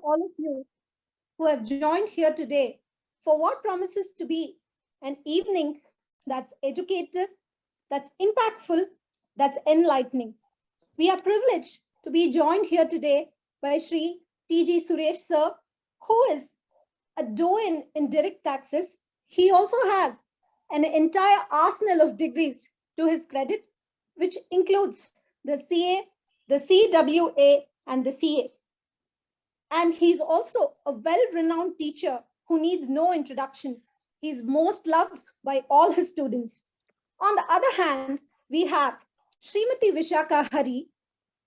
all of you who have joined here today for what promises to be an evening that's educative, that's impactful, that's enlightening. We are privileged to be joined here today by Sri T.G.Suresh sir, who is a doyen in direct taxes. He also has an entire arsenal of degrees to his credit, which includes the CA, the CWA, and the CAs. And he's also a well-renowned teacher who needs no introduction. He's most loved by all his students. On the other hand, we have Srimati Vishakha Hari,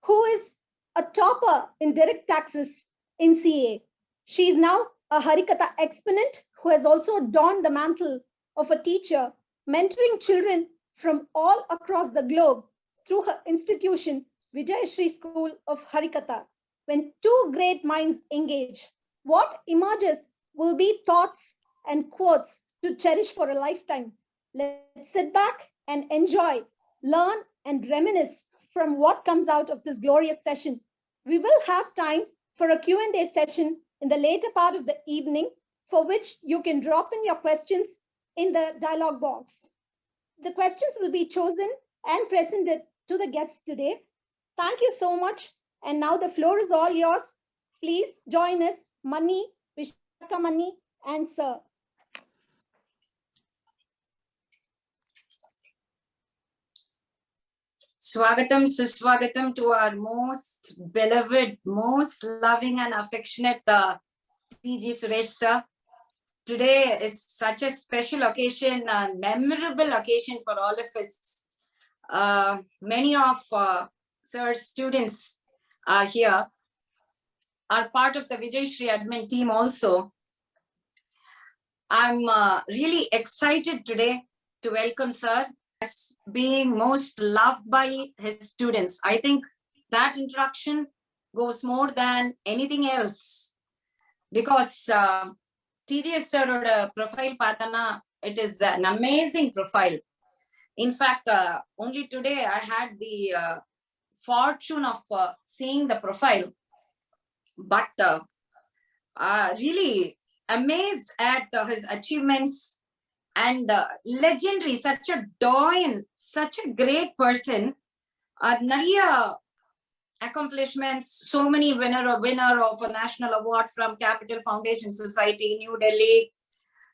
who is a topper in direct taxes in CA. She is now a Harikatha exponent who has also donned the mantle of a teacher, mentoring children from all across the globe through her institution, Vijayashri School of Harikatha. When two great minds engage, what emerges will be thoughts and quotes to cherish for a lifetime. Let's sit back and enjoy, learn, and reminisce from what comes out of this glorious session. We will have time for a Q&A session in the later part of the evening, for which you can drop in your questions in the dialog box. The questions will be chosen and presented to the guests today. Thank you so much. And now the floor is all yours. Please join us, Mani, Vishakha Mani, and Sir. Swagatam, Suswagatam to our most beloved, most loving and affectionate T.G.Suresh sir. Today is such a special occasion, a memorable occasion for all of us. Many of sir's students are here, are part of the Vijayashri admin team also. I'm really excited today to welcome sir as being most loved by his students. I think that introduction goes more than anything else, because TGS sir profile patana, it is an amazing profile. In fact, only today I had the fortune of seeing the profile, but really amazed at his achievements and legendary, such a doyen, such a great person. Nariya accomplishments, so many winner of a national award from Capital Foundation Society, New Delhi,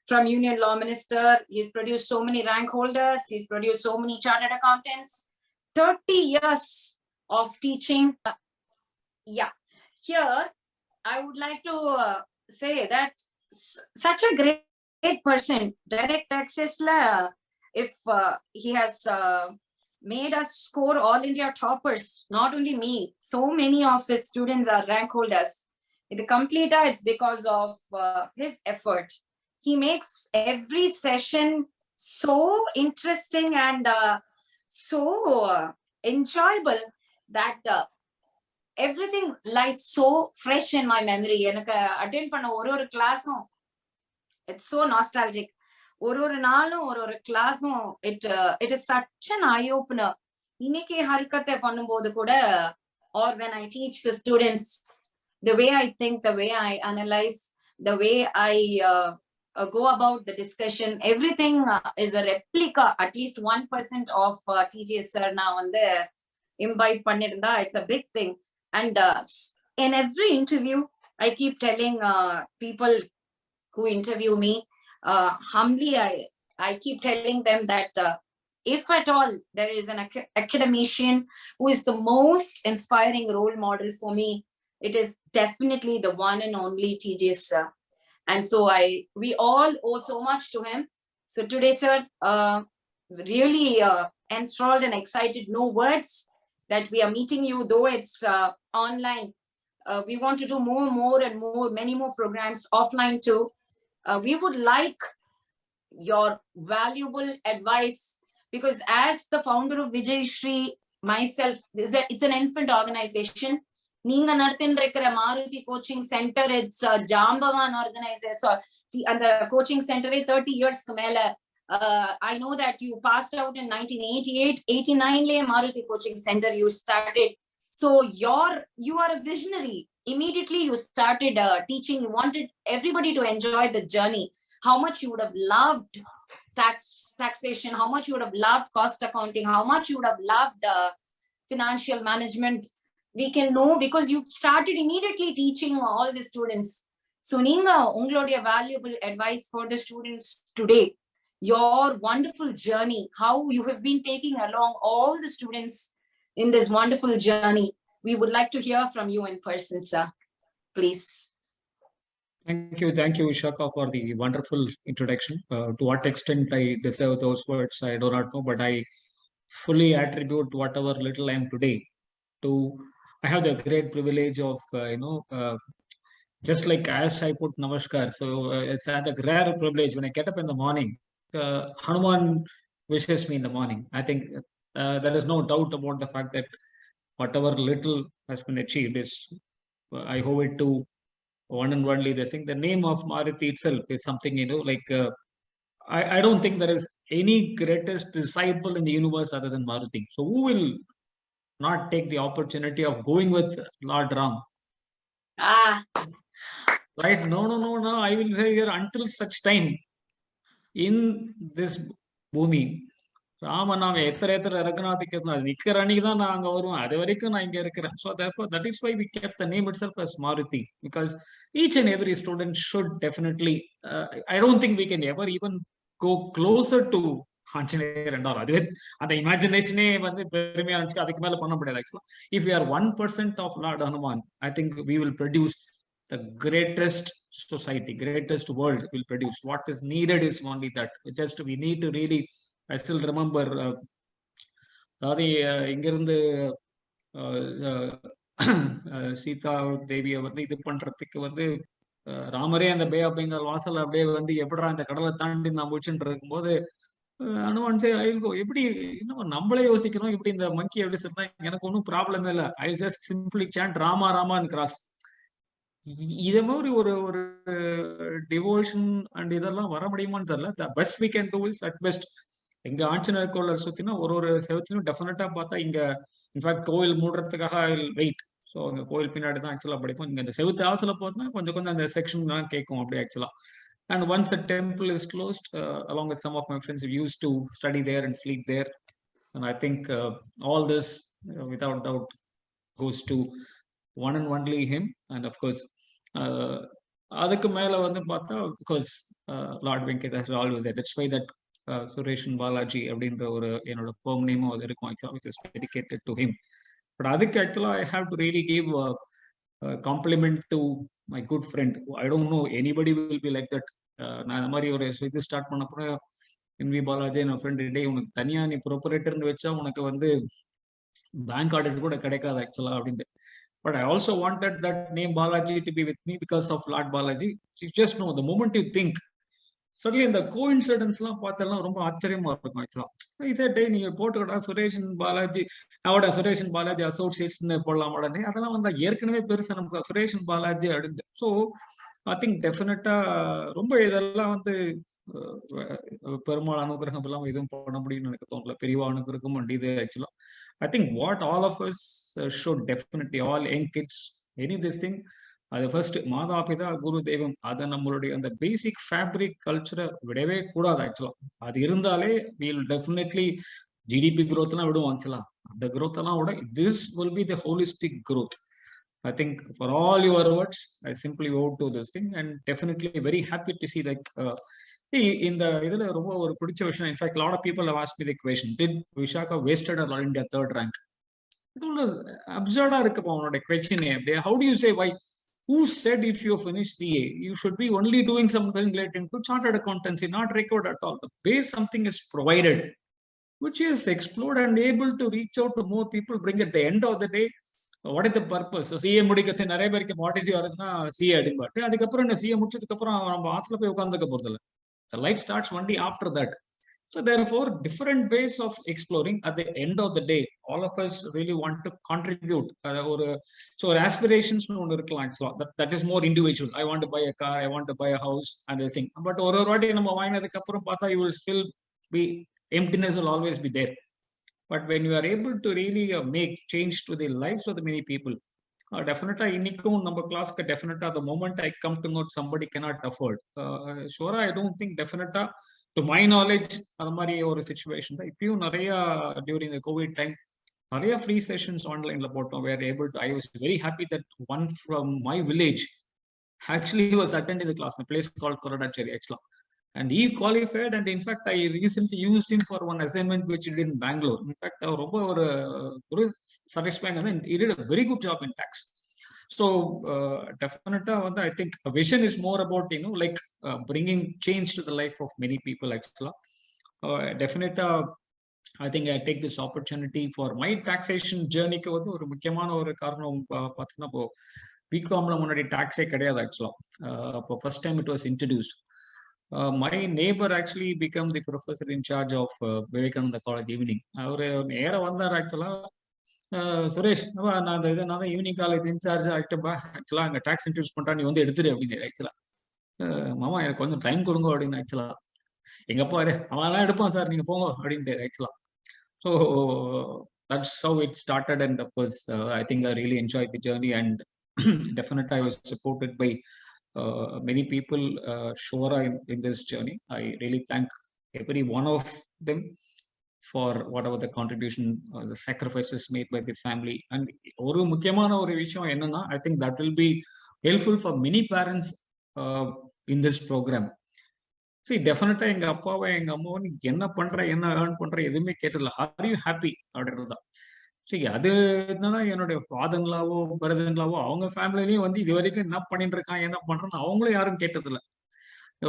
from Union Law Minister. He's produced so many rank holders. He's produced so many chartered accountants. 30 years of teaching. Yeah, here I would like to say that such a great person, direct access la, if he has made us score all India toppers, not only me, so many of his students are rank holders. The complete it's because of his effort. He makes every session so interesting and so enjoyable that everything lies so fresh in my memory. Attend panna oru class, it's so nostalgic. Oru naalum oru classum, it is such an eye opener. Inike harikathe pannumbodhu kuda, or when I teach the students, the way I think, the way I analyze, the way I go about the discussion, everything is a replica. At least 1% of TGS sir now and there imbibe pannirunda. It's a big thing. And in every interview, I keep telling people who interview me, humbly, I keep telling them that if at all there is an academician who is the most inspiring role model for me, it is definitely the one and only TGS sir. And so we all owe so much to him. So today, sir, really enthralled and excited. No words that we are meeting you, though it's online. We want to do more and more, many more programs offline too. We would like your valuable advice, because as the founder of Vijayashri, myself, it's an infant organization. Neenga Narthinrekra Maruti Coaching Center, it's a Jambavan organization, and the coaching center is 30 years kamela. I know that you passed out in 1988, 89 le Maruti Coaching Center you started. So you are a visionary. immediately you started teaching, you wanted everybody to enjoy the journey, how much you would have loved taxation, how much you would have loved cost accounting, how much you would have loved financial management, we can know because you started immediately teaching all the students. So Ninga, ungalodia valuable advice for the students today, your wonderful journey, how you have been taking along all the students in this wonderful journey. We would like to hear from you in person, sir. Please. Thank you, Vishakha, for the wonderful introduction. To what extent I deserve those words, I do not know, but I fully attribute whatever little I am today to. I have the great privilege of, just like as I put Namaskar, so it's a rare privilege when I get up in the morning. Hanuman wishes me in the morning. I think there is no doubt about the fact that whatever little has been achieved is, I owe it to one and only this thing. The name of Maruti itself is something, I don't think there is any greatest disciple in the universe other than Maruti. So who will not take the opportunity of going with Lord Ram? Right? No. I will say here until such time in this bhumi, Ramanam Etherether Raghunatha Nikaranidan Angaru, Adevarika Nangarekara. So therefore, that is why we kept the name itself as Maruti, because each and every student should definitely, I don't think we can ever even go closer to Anjaneer and all. And the imagination, if we are 1% of Lord Hanuman, I think we will produce the greatest society, greatest world will produce. What is needed is only that. Just we need to really, I still remember இங்கிருந்து சீதா தேவியை வந்து இது பண்றதுக்கு வந்து ராமரே அந்த bay of Bengal வாசல் அப்படியே வந்து எப்படா அந்த கடலை தாண்டி நான் முடிச்சுட்டு இருக்கும்போது அனுமான் சே ஐல்கோ எப்படி இன்னும் நம்மளே யோசிக்கணும் இப்படி இந்த மங்கி எப்படி சொன்னா எனக்கு ஒன்றும் ப்ராப்ளமே இல்லை. ஐ ஜஸ்ட் சிம்பிளி சாண்ட் ராமா ராமான் கிராஸ். இதே மாதிரி ஒரு ஒரு டிவோஷன் அண்ட் இதெல்லாம் வர முடியுமான்னு தெரியல. The best we can do is at best. எங்க ஆஞ்சநேயர் கோவில் சுத்தினா ஒரு ஒரு செவத்திலும் டெஃபினட்டா பார்த்தா இங்க இன்ஃபேக்ட் கோவில் மூடுறதுக்காக வெயிட். ஸோ அங்க கோவில் பின்னாடி தான் ஆக்சுவலா படிப்போம். இங்க இந்த செவத்து ஆசல போச்சுன்னா கொஞ்சம் கொஞ்சம் அந்த செக்ஷன் தான் கேட்கும் அப்படி ஆக்சுவலா. And once the temple is closed, along with some of my friends, we used to study there and sleep there. And I think all this, without doubt, goes to one and only him. And of course, அதுக்கு மேல வந்து பார்த்தா because Lord Venkata has always said, that's why that Suresh and Balaji அப்படின்ற ஒரு என்னோட firm name அது இருக்கும் actually, which is dedicated to him. But அதுக்கு actually I have to really give compliment to my good friend. I don't know anybody will be like that. நான் இந்த மாதிரி ஒரு இது ஸ்டார்ட் பண்ண அப்புறம் என்வி பாலாஜி என் ஃப்ரெண்ட் டே உனக்கு தனியா நீ ப்ரொப்பரேட்டர்னு வச்சா உனக்கு வந்து பேங்க் ஆடிட் கூட கிடைக்காது ஆக்சுவலா அப்படின்ட்டு. But I also wanted that name Balaji to be with me because of Lord Balaji. You just know the moment you think, suddenly இந்த கோஇன்சிடென்ஸ் எல்லாம் பார்த்தெல்லாம் ரொம்ப ஆச்சரியமா இருக்கும் ஆக்சுவலா. இதே டே நீங்க போட்டுக்கிட்டா சுரேஷன் பாலாஜி அவட சுரேஷன் பாலாஜி அசோசியேஷன் போடலாம் உடனே அதெல்லாம் வந்து ஏற்கனவே பெருசு நமக்கு சுரேஷன் பாலாஜி அப்படின்னு. ஸோ ஐ திங்க் டெஃபினட்டா ரொம்ப இதெல்லாம் வந்து பெருமாள் அனுகிரகம் எல்லாம் எதுவும் பண்ண முடியும்னு எனக்கு தோணல. பெரியவா அனுகிரகம் அண்ட் இது ஆக்சுவலா I think what all of us should definitely, all young kids, any this thing, அது ஃபர்ஸ்ட் மாதா பிதா குரு தெய்வம் அதை நம்மளுடைய அந்த பேசிக் ஃபேப்ரிக் கல்ச்சரை விடவே கூடாது ஆக்சுவலா. அது இருந்தாலே வீல் டெஃபினெட்லி ஜிடிபி க்ரோத்லாம் விடுவோம் ஆக்சுவலா. அந்த க்ரோத் எல்லாம் விட this will be the holistic growth. I think for all your words, I simply owe to this thing and definitely very happy to see like in the இதுல ரொம்ப ஒரு பிடிச்ச விஷயம். In fact, a lot of people have asked me the question, did Vishakha wasted All India third rank? It was absurd. அவனோட question. How do you say why? Who said if you finish CA, you should be only doing something related to chartered accountancy, not record at all. The base something is provided, which is explored and able to reach out to more people, bring at the end of the day, what is the purpose? CA முடிக்க நிறைய பேருக்கு மாட்டிஜி வருதுன்னா CA அடிப்பாட்டு. அதுக்கப்புறம் இந்த CA முடிச்சதுக்கு அப்புறம் நம்ம ஆத்துல போய் உட்காந்துக்க போறதில்ல. The life starts only after that. So therefore, different ways of exploring. At the end of the day, all of us really want to contribute. So aspirations that is more individual. I want to buy a car, I want to buy a house, and this thing. But you will still be emptiness will always be there. But when you are able to really make change to the lives of the many people, Definitely இன்னைக்கும் நம்ம கிளாஸ்க்கு டெஃபினட்டா the moment I come to know somebody cannot afford, sure I don't think definitely to my knowledge அது மாதிரி ஒரு situation தான் இப்பயும் நிறைய during the COVID time நிறைய ஃப்ரீ செஷன்ஸ் ஆன்லைன்ல போட்டோம். Were able to I was very happy that one from my village actually was attending the class in a place called Koradacheri actually. And he qualified, and in fact, I recently used him for one assignment which he did in Bangalore. In fact, satisfying, and he did a very good job in tax. So, definitely, I think a vision is more about, like bringing change to the life of many people actually. Definitely, I think I take this opportunity for my taxation journey. ஒரு முக்கியமான ஒரு காரணம் பார்த்தீங்கன்னா இப்போ பிகாம்ல முன்னாடி டாக்ஸே கிடையாது ஆக்சுவலா. அப்போ first time it was introduced. My neighbour actually become the professor in charge of Vivekananda college evening. அவரு நேரம் வந்தார் ஆக்சுவலா. சுரேஷ், நான் தான் ஈவினிங் காலேஜ் இன்சார்ஜ் ஆகிட்டப்பா, ஆக்சுவலா அங்கே டாக்ஸ் இன்ட்ரடியூஸ் பண்றா, நீ வந்து எடுத்துரு அப்படின்னு. ஆக்சுவலா மாமா எனக்கு கொஞ்சம் டைம் கொடுங்க அப்படின்னு. ஆக்சுவலா எங்கப்பா அவன் எடுப்பான் சார், நீங்க போங்க அப்படின்ட்டு. ஆக்சுவலா so that's how it started, and of course I think I really enjoyed the journey, and definitely I was supported by many people sure in this journey. I really thank every one of them for whatever the contribution the sacrifices made by the family. And oru mukkiyamaana oru vishayam enna, I think that will be helpful for many parents in this program. See, definitely எங்க அப்பாவை எங்க அம்மாவும் நீ என்ன பண்ற, என்ன earn பண்ற எதுவுமே கேட்டதில்ல. ஆர் யூ ஹாப்பி அப்படின்றது தான். சரி, அது என்னன்னா என்னுடைய ஃபாதர்லாவோ பிரதர்லாவோ அவங்க ஃபேமிலிலையும் வந்து இது வரைக்கும் என்ன பண்ணிட்டு இருக்கான், என்ன பண்றான்னு அவங்களும் யாரும் கேட்டதில்ல.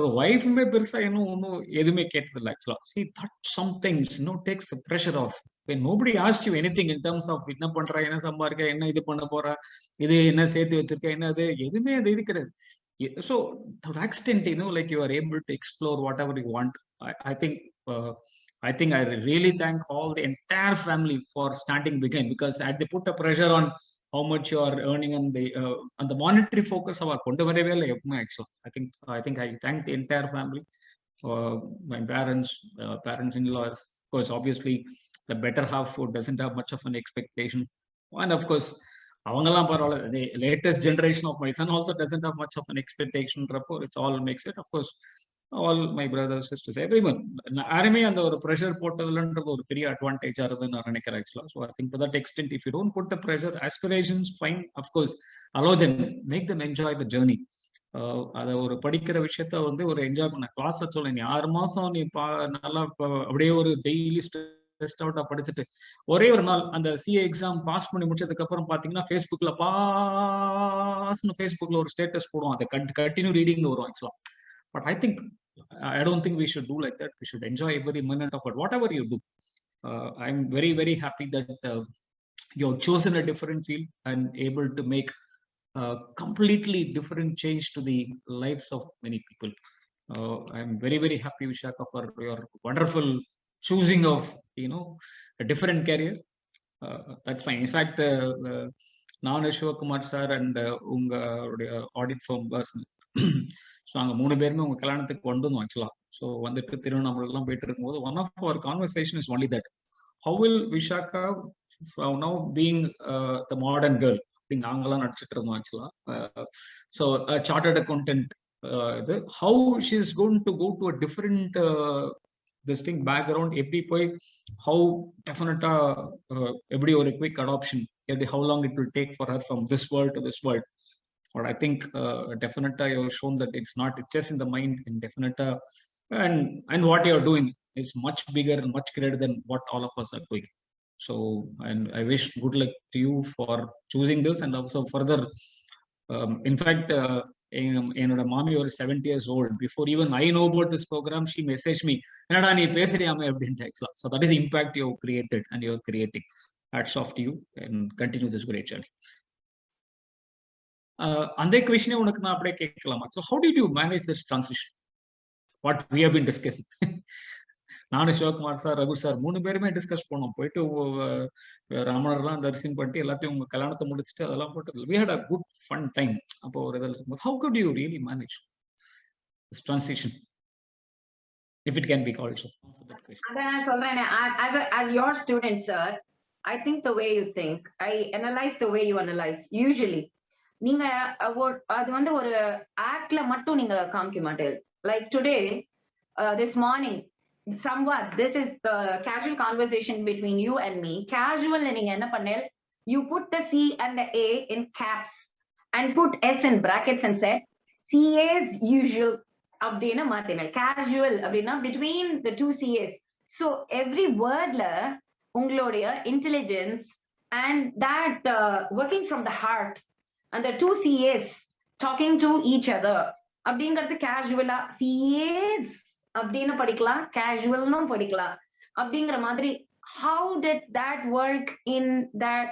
ஒரு ஒய்ஃபுமே பெருசா ஒன்றும் எதுவுமே கேட்டதில்ல ஆக்சுவலா. See, that some things takes the pressure off. When nobody asked you anything in terms of என்ன பண்ற, என்ன சம்பாதிக்க, என்ன இது பண்ண போற, இது என்ன சேர்த்து வச்சிருக்க, என்ன அது எதுவுமே அது இது கிடையாது. So to that extent, like you are able to explore whatever you want. I think I really thank all the entire family for standing behind, because they put a pressure on how much you are earning, and the monetary focus of actually. I think I thank the entire family, my parents, parents-in-laws. Of course, obviously, the better half who doesn't have much of an expectation, and of course, the latest generation of my son also doesn't have much of an expectation. It all makes it, of course, all my brothers, sisters, everyone. யாருமே அந்த ஒரு pressure போட்டதுலன்றது ஒரு பெரிய அட்வான்டேஜா இருக்குதுன்னு நான் நினைக்கிறேன் ஆக்சுவலா. So I think to that extent, if you don't put the pressure, aspirations fine, of course allow them, make them enjoy the journey. அதை ஒரு படிக்கிற விஷயத்த வந்து ஒரு என்ஜாய் பண்ண கிளாஸ்ல சொல்ல, நீ 6 மாசம் நீ நல்லா அப்படியே ஒரு டெய்லி டெஸ்ட் அவுட்டா படிச்சுட்டு ஒரே ஒரு நாள் அந்த சிஏ எக்ஸாம் பாஸ் பண்ணி முடிச்சதுக்கு அப்புறம் பாத்தீங்கன்னா ஃபேஸ்புக்ல ஃபேஸ்புக்ல ஒரு ஸ்டேட்டஸ் போடுவோம், அதை கண்டினியூ ரீடிங்னு வரும் ஆக்சுவலா. But I don't think we should do like that. We should enjoy every minute of it, whatever you do. I'm very, very happy that you have chosen a different field and able to make completely different change to the lives of many people. I'm very, very happy, Vishakha, for your wonderful choosing of a different career. That's fine. In fact, நான் Sivakumar sir and உங்களுடைய audit form purse, so நாங்கள் 3 பேருமே உங்க கல்யாணத்துக்கு வந்திருந்தோம் ஆக்சுவலா. So வந்துட்டு திருவண்ணாமலைலாம் போயிட்டு இருக்கும்போது one of our conversation is only that, how will Vishakha now being the modern girl அப்படின்னு நாங்கெல்லாம் நடிச்சிட்டு இருந்தோம் ஆக்சுவலா. ஸோ சார்ட்டர்ட் அக்கௌண்டன்ட், இது how she is going to go to a different this thing background, எப்படி போய் how definitely எப்படி ஒரு quick adoption, how long it will take for her from this world to this world. But I think definitely I have shown that it's just in the mind, and definitely and what you are doing is much bigger and much greater than what all of us are doing. So, and I wish good luck to you for choosing this, and also further, in fact, என்னோட மாமி ஒரு 70 years old. Before even I know about this program, she messaged me, என்னடா நீ பேசுறியாமே அப்படின்ட்டு ஆக்சுவலா. So that is the impact you have created and you are creating. Hats off to you, and continue this great journey. அந்த கொஸ்டினே உனக்கு நான் அப்படியே கேட்கலாமா? So how did you manage this transition? What we have been discussing. நானும் Sivakumar sir, Raghu sir 3 பேருமே discuss பண்ணோம். போயிட்டு ராமனர்லாம் தரிசனம் பண்ணிட்டு எல்லாத்தையும் உங்க கல்யாணத்தை முடிச்சுட்டு அதெல்லாம் போட்டு we had a good fun time. அப்போ ஒரு இதில் how could you really manage this transition, if it can be called so? அதான் சொல்றேன், as your student sir, I think the way you think, I analyze the way you analyze. Usually, நீங்க அது வந்து ஒரு ஆக்ட்ல மட்டும் நீங்க காமிக்க மாட்டீங்க. Like today, this morning, Samvad, this is the casual conversation between you and me. Casual நீங்க என்ன பண்ணீங்க? You put the C and the A in caps and put S in brackets and said, CA's usual அப்படின்னு மாத்தின. Casual அப்படின்னா between the two CA's. So every wordல உங்களுடைய intelligence and that working from the heart and the two CA's talking to each other அப்படிங்கிறது casual-ஆ CA's அப்படின்னு படிக்கலாம், casual-னும் படிக்கலாம் அப்படிங்கிற மாதிரி. How did that work in that?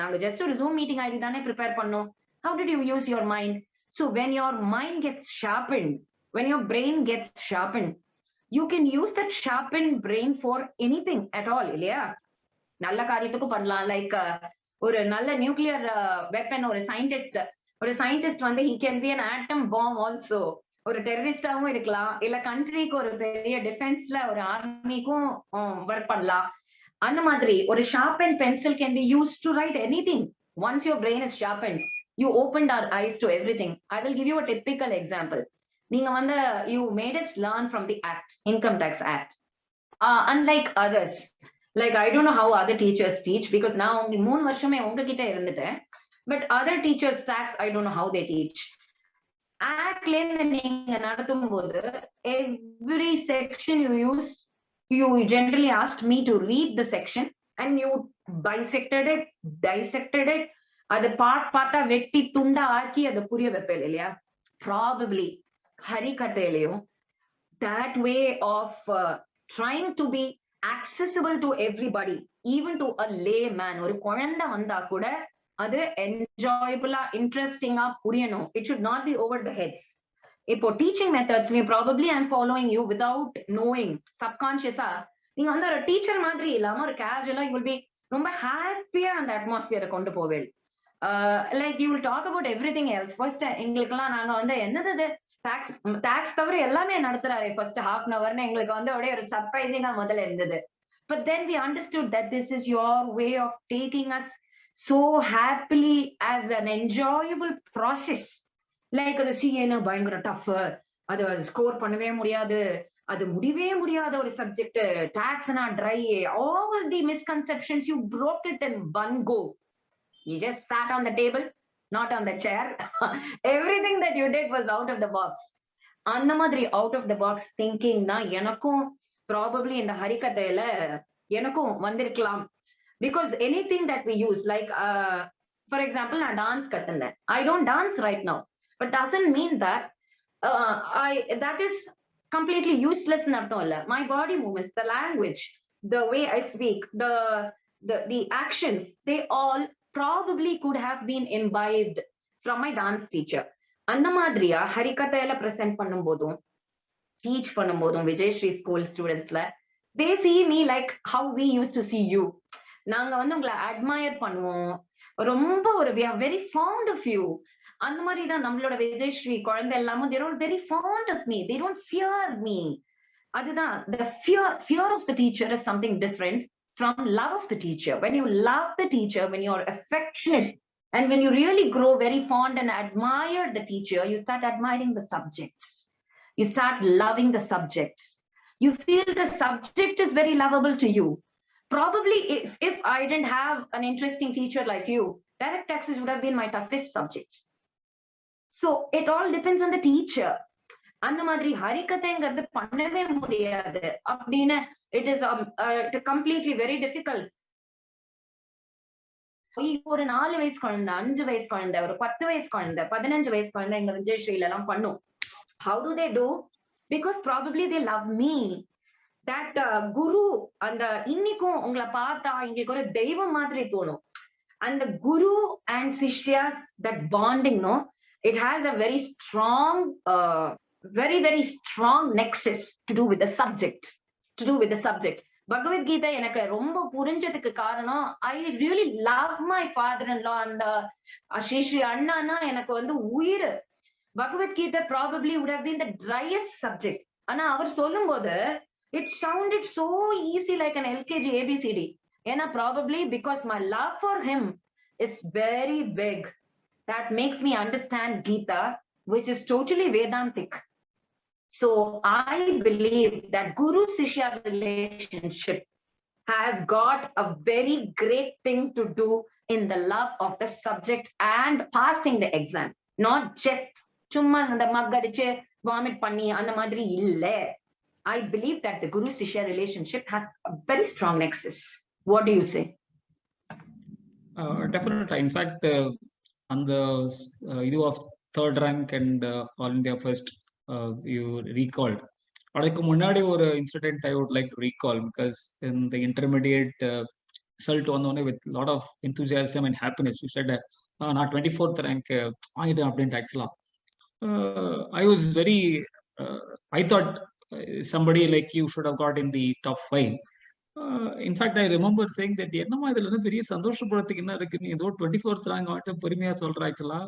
நாங்க just ஒரு Zoom meeting ID தானே prepare பண்ணோம். How did you use your mind? So when your mind gets sharpened, when your brain gets sharpened, you can use that sharpened brain for anything at all, இல்லையா? நல்ல காரியத்துக்கும் பண்ணலாம். Like ஒரு நல்ல nuclear weapon ஒரு scientist வந்து he can be an atom bomb also. ஒரு டெரரிஸ்டாவும் இருக்கலாம், இல்ல கண்ட்ரிக்கு ஒரு பெரிய டிஃபென்ஸ்ல ஒரு ஆர்மிக்கும் ஒர்க் பண்ணலாம். அந்த மாதிரி ஒரு sharpened pencil can be used to write anything. Once your brain is sharpened, you opened our eyes to everything. I will give you a typical example. நீங்க வந்து you made us learn from the act, income tax act. Unlike others, like I don't know how other teachers teach, because நான் 3 வருஷமே உங்ககிட்ட இருந்துட்டேன். But other teachers tax, I don't know how they teach. Actல நீங்க நடத்தும் போது every section you generally asked me to read the section and you dissected it. அது பார்ட்டா வெட்டி துண்டா ஆக்கி அதை புரிய வைப்பேன் இல்லையா? Probably ஹரிகதையிலையும் that way of trying to be accessible to everybody, even to a layman. ஒரு குழந்தை வந்தா கூட அது enjoyable-ஆ interesting-ஆ புரியணும். It should not be over the heads. இப்போ teaching methods probably I'm following you without knowing, subconscious-ஆ நீங்க வந்து ஒரு டீச்சர் மாதிரி இல்லாம ஒரு கேஷுவலா you will be ரொம்ப ஹாப்பியா அந்த அட்மாஸ்பியரை கொண்டு போவேன். Like you will talk about everything else. First எங்களுக்கெல்லாம் நாங்க வந்து என்னது டாக்ஸ் தவிர எல்லாமே நடத்துறாரு ஃபர்ஸ்ட் ஹாஃப் அன் ஹவர்னு எங்களுக்கு வந்து அப்படியே ஒரு சர்ப்ரைசிங்கா முதல்ல இருந்தது. But then we understood that this is your way of taking us so happily as an enjoyable process. Like the CA பயங்கர டஃப், அது ஸ்கோர் பண்ணவே முடியாது, அது முடியவே முடியாத ஒரு subject, டாக்ஸ்னா try, all the misconceptions you broke it in one go. You just sat on the table, not on the chair. Everything that you did was out of the box. அந்த மாதிரி out of the box thinking na எனக்கும் probably இந்த ஹரிகதையில எனக்கும் வந்திருக்கலாம். Because anything that we use, like for example நான் dance கத்துனேன். I don't dance right now, but doesn't mean that that is completely useless ன்னு அர்த்தம் இல்ல. My body movements, the language, the way I speak, the actions, they all probably could have been imbibed from my dance teacher. அந்த மாதிரியா ஹரிகதையில present பண்ணும்போதும் teach பண்ணும்போதும் Vijayashree school ஸ்டூடெண்ட்ஸ்ல they see me like how we used to see you. நாங்க வந்து உங்களை admire பண்ணுவோம், ரொம்ப ஒரு we are very fond of you. அந்த மாதிரி தான் நம்மளோட விஜயஸ்ரீ குழந்தை எல்லாமும் they are very fond of me, they don't fear me. அதுதான் the fear of the teacher is something different from love of the teacher. When you love the teacher, when you are affectionate, and when you really grow very fond and admire the teacher, you start admiring the subjects. You start loving the subjects. You feel the subject is very lovable to you. Probably if I didn't have an interesting teacher like you, direct taxes would have been my toughest subject. So it all depends on the teacher. அந்த மாதிரி ஹரிகதைங்கிறது பண்ணவே முடியாது அப்படின்னு it is completely very difficult. ஒரு 4 வயசு குழந்தை, 5 வயசு குழந்தை, ஒரு 10 வயசு குழந்தை, 15 வயசு குழந்தை எங்க விஜயஸ்ரீல எல்லாம் பண்ணும். How do they do? Because probably they love me. That குரு, அந்த இன்னைக்கும் உங்களை பார்த்தா எங்களுக்கு ஒரு தெய்வம் மாதிரி தோணும். And the guru and sishyas, that bonding, no, it has a very strong very strong nexus to do with the subject. Bhagavad Gita எனக்கு ரொம்ப புரிஞ்சதுக்கு காரணம், I really love my father-in-law and Sri அண்ணானா எனக்கு வந்து உயிர். Bhagavad Gita probably would have been the driest subject. ஆனா அவர் சொல்லும் போது it sounded so easy, like an LKG ABCD. Probably because my love for him is very big. That makes me understand Gita, which is totally Vedantic. So I believe that Guru-Shishya relationship has got a very great thing to do in the love of the subject and passing the exam. Not just சும்மா அந்த மக் அடிச்சு vomit பண்ணி அந்த மாதிரி இல்ல. I believe that the Guru-Shishya relationship has a very strong nexus. What do you say? Definitely. In fact, on the issue of third rank and All India first, you recalled. அதுக்கு முன்னாடி ஒரு incident I would like to recall because in the intermediate result வந்தோடனே with lot of enthusiasm and happiness you said நான் 24th rank ஆகிட்டேன் அப்படின்ட்டு actually I was very I thought somebody like you should have got in the top 5. In fact, I remember saying that என்னமா இதுல இருந்து பெரிய சந்தோஷப்படுறதுக்கு என்ன இருக்கு, நீ ஏதோ 24th ரேங்க் ஆகிட்டு பெருமையா சொல்ற ஆக்சுவலா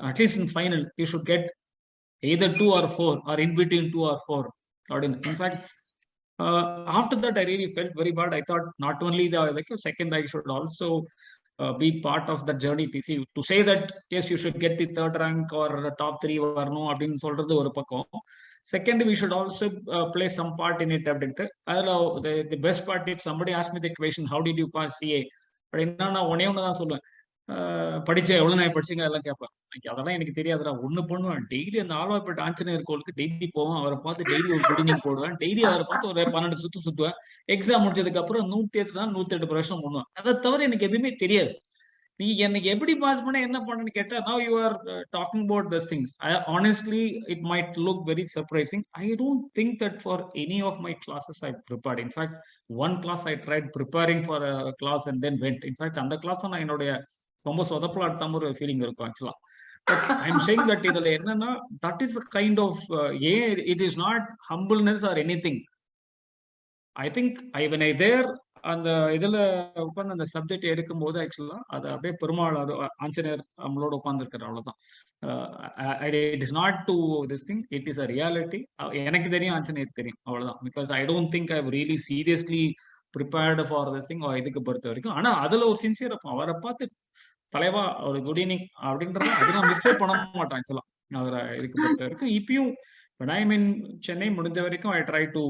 at least in final you should get either 2 or 4 or in between 2 or 4. In fact, after that I really felt very bad. I thought not only the second, I should also be part of that journey. To say that yes, you should get the third rank or top 3 or no அப்படின்னு சொல்றது ஒரு பக்கம். Second, we should also play some part in it. The best part, if somebody asked me the question, how did you pass CA, அப்படின்னா நான் ஒன்னே ஒன்று தான் சொல்லுவேன், படிச்சேன், எவ்வளவு நான் படிச்சுங்க அதெல்லாம் கேட்பேன். அதெல்லாம் எனக்கு தெரியாதுடா, ஒண்ணு பண்ணுவேன், டெய்லி அந்த ஆழ்வார்பேட்டை ஆஞ்சநேயர் கோயிலுக்கு டெய்லி போவேன், அவரை பார்த்து டெய்லி ஒரு குட் ஈவினிங் போடுவேன், டெய்லி அவரை பார்த்து ஒரு 12 சுத்துவேன், எக்ஸாம் முடிச்சதுக்கு அப்புறம் 108 பிரச்சனை பண்ணுவேன். அதை தவிர எனக்கு எதுவுமே தெரியாது. நீ எனக்கு எப்படி பாஸ் பண்ண என்ன பண்ணு கேட்டா, now you are talking about these things. Honestly, it might look very surprising. I don't think that for any of my classes I prepared. In fact, one class I tried preparing for a class and then went. In fact, அந்த class நான் என்னுடைய ரொம்ப சொதப்பலா எடுத்தாம ஒரு feeling இருக்கும் ஆக்சுவலா. But I am saying that இதுல என்னன்னா, that is kind of it is not humbleness or anything. I think when I there அந்த இதுல உட்காந்து அந்த சப்ஜெக்ட் எடுக்கும் போது ஆக்சுவலா அது அப்படியே பெருமாள் ஆஞ்சநேயர் நம்மளோட உட்கார்ந்துருக்காரு, அவ்வளவுதான். It is not to this thing, it is a reality. எனக்கு தெரியும், ஆஞ்சநேயர் தெரியும், அவ்வளவுதான். Because I don't think I really seriously prepared for this thing இதுக்கு பொறுத்த வரைக்கும். ஆனா அதுல ஒரு சின்சியர் இருக்கும். அவரை பார்த்து தலைவா ஒரு குட் ஈவினிங் அப்படின்றத அது நான் மிஸ்ஸே பண்ண மாட்டேன் ஆக்சுவலா. அவரை இதுக்கு பொறுத்த வரைக்கும் இப்பயும் when I'm in சென்னை முடிஞ்ச வரைக்கும் ஐ ட்ரை டு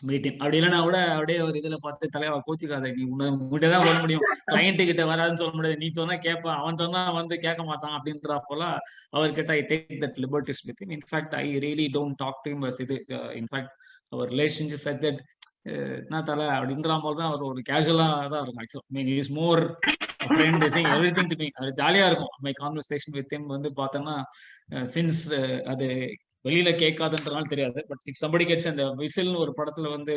மீட்டிங். அப்படி இல்லைன்னா கூட அப்படியே ஒரு இதுல பார்த்து தலைவா கோச்சுக்காத, நீ உங்ககிட்ட தான் சொல்ல முடியும், கிளைண்ட் கிட்ட வராதுன்னு சொல்ல முடியாது, நீ சொன்னா கேட்பான், அவன் சொன்னா வந்து கேட்க மாட்டான் அப்படின்ற போல அவர்கிட்ட I take that liberties with him. In fact I really don't talk to him as இது. இன்ஃபேக்ட் அவர் ரிலேஷன்ஷிப் சச் தட் என்ன தலை அப்படின்ற போது தான் அவர் ஒரு கேஷுவலா தான் இருக்கும். ஆக்சுவலா mean is more friend, is everything to me. அது ஜாலியா இருக்கும். மை கான்வர்சேஷன் வித் ஹிம் வந்து பார்த்தோன்னா சின்ஸ் அது வெளியில கேட்காதுன்றனால தெரியாது. பட் இஃப் சம்படி கெட்ஸ் அந்த விசில்னு ஒரு படத்துல வந்து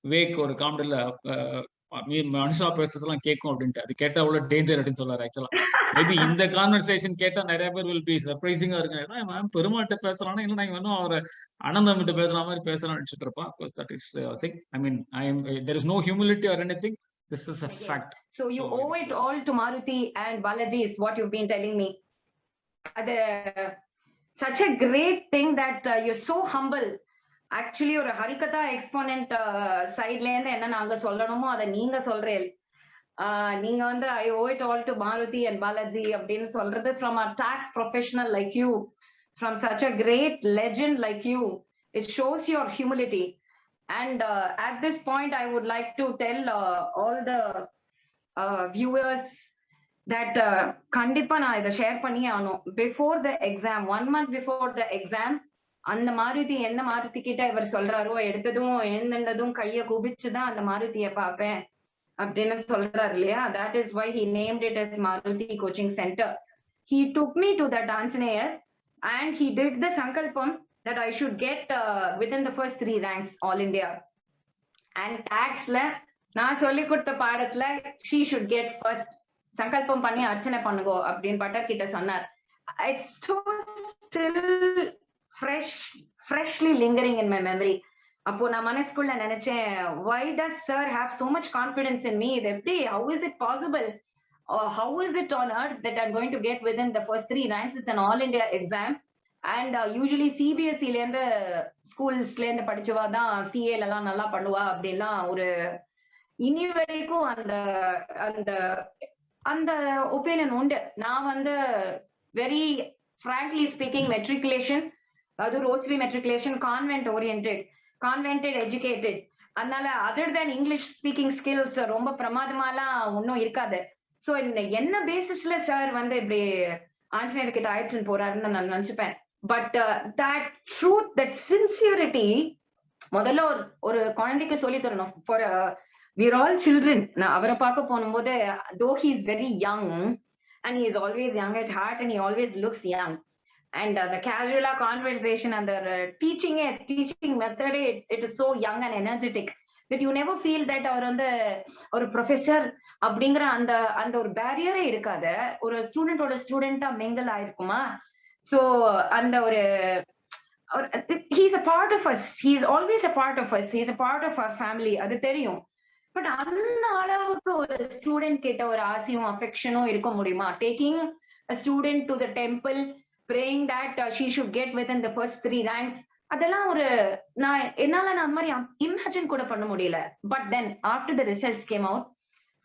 விவேக் ஒரு காமெடியில மனுஷா பேசுறதுலாம் கேட்கும் அப்படின்ட்டு, அது கேட்டா அவ்வளவு டேஞ்சர் அப்படின்னு சொல்றாரு. ஆக்சுவலா மேபி இந்த கான்வர்சேஷன் கேட்டா நிறைய பேர் வில் பி சர்ப்ரைசிங்கா இருக்கு. மேம் பெருமாட்ட பேசுறானா இல்லை நாங்க வேணும் அவரை அனந்தம் கிட்ட பேசுற மாதிரி பேசலாம்னு நினைச்சிட்டு இருப்பான். That is thing. I mean there is no humility or anything. This is a fact. So you owe it all to Maruti and Balaji is what you've been telling me. Such a great thing that you're so humble. Actually ஒரு Harikatha exponent சைட்ல இருந்து என்ன நாங்க சொல்லணுமோ அதை நீங்க சொல்றேன். நீங்க வந்து I owe it all to Maruti and Balaji அப்படின்னு சொல்றது from a tax professional like you, from such a great legend like you. It shows your humility. And at this point I would like to tell all the viewers that கண்டிப்பா நான் இதை share பண்ணி ஆகணும். Before the exam, 1 month before the exam, அந்த மாருதி என்ன மாருதி கிட்ட இவர் சொல்றாரோ, எடுத்ததும் எழுந்ததும் கைய குபிச்சுதான் அந்த மாருதியை பார்ப்பேன் அப்படின்னு சொல்றாரு இல்லையா. that is why he named it as Maruti Coaching Center. He took me to that Anjaneer and he did the sankalpam that I should get within the first 3 ranks All India. And taxல நான் சொல்லி கொடுத்த பாடத்துல she should get first. சங்கல்பம் பண்ணி அர்ச்சனை பண்ணுங்கோ அப்படின்னு butter கிட்ட சொன்னார். It's still freshly lingering in my memory. அப்போ நான் மனசுக்குள்ள நினைச்சேன், why does sir have so much confidence in me? How is it possible? Or how is it on earth that I'm going to get within the first 3 ranks? It's an all India exam. And usually CBSE ல இருந்து ஸ்கூல்ஸ்ல இருந்து படிச்சவா தான் CA எல்லாம் நல்லா பண்ணுவா அப்படின்லாம் ஒரு இனி வரைக்கும் அந்த அந்த அந்த ஒப்பீனியன் உண்டு. நான் வந்து வெரி frankly speaking மெட்ரிகுலேஷன், அது ரோட்டரி மெட்ரிகுலேஷன், கான்வென்டட் எஜுகேட்டட். அதனால other than English speaking skills ரொம்ப பிரமாதமாலாம் ஒன்றும் இருக்காது. ஸோ இந்த என்ன பேசிஸ்ல சார் வந்து இப்படி ஆஞ்சநேயர் கிட்ட ஆயிடுச்சுன்னு போறாருன்னு நான் நினைச்சுப்பேன். But that truth, that sincerity முதல்ல ஒரு குழந்தைக்கு சொல்லி தரணும். For we are all children. நான் அவரை பார்க்க போகும்போது though he is very young and he is always young at heart and he always looks young, and the casual conversation and the teaching method, it is so young and energetic that you never feel that அவர் வந்து ஒரு professor அப்படிங்கிற அந்த அந்த ஒரு பேரியரே இருக்காது. ஒரு ஸ்டூடெண்டோட ஸ்டூடெண்டா mingle ஆயிருக்குமா. So அந்த ஒரு he's a part of us, he is always a part of us, he is a part of our family, அது தெரியும். பட் அந்த அளவுக்கு ஒரு ஸ்டூடெண்ட் கிட்ட ஒரு ஆசையும் அஃபெக்ஷனும் இருக்க முடியுமா? Taking a student to the temple, praying that she should get within the first 3 ranks, அதெல்லாம் ஒரு என்னால நான் அந்த மாதிரி இமேஜின் கூட பண்ண முடியல. But then after the results came out,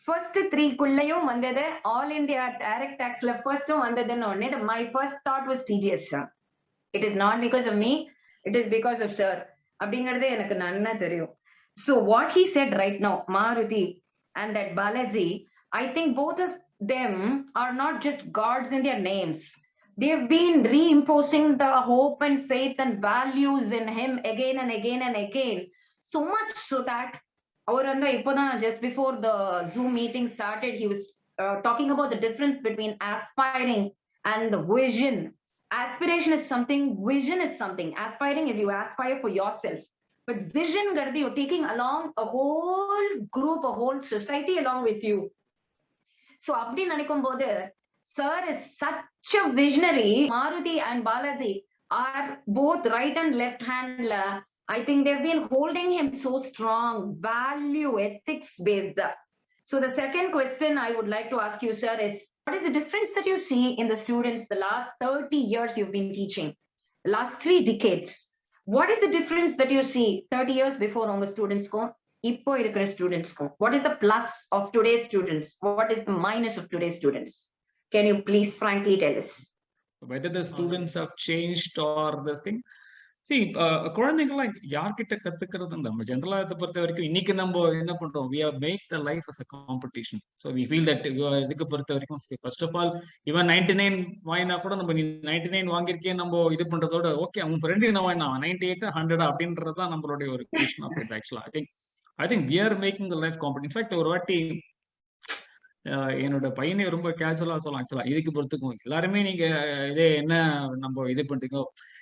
first 3 வந்தது, ஆல் இந்தியா டைரக்ட் டாக்ஸ்ல ஃபர்ஸ்டும் வந்ததுன்னு உடனே my first thought was TGS sir. It is not because of me, it is because of sir அப்படிங்கிறது எனக்கு நன்னா தெரியும். So what he said right now, Maruti and that Balaji, I think both of them are not just gods in their names. They've been reimposing the hope and faith and values in him again and again and again. So much so that just before the Zoom meeting started, he was talking about the difference between aspiring and the vision. Aspiration is something, vision is something. Aspiring is you aspire for yourself. But vision, you're taking along a whole group, a whole society along with you. So, abdi nanikumbodu, sir is such a visionary. Maruti and Balaji are both right and left hand. I think they've been holding him so strong, value, ethics based. So the second question I would like to ask you, sir, is what is the difference that you see in the students the last 30 years you've been teaching, the last 3 decades? What is the difference that you see 30 years before on the students ko, ippo irukra students ko? What is the plus of today's students? What is the minus of today's students? Can you please frankly tell us? Whether the students have changed or this thing. See, குழந்தைங்களாம் யார்கிட்ட கத்துக்கிறது நம்ம ஜென்ரலா இதை பொறுத்த வரைக்கும் இன்னைக்கு நம்ம என்ன பண்றோம், we have made the life as a competition. So we feel that இதுக்கு பொறுத்த வரைக்கும் first of all, இவன் 99 வாங்கினா கூட நம்ம 99 வாங்கியிருக்கே நம்ம இது பண்றதோட ஓகே அவன் ஃப்ரெண்டு என்ன வாங்கினா 98 100 அப்படின்றதுதான் நம்மளுடைய ஒரு கொஸ்டின் ஆஃப் இட். ஆக்சுவலா I think we are making the life competition. In fact, ஒரு வாட்டி என்னோட பையனை ரொம்ப கேஷுவலா சொல்லலாம். ஆக்சுவலா இதுக்கு பொறுத்துக்கும் எல்லாருமே நீங்க இதே என்ன நம்ம இது பண்றீங்க,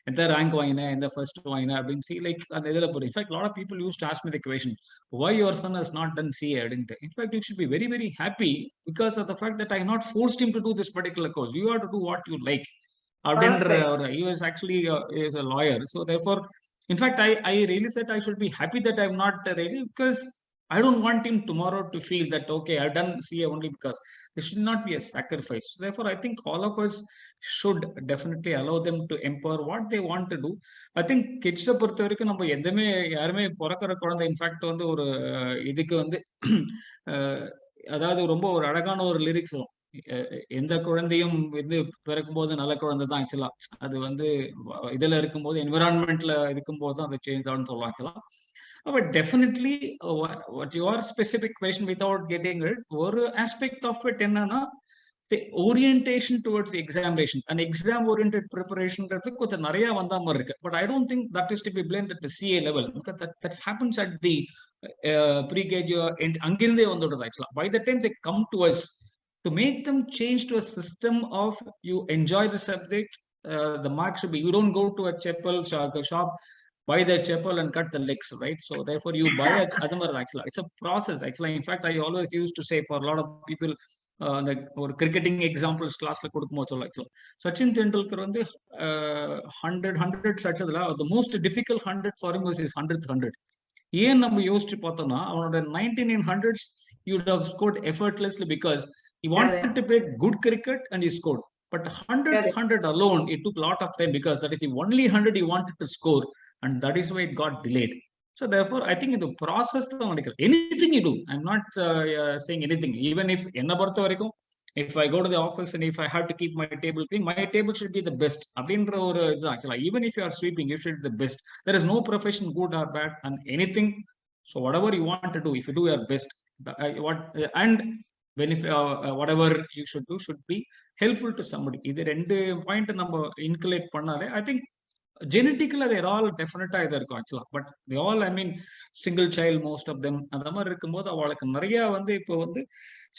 எந்த ரேங்க் வாங்கின, எந்த ஃபர்ஸ்ட் வாங்கின அப்படின்னு சி லைக் அந்த இதுல போறோம். In fact lot of people used to ask me the question why your son has not done CA அப்படின்ட்டு. In fact you should be very very happy because of the fact that I have not forced him to do this particular course. You have to do what you like அப்படின்ற ஒரு he was actually is a lawyer, so therefore in fact I really said I should be happy that I'm not ready because I don't want him tomorrow to feel that, okay, I've done CA only because there should not be a sacrifice. So therefore, I think all of us should definitely allow them to empower what they want to do. I think kids பொறுத்த வரைக்கும் நம்ம எதுவுமே யாருமே பிறக்கிற குழந்தை in fact வந்து ஒரு இதுக்கு வந்து அதாவது ரொம்ப ஒரு அழகான ஒரு லிரிக்ஸ் வரும், எந்த குழந்தையும் வந்து பிறக்கும் போது நல்ல குழந்தை தான். ஆக்சுவலா அது வந்து இதுல இருக்கும்போது என்விரான்மெண்ட்ல இருக்கும்போது தான் அது சேஞ்ச் ஆகும்னு சொல்லலாம். ஆக்சுவலா but definitely what your specific question without getting it, one aspect of it enna the orientation towards the examination and exam oriented preparation konja nariya vandha mar irukku. But I don't think that is to be blamed at the CA level because that happens at the pre-KG and angirinde vandodadu. Actually by the time they come to us, to make them change to a system of you enjoy the subject, the marks should be, you don't go to a chapel shop, buy the chapel and cut the legs, right? So therefore you buy a actually it's a process. Actually in fact I always used to say for a lot of people like or cricketing examples class la kodukkumbodhu solla actually Sachin Tendulkar வந்து 100 அடிச்சதுல the most difficult 100 for him was his 100th 100. ஏன் நம்ம யோசிச்சு பார்த்தோம்னா அவனோட 9900s he would have scored effortlessly because he wanted to play good cricket and he scored. But 100 alone it took a lot of time because that is the only 100 he wanted to score, and that is why it got delayed. So therefore, I think in the process, anything you do, I'm not saying anything. Even if enna portha varaikkum, if I go to the office and if I have to keep my table clean, my table should be the best. அப்படின்ற ஒரு இது actually, even if you are sweeping, you should be the best. There is no profession good or bad, and anything. So whatever you want to do, if you do your best, and when if whatever you should do should be helpful to somebody. இது ரெண்டு point நம்ம இன்குலேட் பண்ணாலே, I think genetically they're all definitely either actually, but they all, I mean, single child, most of them, அந்த மாதிரி இருக்கும்போது அவளுக்கு நிறைய வந்து இப்போ வந்து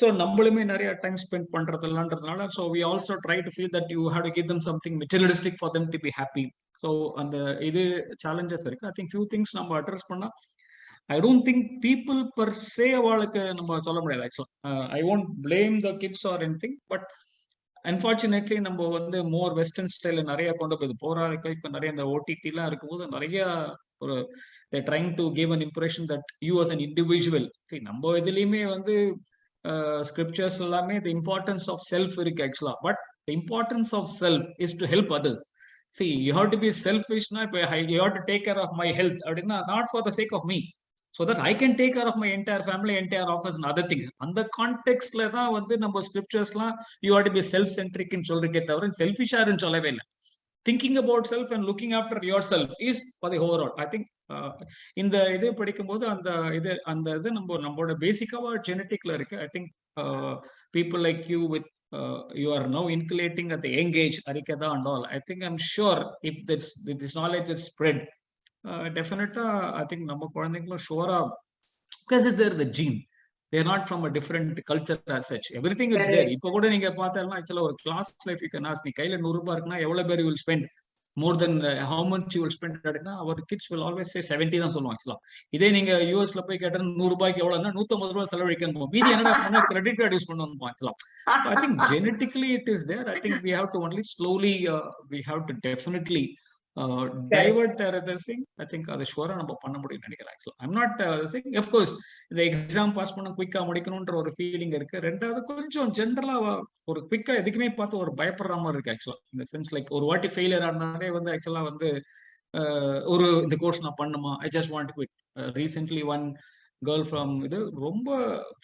ஸோ நம்மளுமே நிறைய டைம் ஸ்பெண்ட் பண்றதுலான்றதுனால, so we also try to feel that you have to give them something materialistic for them to be happy. So அந்த இது சேலஞ்சஸ் இருக்கு. I think few things நம்ம அட்ரஸ் பண்ணா, I don't think people per se அவளுக்கு நம்ம சொல்ல முடியாது ஆக்சுவலா. I won't blame the kids or anything, but unfortunately நம்ம வந்து மோர் வெஸ்டர்ன் ஸ்டைல நிறைய கொண்டு போய் போறாங்க. இப்ப நிறைய இந்த ஓடிடிலாம் இருக்கும்போது நிறைய ஒரு trying to give an impression that you as an individual. நம்ம இதுலயுமே வந்து ஸ்கிரிப்சர்ஸ் எல்லாமே தி இம்பார்ட்டன்ஸ் ஆஃப் செல்ஃப் இருக்கு ஆக்சுவலா. But the importance of self is to help others. See, you have to be selfishனா, இப்போ you have to take care of my health அப்படின்னா, not for the sake of me, so that I can take care of my entire family, entire office and other things. அந்த கான்டெக்ட்ல தான் வந்து நம்ம ஸ்கிரிப்சர்ஸ்லாம் you have to be self centric ன்னு சொல்றதுக்கே தவிர செல்ஃபிஷா இருன்னு சொல்லவே இல்லை. Thinking about self and looking after yourself is for the overall. I think இந்த இது படிக்கும்போது அந்த இது நம்மளோட பேசிக்காவா ஜெனட்டிக்ல இருக்கு. I think people like you with you are now inculcating at the young age, Arikada and all. I think I'm sure if this knowledge is spread, definitely I think நம்ம குழந்தைங்களும் ஷுவரா, because it's there the gene, they are not from a different culture as such, everything is there. இப்போ கூட நீங்க பார்த்தாலும் ஆக்சுவலா ஒரு class life you can ask, நீ கையில 100 ரூபாய் இருக்குன்னா எவ்வளவு பேர் you will spend more than how much you will spend அப்படின்னா, our kids will always say 70 தான் சொல்லுவாங்க ஆக்சுவலா. இதே நீங்க யூஎஸ்ல போய் கேட்டா 100 ரூபாய்க்கு எவ்வளவுன்னா 150 ரூபாய் செலவழிக்கணும், மீதி என்னடா பண்ணா கிரெடிட் கார்டு யூஸ் பண்ணுவோம் ஆக்சுவலா. I think genetically it is there. I think we have to only slowly we have to definitely divert their other thing. I think அது ஷுவரா நம்ம பண்ண முடியும்னு நினைக்கிறேன் ஆக்சுவலா. I'm not saying, of course இந்த exam pass பண்ண குயிக்கா முடிக்கணும்ன்ற ஒரு ஃபீலிங் இருக்கு. ரெண்டாவது கொஞ்சம் ஜென்ரலா ஒரு குயிக்கா எதுக்குமே பார்த்து ஒரு பயப்படுற மாதிரி இருக்கு ஆக்சுவலா. இந்த சென்ஸ் லைக் ஒரு வாட்டி ஃபெயிலியர் ஆனாலே வந்து ஆக்சுவலா வந்து ஒரு இந்த கோர்ஸ் நான் பண்ணுமா, I just want to quit. Recently one girl from இது ரொம்ப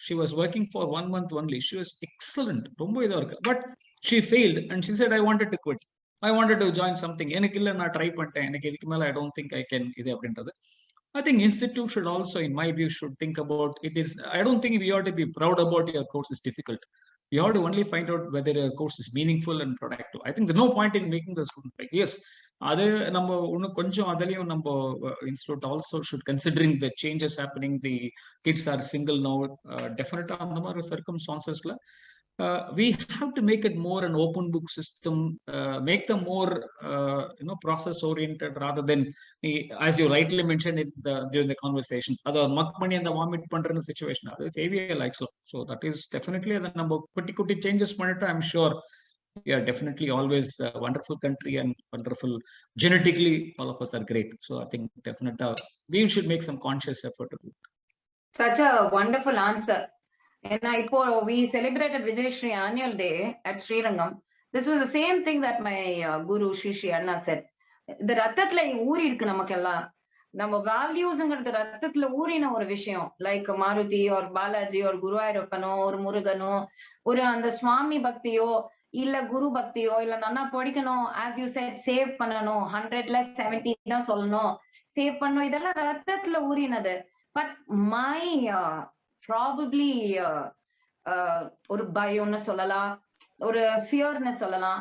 she was working for 1 month only, she was excellent, ரொம்ப இதா இருக்கு, but she failed and she said I wanted to quit, I wanted to join something. எனக்கு இல்ல, நான் try பண்ணிட்டேன், எனக்கு இதுக்கு மேல I don't think I can இது அப்படின்றது. I think institute should also, in my view, should think about it is, I don't think we ought to be proud about your course is difficult. You have to only find out whether your course is meaningful and productive. I think there's no point in making the student like, yes, அது நம்ம இன்னும் கொஞ்சம் அதுலயும் நம்ம institute also should, considering the changes happening, the kids are single now, definitely அந்த மாதிரி circumstancesல we have to make it more an open book system, make them more process oriented rather than, as you rightly mentioned during the conversation, other muck money and the vomit பண்ற situation அது தேவையே like so that is definitely the number குட்டி changes பண்ணிட்டு, I'm sure we are definitely always a wonderful country and wonderful genetically, all of us are great. So I think definitely we should make some conscious effort to do it. Such a wonderful answer. And we celebrated Vijayashri annual day at Sri Rangam. This was the same thing that my guru Shishi Anna said. The ரத்தத்துல ஊறி இருக்கு நமக்கெல்லாம், நம்ம வேல்யூஸ்ங்கிறது ரத்தத்துல ஊறின ஒரு விஷயம். Like Maruti ஒரு பாலாஜி ஒரு குருவாயூரப்பனோ ஒரு முருகனோ ஒரு அந்த சுவாமி பக்தியோ இல்ல குரு பக்தியோ இல்ல நல்லா படிக்கணும், ஆஸ் யூ செட் சேவ் பண்ணணும், 100ல 70 தான் சொல்லணும், சேவ் பண்ணணும், இதெல்லாம் ரத்தத்துல ஊறினது. பட் மை ப்ராபப்ளி ஒரு பயம்னு சொல்லலாம், ஒரு ஃபியர்னு சொல்லலாம்.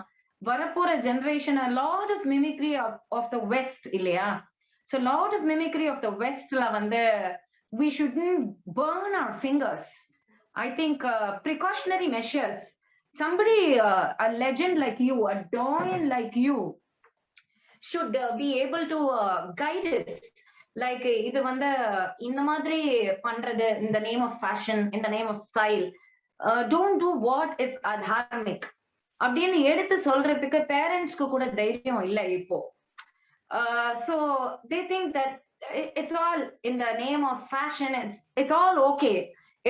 வரப்போற generation lot of mimicry of the west இல்லையா? So lot of mimicry of the வெஸ்ட்ல வந்து we shouldn't burn our fingers. I think precautionary measures. Somebody, a legend like you, a doyen like you, should be able to guide us. Like இது வந்து இந்த மாதிரி பண்றது in the name of fashion, in the name of style, don't do what is adharmic அப்படின்னு எடுத்து சொல்றதுக்கு பேரண்ட்ஸ்க்கு கூட தைரியம் இல்லை இப்போ. So they think that it's all in the name of fashion, it's all okay,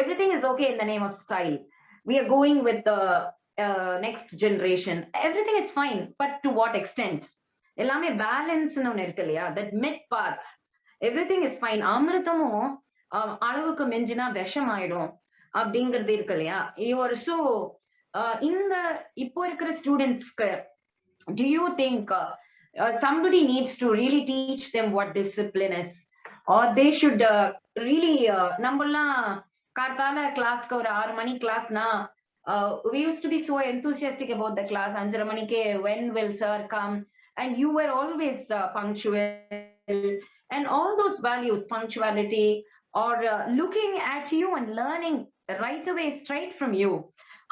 everything is okay in the name of style, we are going with the next generation, everything is fine, but to what extent? எல்லாமே balance ஒன்னு இருக்கு இல்லையா? that mid path, everything is fine. அமிர்தமும் அளவுக்கு மெஞ்சினா விஷம் ஆயிடும் அப்படிங்கிறது இருக்கு இல்லையா? You are so இந்த இப்போ இருக்கிற ஸ்டூடெண்ட்ஸ்க்கு do you think somebody needs to really teach them what discipline is, or they should really நம்மலாம் கார்த்தால கிளாஸ்க்கு ஒரு 6 மணி கிளாஸ்னா we used to be so enthusiastic about the class. 5:30 மணிக்கே when will sir come, and you were always punctual, and all those values, punctuality or looking at you and learning right away straight from you,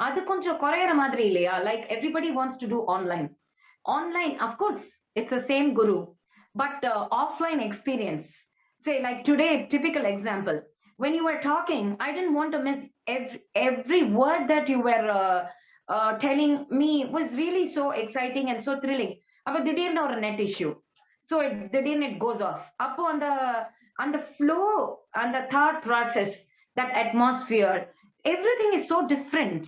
அது கொஞ்சம் குறையற மாதிரி இல்லையா? Like everybody wants to do online. Of course, it's the same guru, but offline experience. Say like today, typical example. When you were talking, I didn't want to miss every word that you were telling me. Was really so exciting and so thrilling. But திடீர்னு ஒரு net issue. So திடீர்னு it goes off. அப்போ அந்த flow and the thought process, that atmosphere, everything is so different.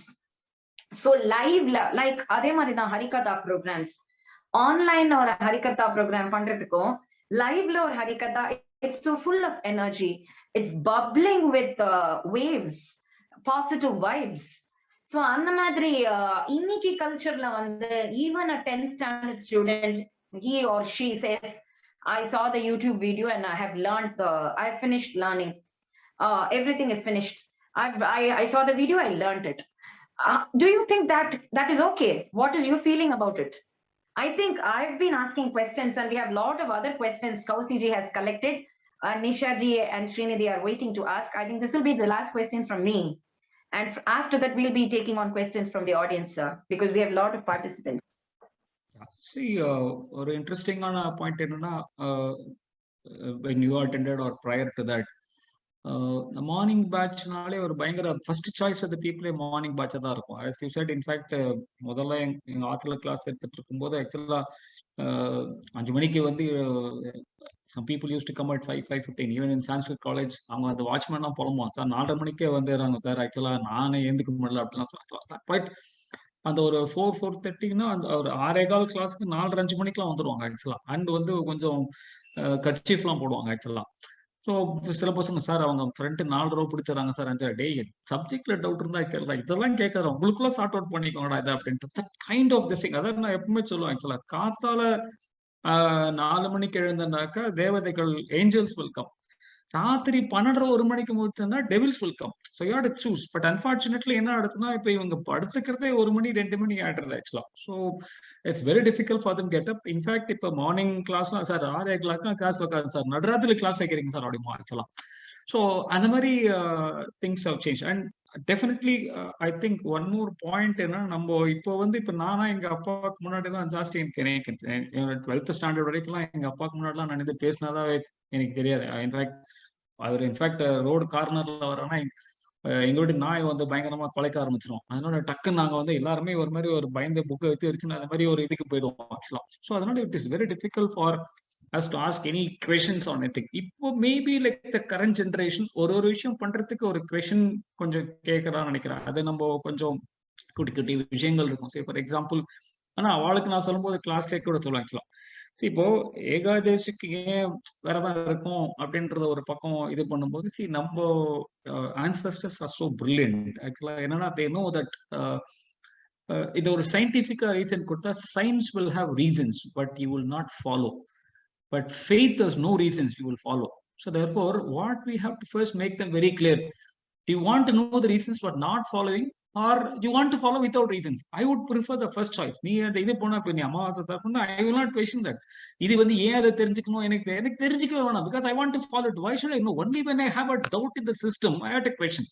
So live, like அதே மாதிரி தான் Harikatha programs. Online or Harikatha program பண்றதுக்கும் liveல ஒரு Harikatha, it's so full of energy. It's bubbling with waves, positive vibes. So அந்த மாதிரி இன்னைக்கு கல்ச்சர்ல வந்து even a 10th standard student, he or she says, I saw the YouTube video and I have learned I finished learning. Everything is finished. I saw the video, I learned it. Do you think that is okay? What is your feeling about it? I think I've been asking questions and we have a lot of other questions Kausi ji has collected. Nisha ji and Srinidhi are waiting to ask. I think this will be the last question from me. And after that, we'll be taking on questions from the audience, because we have a lot of participants. See, ஒரு இன்ட்ரெஸ்டிங்கான point என்னன்னா, when you attended or prior to that, morning பேட்ச்னாலே ஒரு பயங்கர first choice of the பீப்புளே morning பேட்சாக தான் இருக்கும். ஆஸ் யூ செட், இன்ஃபேக்ட் முதல்ல எங்க ஆத்துல கிளாஸ் எடுத்துட்டு இருக்கும்போது ஆக்சுவலா 5 மணிக்கு வந்து some people used to come at 5:15. Even in Sanskrit college, அவங்க அந்த வாட்ச்மேன் தான் புலம்புவான், சார் 4:30 மணிக்கே வந்துடுறாங்க சார், ஆக்சுவலா நானே ஏந்துக்க முடியல அப்படிலாம் சொல்லலாம். பட் அந்த ஒரு 4:30ன்னா அந்த ஒரு 6:15 கிளாஸ்க்கு 4:30-5 மணிக்கெல்லாம் வந்துடுவாங்க ஆக்சுவலா. அண்ட் வந்து கொஞ்சம் கர்ச்சீஃப்லாம் போடுவாங்க ஆக்சுவலா. ஸோ சில பசங்க, சார் அவங்க ஃப்ரெண்டு 4 ரூபா பிடிச்சாங்க சார், 5 டே சப்ஜெக்ட்ல டவுட் இருந்தா கேட்கல, இதெல்லாம் கேட்கறோம் உங்களுக்குள்ள சார்ட் அவுட் பண்ணிக்கோங்கடா இதை அப்படின்ட்டு கைண்ட் ஆஃப் திங். அதாவது நான் எப்பவுமே சொல்லுவேன் ஆக்சுவலா, காத்தால 4 மணிக்கு எழுந்தனாக்கா தேவதைகள், ஏஞ்சல்ஸ் வெல்கம். ராத்திரி 12:30-1 மணிக்கு முடிச்சோன்னா devils welcome. So you have to choose. But unfortunately என்ன ஆகுதுன்னா, இப்போ இவங்க படுத்துக்கிறதே 1 மணி 2 மணி ஆயிடுறது ஆக்சுவலா. So it's very difficult for them get up. In fact இப்போ மார்னிங் கிளாஸ்லாம் சார் 6:00 கிளாஸ் வைக்காது சார், நடுராத்திரி கிளாஸ் வைக்கிறீங்க சார் அப்படிமா ஆக்சுவலா. ஸோ அந்த மாதிரி things have change. And definitely I think one more point என்ன, நம்ம இப்போ வந்து இப்போ நானா எங்க அப்பாவுக்கு முன்னாடி தான் ஜாஸ்தி எனக்கு 12th ஸ்டாண்டர்ட் வரைக்கும்லாம் எங்க அப்பாவுக்கு முன்னாடிலாம் நான் இது பேசினாதான் எனக்கு தெரியாது. இன்ஃபேக்ட் ரோடு கார்னர்ல வரனா எங்க வீட்டு நாய் வந்து பயங்கரமா குலைக்க ஆரம்பிச்சிடும். அதனால டக்குன்னு நாங்க வந்து எல்லாருமே ஒரு மாதிரி ஒரு பயந்த புக்கை வச்சு வச்சு அந்த மாதிரி ஒரு இதுக்கு போயிடுவோம் ஆக்சுவலா. ஸோ அதனால it is very difficult for us to ask any questions on ethic. இப்போ maybe like the current generation ஒரு விஷயம் பண்றதுக்கு ஒரு கொஸ்டின் கொஞ்சம் கேட்கறான்னு நினைக்கிறேன். அது நம்ம கொஞ்சம் குட்டி குட்டி விஷயங்கள் இருக்கும். சரி, ஃபார் எக்ஸாம்பிள், ஆனா அவளுக்கு நான் சொல்லும்போது கிளாஸ் கேட்க கூட சொல்லுவேன் ஆக்சுவலா. இப்போ ஏகாதசிக்கு ஏன் விரதம் இருக்கும் அப்படின்றத ஒரு பக்கம் இது பண்ணும்போது, நம்ம ஆன்சஸ்டர்ஸ் ஆர் சோ பிரில்லியன்ட் ஆக்சுவலா. என்னன்னா, தே நோ தட் இது ஒரு சயின்டிபிக்கா ரீசன் கொடுத்தா, science will have reasons but you will not follow, but faith has no reasons you will follow. So therefore what we have to first make them very clear. Do you want to know the reasons but not following, or you want to follow without reasons? I would prefer the first choice. நீ அந்த இது போனா இப்போ நீ அமாவாசை தரப்புனா, I will not question that. இது வந்து ஏன் அதை தெரிஞ்சுக்கணும், எனக்கு தெரிஞ்சுக்கவே வேணாம், because I want to follow it. Why should I know? Only when I have a doubt in the system I have to question.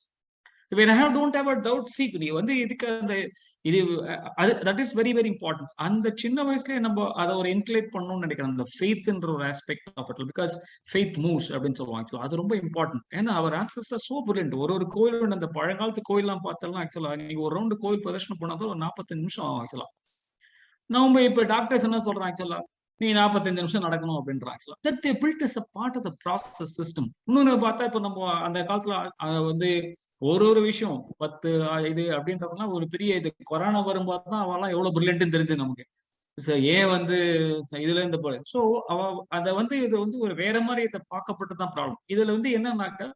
When I don't have a doubt, see, நீ வந்து இதுக்கு அந்த இது that is very very important. அந்த சின்ன வயசுலயே நம்ம அதை ஒரு இன்க்ளேட் பண்ணணும்னு நினைக்கிறேன், அந்த ஃபெய்த்ன்ற ஒரு aspect of it, because faith moves அப்படின்னு சொல்லுவாங்க. அது ரொம்ப இம்பார்ட்டன்ட். ஏன்னா அவர் ஆன்சஸ்டர் சோ பிரில்லியன்ட். ஒரு கோயில், அந்த பழங்காலத்து கோயில்லாம் பார்த்தோம்னா ஆக்சுவலா நீங்க ஒரு ரவுண்டு கோயில் பிரதர்ஷனம் பண்ணாதான் ஒரு 45 நிமிஷம் ஆகும் ஆக்சுவலா. நம்ம இப்ப டாக்டர்ஸ் என்ன சொல்றாங்க ஆக்சுவலா, நீ 45 நிமிஷம் நடக்கணும் அப்படின்ற ஆக்சுவலா. That they built as a part of the process system. இன்னொன்னு பார்த்தா இப்போ நம்ம அந்த காலத்துல வந்து ஒரு விஷயம் 10 இது அப்படின்றதுலாம் ஒரு பெரிய இது. கொரோனா வரும்போது தான் அவெல்லாம் எவ்வளவு பிரில்லியன்ட்னு தெரிஞ்சு நமக்கு. ஏன் வந்து இதுல இருந்து போல ஸோ அவ அதை வந்து இது வந்து ஒரு வேற மாதிரி இதை பார்க்கப்பட்டு தான் ப்ராப்ளம். இதுல வந்து என்னன்னாக்கா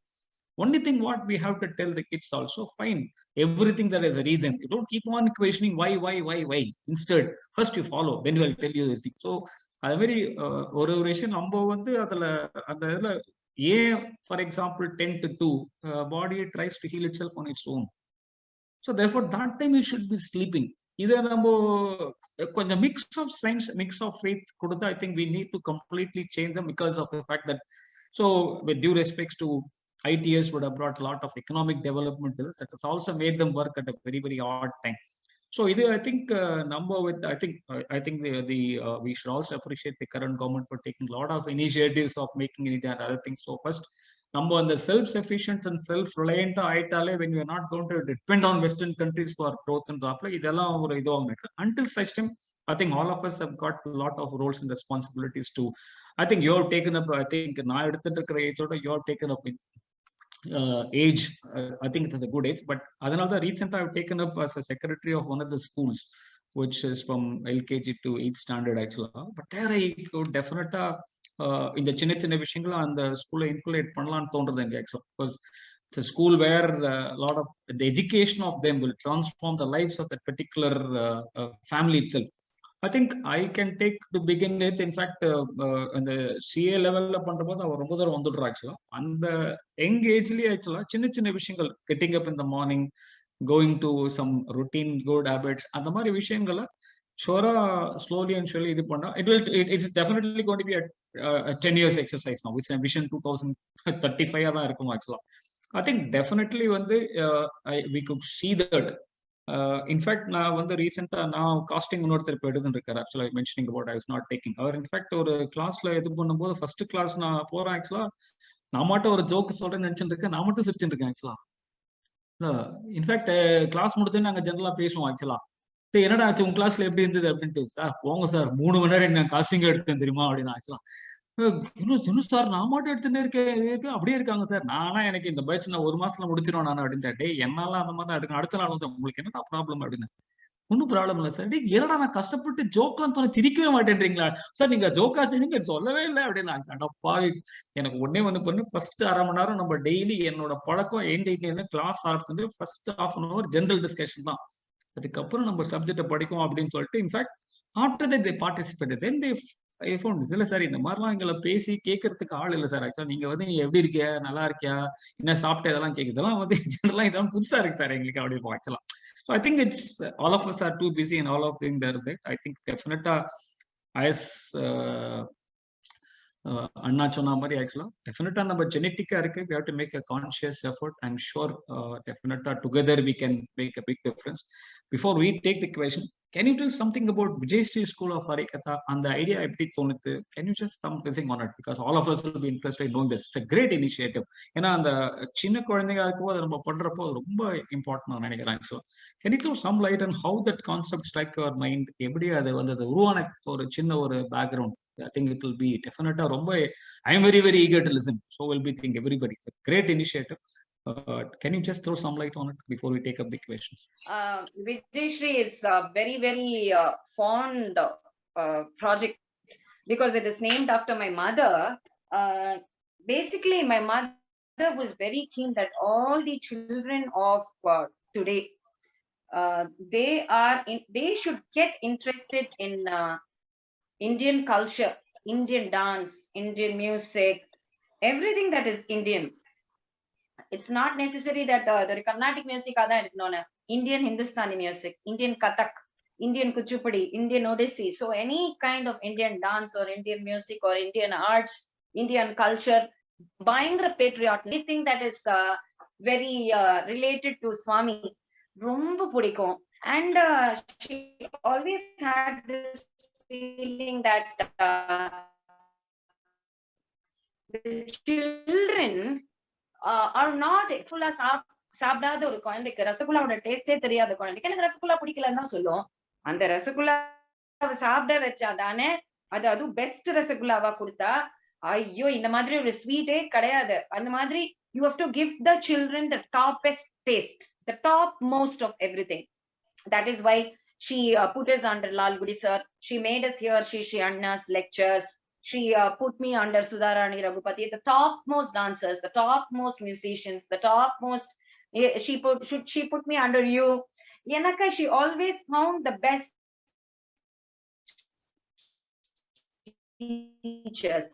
only thing what we have to tell the kids also, fine, everything that is a reason. You don't keep on questioning why. Instead, first you follow, then we will tell you this thing. So, அது மாதிரி ஒரு ஒரு விஷயம் நம்ம வந்து அதுல அந்த இதுல ஏன் for example 10 to 2 body tries to heal itself on its own. So therefore that time you should be sleeping. இதை நம்ம கொஞ்சம் mix of science mix of faith கொடுத்தா I think we need to completely change them because of the fact that, so with due respects to ITS would have brought a lot of economic development to this. That has also made them work at a very, very odd time. So I think number with I think we should also appreciate the current government for taking a lot of initiatives of making it and other things. So first, number on the self-sufficient and self-reliant ஆயிட்டாலே when we are not going to depend on Western countries for growth and rapla இதெல்லாம் ஒரு இதுவாக இருக்கு. Until such time, I think all of us have got a lot of roles and responsibilities to. I think you have taken up. I think நான் எடுத்துட்டு இருக்கிற ஏஜோட you have taken up age. I think it's a good age, but another recent I've taken up as a secretary of one of the schools, which is from LKG to 8th standard actually. But there I could definitely in the சின்ன விஷயங்களை அந்த ஸ்கூல்ல இன்குலேட் பண்ணலாம்னு தோன்றது எனக்கு actually, because it's a school where a lot of the education of them will transform the lives of that particular family itself. I think I can take to begin with. In fact, அந்த CA லெவல்ல பண்றபோது அவர் ரொம்ப தூரம் வந்துடுறா ஆக்சுவலா. அந்த young ஏஜ்லயே ஆக்சுவலா சின்ன விஷயங்கள், getting up in the morning, going to some routine good habits, அந்த மாதிரி விஷயங்களை ஷோரா ஸ்லோலி அண்ட் ஷோலி இது பண்ணா it's definitely going to be a 10 years exercise now. It's a vision 2035 தான் இருக்கும் ஆக்சுவலா. I think definitely வந்து we could see that. இன்ஃபேக்ட் நான் வந்து ரீசெண்டா நான் காஸ்டிங் இன்னொருத்தர் இப்போ எடுத்துருக்காரு ஆக்சுவலா mentioning about I was not taking அவர். இன்ஃபேக்ட் ஒரு கிளாஸ்ல இது பண்ணும்போது ஃபர்ஸ்ட் கிளாஸ் நான் போறேன் ஆக்சுவலா, நான் மட்டும் ஒரு ஜோக்கு சொல்றேன்னு நினைச்சுட்டு இருக்கேன், நான் மட்டும் சிரிச்சுட்டு இருக்கேன் ஆக்சுவலா. இன்ஃபேக்ட் கிளாஸ் முடிஞ்சு நாங்க ஜென்ரலா பேசுவோம் ஆக்சுவலா, என்னடா ஆச்சு உங்க கிளாஸ்ல எப்படி இருந்தது அப்படின்ட்டு. சார் போங்க சார் 3 மணி நேரம் நான் காஸ்டிங் எடுத்தேன் தெரியுமா அப்படின்னு ஆக்சுவலா. இன்னும் சார் நான் மட்டும் எடுத்துன்னு இருக்கேன் அப்படியே இருக்காங்க சார். நானா எனக்கு இந்த பேட்ச் நான் 1 மாசத்துல முடிச்சிருவேன் நான் அப்படின்ட்டு. டே என்னால அந்த மாதிரி எடுக்கணும், அடுத்த நாள் வந்து உங்களுக்கு என்னடா ப்ராப்ளம் அப்படின்னு. ஒன்னும் ப்ராப்ளம் இல்லை சார். டே என்னடா நான் கஷ்டப்பட்டு ஜோக்லாம் தோணி சிரிக்கவே மாட்டேன்றீங்களா சார், நீங்க ஜோக்கா செஞ்சீங்க சொல்லவே இல்லை அப்படின்னு. அடப்பா எனக்கு ஒன்னே ஒண்ணு பண்ணு, ஃபர்ஸ்ட் 1/2 மணி நேரம் நம்ம டெய்லி என்னோட பழக்கம் என்ன கிளாஸ் ஆடுறது ஃபர்ஸ்ட் 1/2 hour ஜென்ரல் டிஸ்கஷன் தான், அதுக்கப்புறம் நம்ம சப்ஜெக்டை படிக்கும் அப்படின்னு சொல்லிட்டு. In fact after that they participated, then they இல்ல சார் இந்த மாதிரிலாம் எங்களை பேசி கேட்கறதுக்கு ஆள் இல்லை சார். ஆக்சுவலா நீங்க வந்து நீ எப்படி இருக்கியா, நல்லா இருக்கியா, என்ன சாப்பிட்ட, இதெல்லாம் கேட்குறதுலாம் வந்து ஜெனரலா இதெல்லாம் புதுசா இருக்கு சார் எங்களுக்கு அப்படி இருக்கும் ஆக்சுவலா. So I think it's all of us are too busy and all of thing there that I think டெஃபினட்டா as அண்ணா சொன்ன மாதிரி ஆக்சுவலா டெஃபினட்டா நம்ம ஜெனட்டிக்கா இருக்கு, we have to make a conscious effort. I'm sure definitely together we can make a big difference. Before we take the question, can you tell something about Vijayashri School of Harikatha and the idea எப்படி தோணுது? Can you just come something on it, because all of us will be interested in knowing this. It's a great initiative. ஏன்னா அந்த சின்ன குழந்தைங்க இருக்கும்போது நம்ம பண்றப்போ ரொம்ப இம்பார்ட்டன்ட் நான் நினைக்கிறேன். So can you throw some light on how that concept strike your mind? எப்படி அது வந்து அது உருவான ஒரு சின்ன ஒரு background? I think it will be definitely ரொம்ப. I am very, very eager to listen. So will be think everybody. It's a great initiative. Can you just throw some light on it before we take up the questions? Vijayashri is a very, very fond project because it is named after my mother. Basically, my mother was very keen that all the children of today, they should get interested in Indian culture, Indian dance, Indian music, everything that is Indian. It's not necessary that the Carnatic music ada irukona. Indian Hindustani music, Indian Kathak, Indian Kuchipudi, Indian Odissi. So any kind of Indian dance or Indian music or Indian arts, Indian culture, Bhayangra patriot, anything that is very related to Swami, romba pudikum. And she always had this feeling that the children are not full of சாப்பிடாத ஒரு குழந்தைக்கு, ரசகுல்லாவோட டேஸ்டே தெரியாத குழந்தைக்கு எனக்கு ரசகுல்லா பிடிக்கலன்னு தான் சொல்லும். அந்த ரசகுல்லாவை சாப்பிட வச்சாதானே அதுவும் பெஸ்ட் ரசகுல்லாவா கொடுத்தா, ஐயோ இந்த மாதிரி ஒரு ஸ்வீட்டே கிடையாது. அந்த மாதிரி you have to give the children the toppest taste, the top most of everything. That is why She put us under Lal Gudi sir. She made us hear Shri Anna's lectures. She put me under Sudharani Raghupati, the topmost dancers, the topmost musicians, the topmost. She put me under you. Yanaka, she always found the best teachers.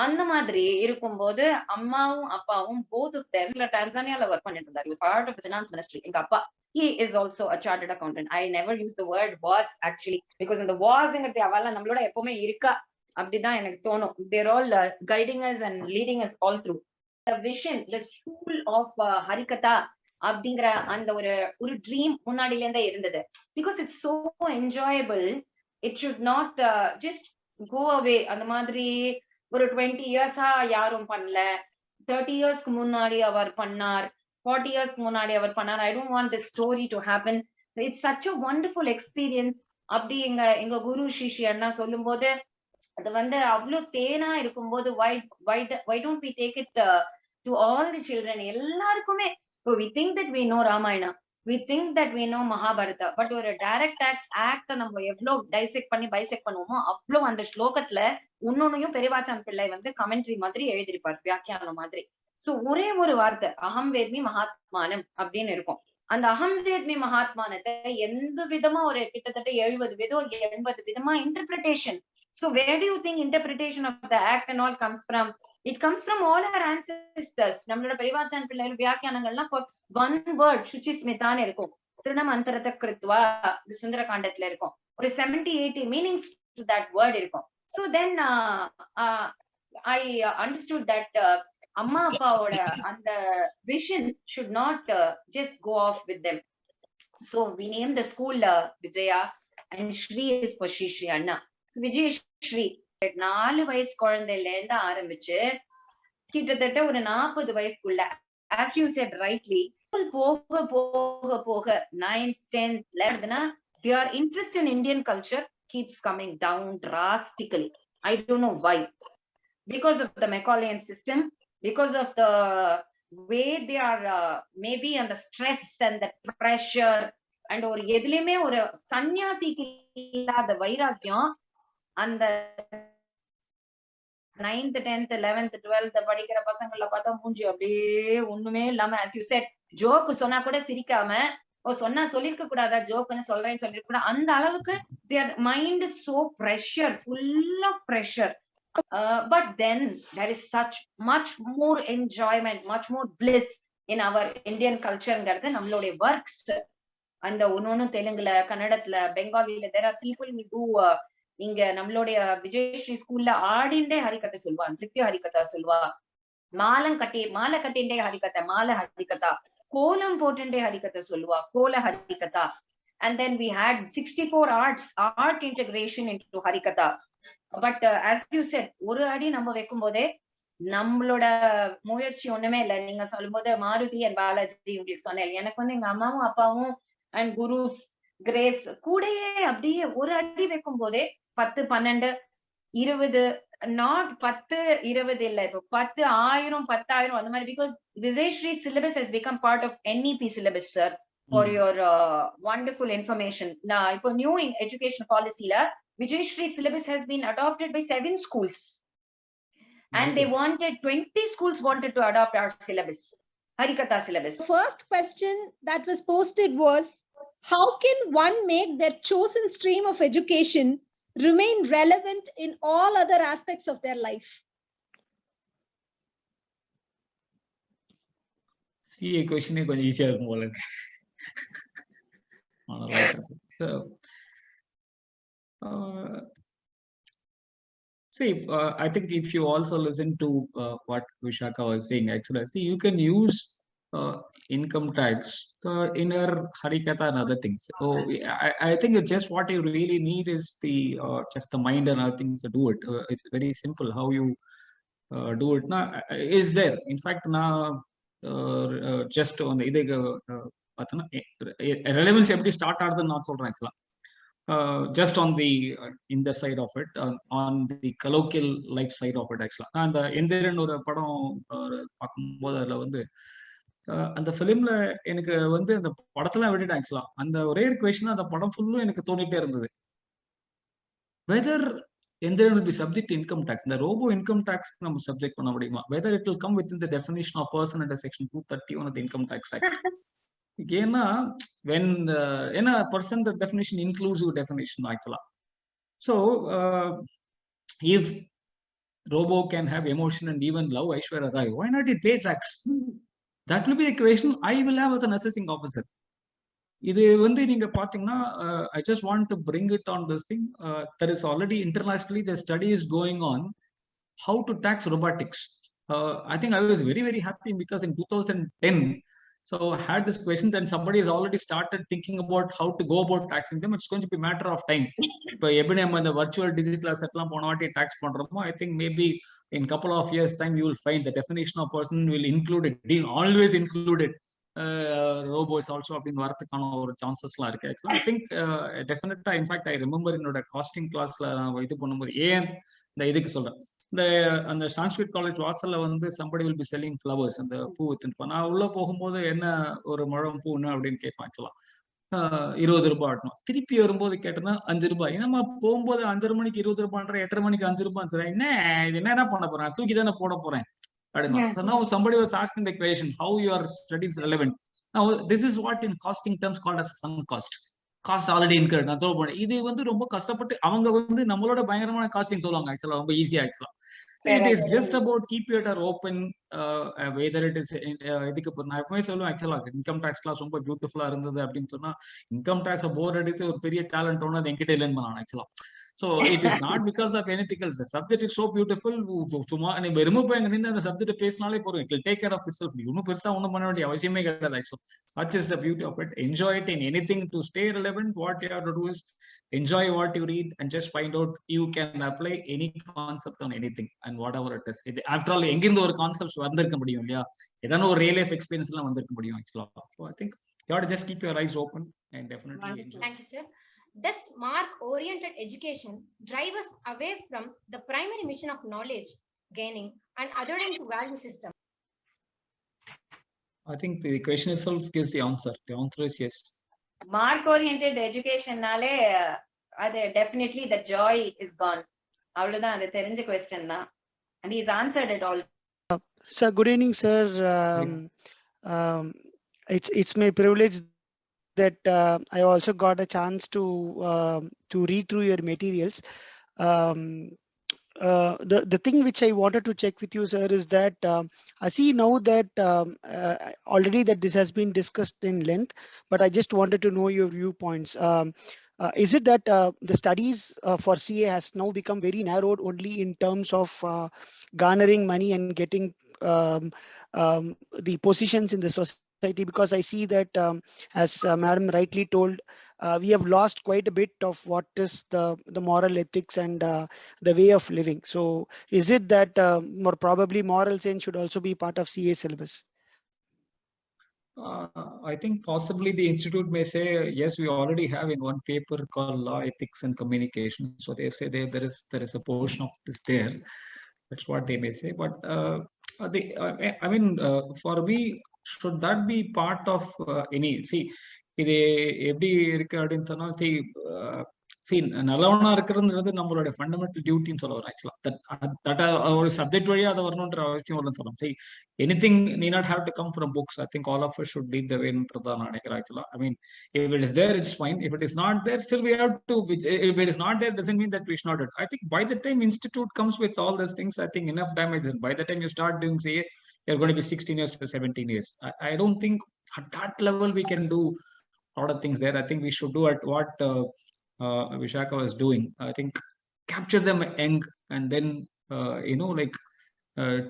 அந்த மாதிரி இருக்கும்போது அம்மாவும் அப்பாவும் both of them டான்சானியால work பண்ணிட்டு இருந்தாரு. He was part of the finance ministry. எங்க அப்பா he is also a chartered accountant. I never use the word was actually because இந்த wasங்கிறது அவெல்லாம் நம்மளோட எப்பவுமே இருக்கா அப்படிதான் எனக்கு தோணும். They're all guiding us and leading us all through. The vision, the school of Harikatha அப்படிங்கிற அந்த ஒரு ட்ரீம் முன்னாடில இருந்தே இருந்தது. Because it's so enjoyable, it should not just go away. அந்த மாதிரி ஒரு 20 இயர்ஸா யாரும் பண்ணல, 30 இயர்ஸ்க்கு முன்னாடி அவர் பண்ணார், 40 இயர்ஸ்க்கு முன்னாடி அவர் பண்ணார். I don't want this story to happen. It's such a wonderful experience. அப்படி எங்க குரு ஸ்ரீ அண்ணா சொல்லும் போது அது அவ்வளவு தேனா இருக்கும்போது why don't we take it to all the children? எல்லாருக்குமே so we think that we know Ramayana, we think that we know Mahabharata, but ஒரு direct tax act நம்ம எவ்வளவு டைசெக்ட் பண்ணி பைசெக்ட் பண்ணுவோமோ அவ்வளவு அந்த ஸ்லோகத்துல இன்னொன்னையும் பெரியவாச்சான் பிள்ளை கமெண்ட்ரி மாதிரி எழுதிருப்பார், வியாக்கியானம் மாதிரி. சோ ஒரே ஒரு வார்த்தை அகம் வேத்மி மகாத்மானம் அப்படின்னு இருக்கும். அந்த அகம் வேத்மி மகாத்மானத்தை எந்த விதமா ஒரு கிட்டத்தட்ட 70 விதம் 80 விதமா interpretation. So where do you think interpretation of the act and all comes from? It comes from all our ancestors. நம்மளோட பெரியவாச்சான் பிள்ளைகள் வியாக்கியானங்கள்லாம் one word சுச்சி ஸ்மிதான்னு இருக்கும். திருணம் அந்தரத கிருத்வா சுந்தர காண்டத்துல இருக்கும். ஒரு 70-80 meanings to that word இருக்கும். So then I understood that amma appaoda and the vision should not just go off with them. So we named the school Vijaya and Shri is for Shri Anna. Vijayashri 4 வயசு குழந்தையில இருந்து ஆரம்பிச்சு கிட்டத்தட்ட ஒரு 40 வயசுக்குள்ள, as you said rightly, போக போக போக 9th 10th 11th their interest in Indian culture keeps coming down drastically. I don't know why. Because of the Macaulayan system, because of the way they are maybe and the stress and the pressure and ஒரு எதுலயுமே ஒரு சன்னியாசிக்கு இல்லாத வைராக்கியம் அந்த 9th 10th 11th 12th படிக்கிற பசங்கள பார்த்தா மூஞ்சி அப்படியே ஒண்ணுமே இல்லாம, as you said, ஜோக்கு சொன்னா கூட சிரிக்காம, சொன்னா சொல்லிருக்க கூடாதா ஜோக்குன்னு சொல்றேன்னு சொல்லிருக்க கூடாது, அந்த அளவுக்கு their mind is so pressure, full of pressure. But then there is such much more enjoyment, much more bliss in our Indian culture-ங்கிறது நம்மளுடைய works. அந்த ஒன்னொன்னு தெலுங்குல, கன்னடத்துல, பெங்காலில there are people who do இங்க நம்மளுடைய விஜயஸ்ரீ ஸ்கூல்ல ஆடிண்டே ஹரிகதை சொல்வா, நிருத்ய ஹரிகதா சொல்வா, மாலை கட்டிண்டே ஹரிகதை, மாலை ஹரிகதா, கோலம் போட்டுண்டே ஹரிகதை சொல்லுவா, கோல Harikatha. And then we had 64 art integration into Harikatha. But as you said, ஒரு அடி நம்ம வைக்கும் போதே நம்மளோட முயற்சி ஒண்ணுமே இல்லை. நீங்க சொல்லும் போது மாருதி அண்ட் பாலாஜி உங்களுக்கு சொன்னேன், எனக்கு எங்க அம்மாவும் அப்பாவும் அண்ட் குருஸ் கிரேஸ் கூடயே அப்படியே ஒரு அடி வைக்கும் போதே 10 12 20 நாட் 10 20 இல்ல, இப்போ 10 1000 10,000 அந்த மாதிரி. Because Vijayashri syllabus has become part of NEP syllabus, sir. For your wonderful information. Now, இப்போ new education policy la Vijayashri syllabus has been adopted by 7 schools, and they wanted 20 schools wanted to adopt our syllabus, Harikatha syllabus. The first question that was posted was, how can one make their chosen stream of education remain relevant in all other aspects of their life? See, a question is கொஞ்சம் ஈஸியா இருக்கும் போல இருக்கு. See, I think if you also listen to what Vishakha was saying, actually, see, you can use income tax in your Harikatha and other things. So I think it's just what you really need is the just the mind and other things to do it. It's very simple how you do it. Now, is there? In fact, now just on the relevance எப்படி start ஆகுதுன்னு நான் சொல்றேன் ஆக்சுவலா. Just on the in the side of it, on the colloquial life side of it, actually நான் அந்த எந்திரன் ஒரு படம் பார்க்கும்போது அதுல அந்த ஃபிலிம்ல எனக்கு வந்து அந்த படத்தெல்லாம் விட்டுட்டு ஆக்சுவலா அந்த ஒரே கொஸ்டின் அந்த படம் ஃபுல்லும் எனக்கு தோணிட்டே இருந்தது. Whether Enthiran will be subject to income tax. இந்த ரோபோ இன்கம் டாக்ஸ் நம்ம சப்ஜெக்ட் பண்ண முடியுமா? Whether it will come within the definition of person under section 231 of the income tax act. ஏன்னா when ஏன்னா person the definition inclusive definition ஆக்சுவலா. So if robo can have emotion and even love Aishwarya Rai, why not it pay tax? That will be a question I will have as an assessing officer. இது வந்து நீங்க பாத்தீங்கன்னா I just want to bring it on this thing. There is already internationally the study is going on how to tax robotics. I think I was very, very happy because in 2010, so I had this question and somebody has already started thinking about how to go about taxing them. It's going to be a matter of time. இப்போ எப்படி நம்ம இந்த virtual digital asset எல்லாம் போன வாட்டி tax பண்றோமோ, I think maybe in couple of years time you will find the definition of person will include it, always included. Robots also அப்படின்னு வரதுக்கான ஒரு சான்சஸ்லாம் இருக்கு. Actually, I think definitely, in fact, I remember என்னோட costing கிளாஸ்ல நான் இது பண்ணும்போது ஏன் இந்த இதுக்கு சொல்றேன், இந்த அந்த சான்ஸ்கிரிட் காலேஜ் வாசல்ல வந்து somebody will be selling flowers, அந்த பூ வித்துருப்பான். நான் உள்ள போகும்போது என்ன ஒரு முழம் பூன்னு அப்படின்னு கேட்பேன். ஆக்சுவலா 20 ரூபாய் ஆட்டணும். திருப்பி வரும்போது கேட்டேன்னா 5 ரூபாய். நம்ம போகும்போது 5:30 மணிக்கு 20 ரூபான்ற 8:30 மணிக்கு 5 ரூபாய் என்ன இது என்ன பண்ண போறேன், தூக்கி தானே போட போறேன் அப்படின்னா. So now somebody was asking the question how your studies relevant. Now this is what in costing terms called as sunk cost. Cost already incurred நான் த்ரோ பண்ணேன். இது வந்து ரொம்ப கஷ்டப்பட்டு அவங்க வந்து நம்மளோட பயங்கரமான காஸ்டிங் சொல்லுவாங்க. ஆக்சுவலா ரொம்ப ஈஸியா ஆக்சுவலா it is just about keep your open whether it is இதுக்கு நான் எப்பவுமே சொல்லுவேன். ஆக்சுவலா இன்கம் டேக்ஸ் கிளாஸ் ரொம்ப பியூட்டிஃபுல்லா இருந்தது அப்படின்னு சொன்னா இன்கம் டேக்ஸ் போர்ட் அடித்து ஒரு பெரிய டேலண்ட் ஒன்று அது என்கிட்ட இல்லைன்னு பண்ணான் ஆக்சுவலா. So it is not because of anything else. The subject is so beautiful. சும்மா நீ remove பண்ணி நின்று அந்த சப்ஜெக்ட் பேசினாலே போதும். It will take care of itself. ஒன்றும் பெருசா ஒன்றும் பண்ண வேண்டிய அவசியமே கிடையாது. Actually, such is the beauty of it. Enjoy it in anything to stay relevant. What you have to do is enjoy what you read and just find out you can apply any concept on anything and whatever it is. After all, எங்கிருந்து ஒரு concepts வந்திருக்க முடியும் இல்லையா? ஏதான ஒரு real life experience எல்லாம் வந்திருக்க முடியும் ஆக்சுவலா. So I think you have to just keep your eyes open and definitely enjoy. Thank you, sir. Does mark-oriented education drive us away from the primary mission of knowledge gaining and adhering to value system? I think the question itself gives the answer. The answer is yes. Mark-oriented education நாலே அது definitely the joy is gone. அவ்வளவுதான், அது தெரிஞ்ச question தான். And he's answered it all. Sir, good evening, sir. It's my privilege that I also got a chance to read through your materials. The thing which I wanted to check with you, sir, is that I see now that already that this has been discussed in length, but I just wanted to know your viewpoints. Is it that the studies for CA has now become very narrowed only in terms of garnering money and getting the positions in the society? Because I see that as Madam rightly told, we have lost quite a bit of what is the moral ethics and the way of living. So is it that more probably moral sense should also be part of CA syllabus? I think possibly the institute may say, yes, we already have in one paper called Law, Ethics and Communication. So they say there is a portion of this there. That's what they may say. But I mean, for me, should that be part of any? See, இது எப்படி இருக்கு அப்படின்னு சொன்னா, நல்லவனா இருக்கிறது நம்மளோட fundamental டியூட்டின்னு சொல்ல வரும். ஆக்சுவலா ஒரு சப்ஜெக்ட் வழியா அதை வரணுன்ற அவசியம் வரலன்னு சொல்லலாம். சரி, anything need not have to come from books. I think all of us should lead the way-ன்றதா நான் நினைக்கிறேன். ஆக்சுவலா ஐ மீன், if it is there, it's fine. If it is not there, still we have to. If it is not there, doesn't mean that we should not do it. I think by the time institute comes with all these things, I think enough damage. By the time you start doing say you're going to be 16 years to 17 years. I don't think at that level we can do a lot of things there. I think we should do at what Vishakha was doing. I think capture them young and then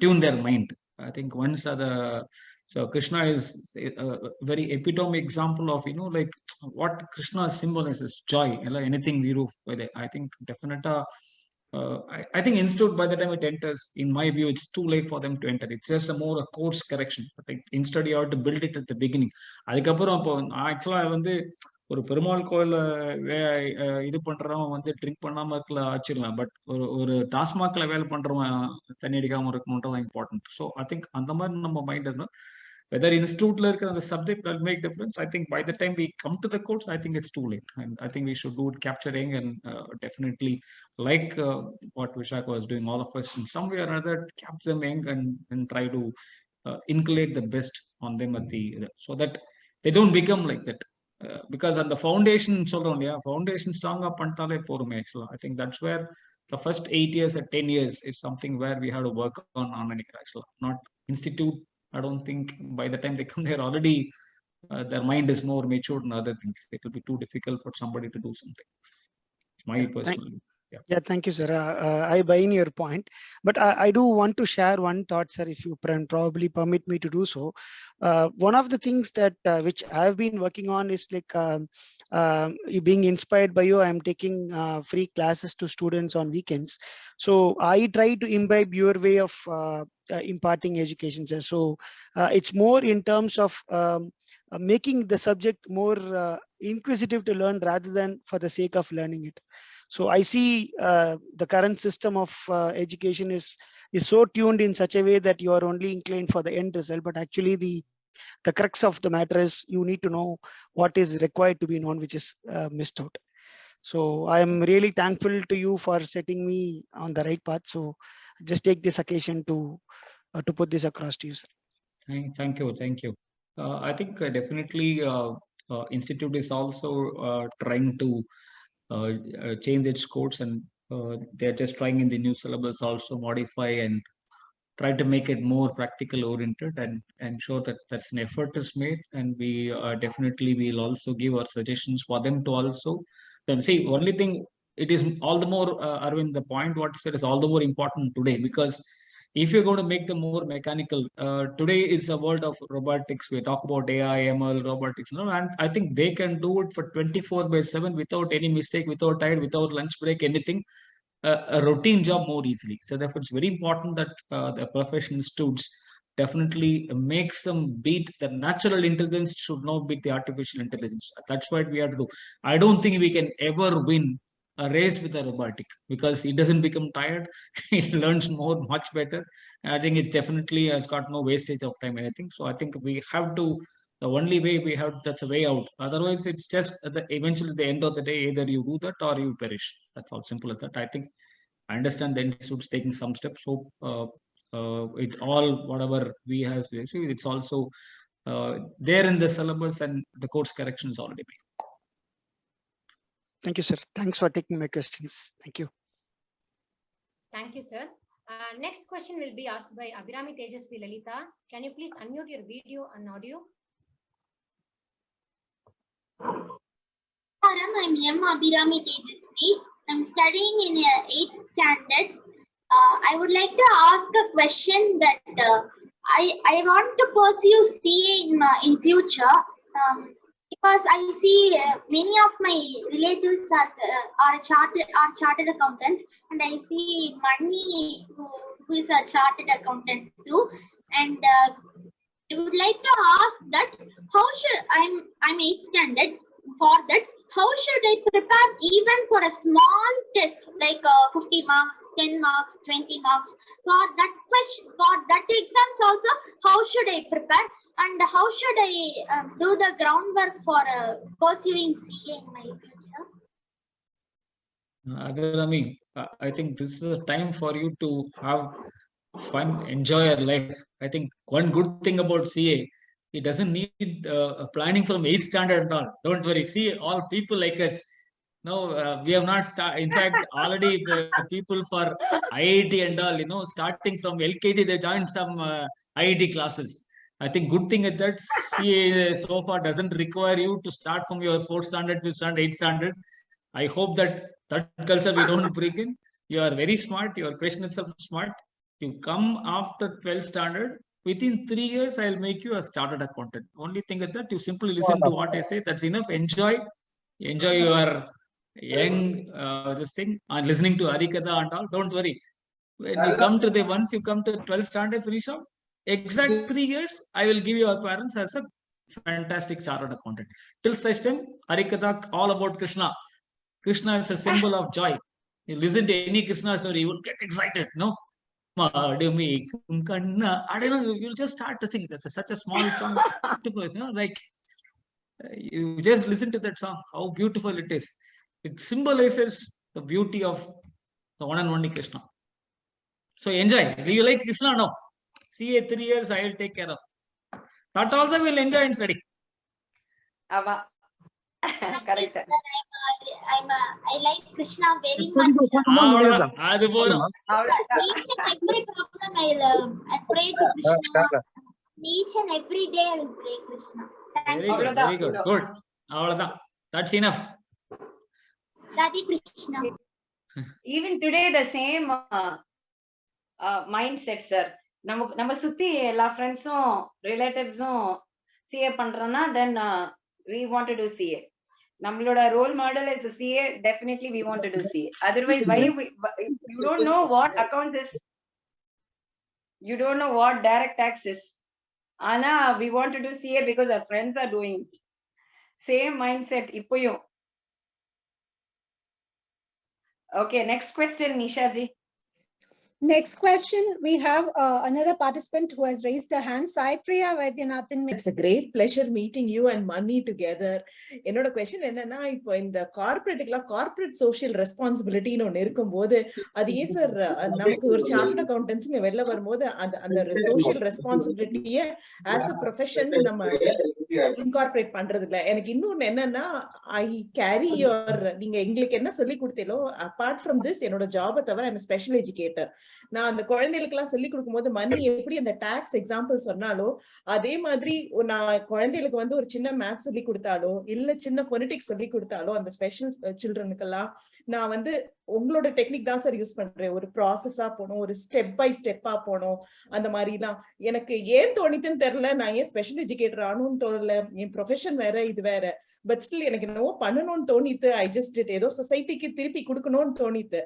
tune their mind. I think once so Krishna is a very epitome example of what Krishna's symbolizes joy. Anything we do with it. I think definitely. I think institute by the time it enters, in my view, it's too late for them to enter. It's just a course correction. But instead you have to build it at the beginning. அதுக்கப்புறம் இப்போ ஆக்சுவலா வந்து ஒரு பெருமாள் கோயில இது பண்றவன் வந்து drink பண்ணாம இருக்கல ஆச்சிடலாம். பட் ஒரு டாஸ்மாக்ல வேலை பண்றவன் தண்ணி அடிக்காம இருக்கணும்ன்றது இம்பார்ட்டன்ட். ஸோ ஐ திங்க் அந்த மாதிரி நம்ம மைண்ட் இருக்கணும். whether institute the subject will make difference. I think by the time we come to the course, I think it's too late. And I think we should do it capturing and definitely like what Vishakha was doing, all of us in some way or another, capture them young and try to inculcate the best on them at so that they don't become like that. Because on the foundation, foundation strong up until I think that's where the first 8 years or 10 years is something where we have to work on not institute. I don't think by the time they come there already, their mind is more matured and other things. It will be too difficult for somebody to do something. It's my personal view. Yeah, thank you, sir. I buy in your point, but I do want to share one thought, sir, if you probably permit me to do so. One of the things that which I've been working on is like being inspired by you. I'm taking free classes to students on weekends. So I try to imbibe your way of imparting education, sir. So it's more in terms of making the subject more inquisitive to learn rather than for the sake of learning it. So I see the current system of education is so tuned in such a way that you are only inclined for the end result, but actually the crux of the matter is you need to know what is required to be known, which is missed out. So I am really thankful to you for setting me on the right path. So just take this occasion to put this across to you, sir. Thank you. I think definitely Institute is also trying to change its course, and they're just trying in the new syllabus also modify and try to make it more practical oriented and ensure that that's an effort is made. And we definitely will also give our suggestions for them to also then see. Only thing, it is all the more Arvind, the point what you said is all the more important today, because if you're going to make them more mechanical, today is a world of robotics. We talk about AI, ML, robotics, and I think they can do it for 24/7 without any mistake, without tired, without lunch break, anything, a routine job more easily. So therefore, it's very important that the professional students definitely makes them beat the natural intelligence should not beat the artificial intelligence. That's what we have to do. I don't think we can ever win a race with a robotic because it doesn't become tired. It learns more, much better. And I think it definitely has got no wastage of time, anything. So I think we have to, the only way we have, that's a way out. Otherwise, it's just eventually the end of the day, either you do that or you perish. That's all simple as that. I think I understand the institute's taking some steps. So it all, whatever we have, it's also there in the syllabus and the course correction is already made. Thank you, sir. Thanks for taking my questions. Thank you. Thank you, sir. Next question will be asked by Abhirami Tejasvi Lalita. Can you please unmute your video and audio? I'm M. Abhirami Tejasvi. I'm studying in 8th standard. I would like to ask a question that I want to pursue CA in future because I see many of my relatives are chartered accountants, and I see Mani who is a chartered accountant too. And I would like to ask that how should I'm 8th standard. For that, how should I prepare even for a small test like 50 marks, 10 marks, 20 marks? For that question, for that exams also, how should I prepare? And how should I do the groundwork for pursuing CA in my future? Abhirami, I think this is a time for you to have fun, enjoy your life. I think one good thing about CA, it doesn't need planning from 8th standard and all. Don't worry. See, all people like us. No, we have not started. In fact, already the people for IIT and all, starting from LKG, they joined some IIT classes. I think good thing is that CA so far doesn't require you to start from your 4th standard, 5th standard, 8th standard. I hope that culture we don't bring in. You are very smart. Your question is smart. You come after 12th standard. Within 3 years, I'll make you a chartered accountant. Only thing is that you simply listen to what I say. That's enough. Enjoy your young this thing and listening to Harikatha and all. Don't worry. When you come to once you come to 12th standard, finish out, exact 3 years, I will give your parents as a fantastic chartered accountant. Till such time, Harikatha all about Krishna. Krishna is a symbol of joy. You listen to any Krishna story, you will get excited. No, Madumeikum Kanna. I don't know, you'll just start to sing. That's such a small song. Beautiful, you know, like you just listen to that song, how beautiful it is. It symbolizes the beauty of the one and only Krishna. So enjoy. Do you like Krishna? No. CA 3 years, I will take care of. That also will enjoy and study. Correct. I like Krishna very much. Each and every program I pray to Krishna. Each and every day I will pray Krishna. Thank you. Very good. Good. That's enough. Radhe Krishna. Even today, the same mindset, sir. நம்ம சுத்தி எல்லா ஃப்ரெண்ட்ஸும் ரிலேட்டிவ்ஸும் CA பண்றோம்னா then we want to do CA. நம்மளோட role model is CA, definitely we want to do CA. Otherwise, why you don't know what account is, you don't know what direct tax is. Ana, we want to do CA because our friends are doing it. Same mindset இப்பயும். Okay, next question, Nisha ji. Next question, we have another participant who has raised her hand. Sai Priya Vaidyanathan. It's a great pleasure meeting you and Mani together. என்னோட question என்னன்னா, இப்போ இந்த corporate social ரெஸ்பான்சிபிலிட்டின்னு ஒன்று இருக்கும்போது அது ஏன் sir நமக்கு ஒரு சார்ட்டர்ட் அக்கௌண்டன்ட்ஸ் வெளில வரும்போது அந்த சோஷியல் ரெஸ்பான்சிபிலிட்டியை ஆஸ் அ ப்ரொஃபஷன் நம்ம இன்கார்பரேட் பண்றது இல்லை. எனக்கு இன்னொன்னு என்னன்னா, ஐ கேரி யுவர், நீங்க எங்களுக்கு என்ன சொல்லி கொடுத்தீங்களோ அப்பார்ட் ஃப்ரம் திஸ் என்னோட ஜாபை தவிர ஐம் ஸ்பெஷல் எஜுகேட்டர். நான் அந்த குழந்தைகளுக்கு எல்லாம் சொல்லி கொடுக்கும் போது மணி எப்படி அந்த டாக்ஸ் எக்ஸாம்பிள் சொன்னாலோ அதே மாதிரி நான் குழந்தைகளுக்கு வந்து ஒரு சின்ன மேத்ஸ் சொல்லி கொடுத்தாலோ இல்ல சின்ன பொலிட்டிக்ஸ் சொல்லி கொடுத்தாலோ அந்த ஸ்பெஷல் சில்ட்ரனுக்கெல்லாம் நான் வந்து உங்களோட டெக்னிக் தான் சார் யூஸ் பண்றேன். ஒரு ப்ராசஸா போனோம், ஒரு ஸ்டெப் பை ஸ்டெப்பா போனோம். அந்த மாதிரி எல்லாம் எனக்கு ஏன் தோணித்துன்னு தெரியல. நான் ஏன் ஸ்பெஷல் எஜுகேட்டர் ஆகணும்னு தோணல, என் ப்ரொஃபஷன் வேற இது வேற. பட் ஸ்டில் எனக்கு என்னவோ பண்ணணும்னு தோணித்து. ஐ ஜஸ்ட் ஏதோ சொசைட்டிக்கு திருப்பி கொடுக்கணும்னு தோணித்து.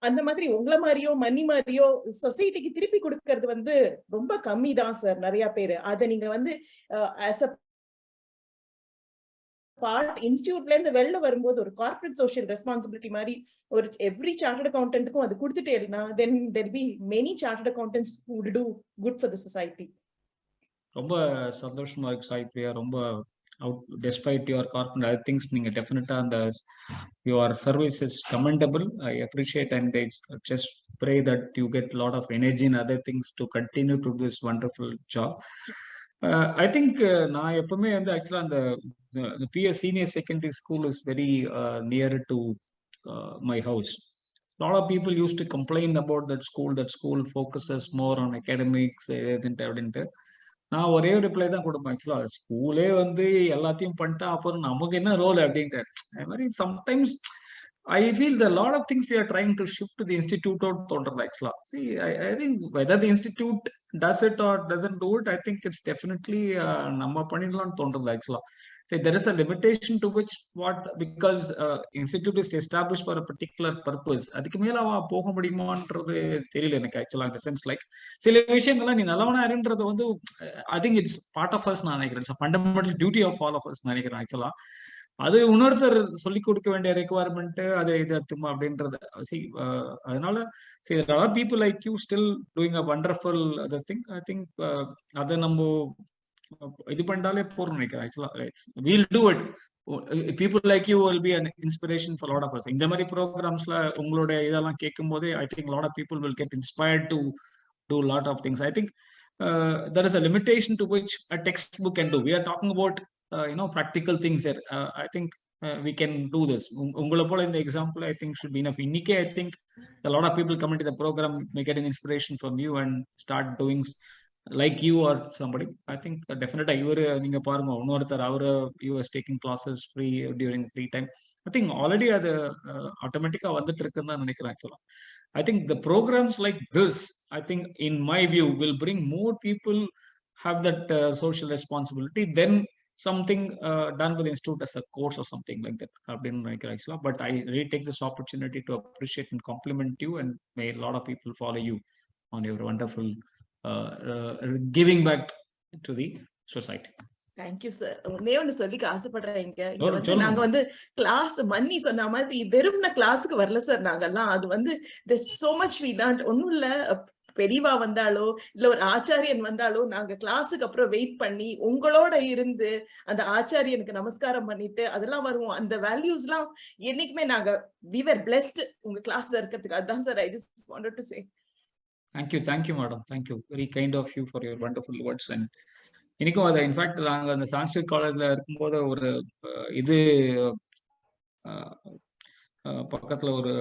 அந்த மாதிரி உங்களை மாதிரியோ மணி மாதிரியோ சொசைட்டிக்கு திருப்பி கொடுக்கறது வந்து ரொம்ப கம்மி தான் சார் நிறைய பேரு. அதை நீங்க வந்து ஆஸ் அ பார்ட் இன்ஸ்டிடியூட்ல இருந்து வெளில வரும்போது ஒரு கார்ப்பரேட் சோஷியல் ரெஸ்பான்சிபிலிட்டி மாதிரி ஒரு எவ்ரி சார்ட்டர்ட் அக்கௌண்டன்ட்டுக்கும் அது கொடுத்துட்டேன்னா then there'll be many chartered accountants who would do good for the society. ரொம்ப சந்தோஷமா இருக்கு சாய் பிரியா. ரொம்ப despite your corporate other things, நீங்க டெஃபினட்டா அந்த your service is commendable. I appreciate and I just pray that you get a lot of energy and other things to continue to do this wonderful job. I think நான் எப்பவுமே வந்து ஆக்சுவலா அந்த PS senior secondary school is very near to my house. A lot of people used to complain about that school focuses more on academics அப்படின்ட்டு. நான் ஒரே ஒரு reply தான் கொடுப்பேன். ஆக்சுவலா ஸ்கூலே வந்து எல்லாத்தையும் பண்ணிட்டா அப்புறம் நமக்கு என்ன ரோல் அப்படின்ட்டு. அது மாதிரி sometimes I feel the lot of things we are trying to shift to the institute or தோன்றது ஆக்சுவலா. See, I think whether the institute does it or doesn't do it, I think it's definitely நம்ம பண்ணிடலாம்னு தோன்றது ஆக்சுவலா. So there is a limitation to which because institute is established for a particular purpose. அதுக்கு மேல அவன் போக முடியுமான்றது தெரியல எனக்கு ஆக்சுவலா. இந்த சென்ஸ் லைக் சில விஷயங்கள்லாம் நீ நல்லவனா இருன்றது வந்து I think it's part of us நான் நினைக்கிறேன். It's a fundamental duty of all of us நினைக்கிறேன் ஆக்சுவலா. அது இன்னொருத்தர் சொல்லிக் கொடுக்க வேண்டிய ரெக்குவயர்மெண்ட் அது இது எடுத்துமா அப்படின்றது. அதனால people like you still doing a wonderful this thing. I think அதை நம்ம இது பண்ணாலே போறோம் நினைக்கிறேன் ஆக்சுவலா. we'll do it. People like you will be an inspiration for a lot of us. இந்த மாதிரி ப்ரோக்ராம்ஸ்ல உங்களோட இதெல்லாம் கேட்கும் போதே I think a lot of people will get inspired to do a lot of things. I think there is a limitation to which a textbook can do. We are talking about practical things there. I think we can do this. Ungala pola in the example I think should be enough. Innike I think a lot of people come into the program may get an inspiration from you and start doing like you or somebody. I think definitely ivaru neenga paaruga unorthar avaru you was taking classes free during free time. I think already adu automatic ah vandittu irukku nu nenikiren actually. I think the programs like this, I think in my view will bring more people have that social responsibility than something done with the institute as a course or something like that. But I really take this opportunity to appreciate and compliment you, and may a lot of people follow you on your wonderful giving back to the society. Thank you sir. ஒன்னே ஒண்ணு சொல்லிக்க ஆசைப்படுறேன். இங்க வந்து நாங்க வந்து class மன்னி சொன்ன மாதிரி வெறும்ன கிளாஸுக்கு வரல சார் நாங்கெல்லாம். அது வந்து there's so much we learned. ஒன்னும் இல்ல, பெரியவா வந்தாலோ இல்ல ஒரு ஆச்சாரியன் வந்தாலோ நாங்க கிளாஸுக்கு அப்புறம் வெயிட் பண்ணி உங்களோட இருந்து அந்த ஆச்சாரியனுக்கு நமஸ்காரம் பண்ணிட்டு அதெல்லாம் வருவோம். அந்த வேல்யூஸ் எல்லாம் என்னைக்குமே நாங்க we were blessed உங்க கிளாஸ்ல இருக்கிறதுக்கு. அதுதான் sir I just wanted to say. Thank you madam, thank you, very kind of you for your wonderful words. And இன்னைக்கும் அதை இன்ஃபேக்ட் நாங்கள் அந்த சான்ஸ்கிரிட் காலேஜ்ல இருக்கும்போது ஒரு இது பக்கத்துல ஒரு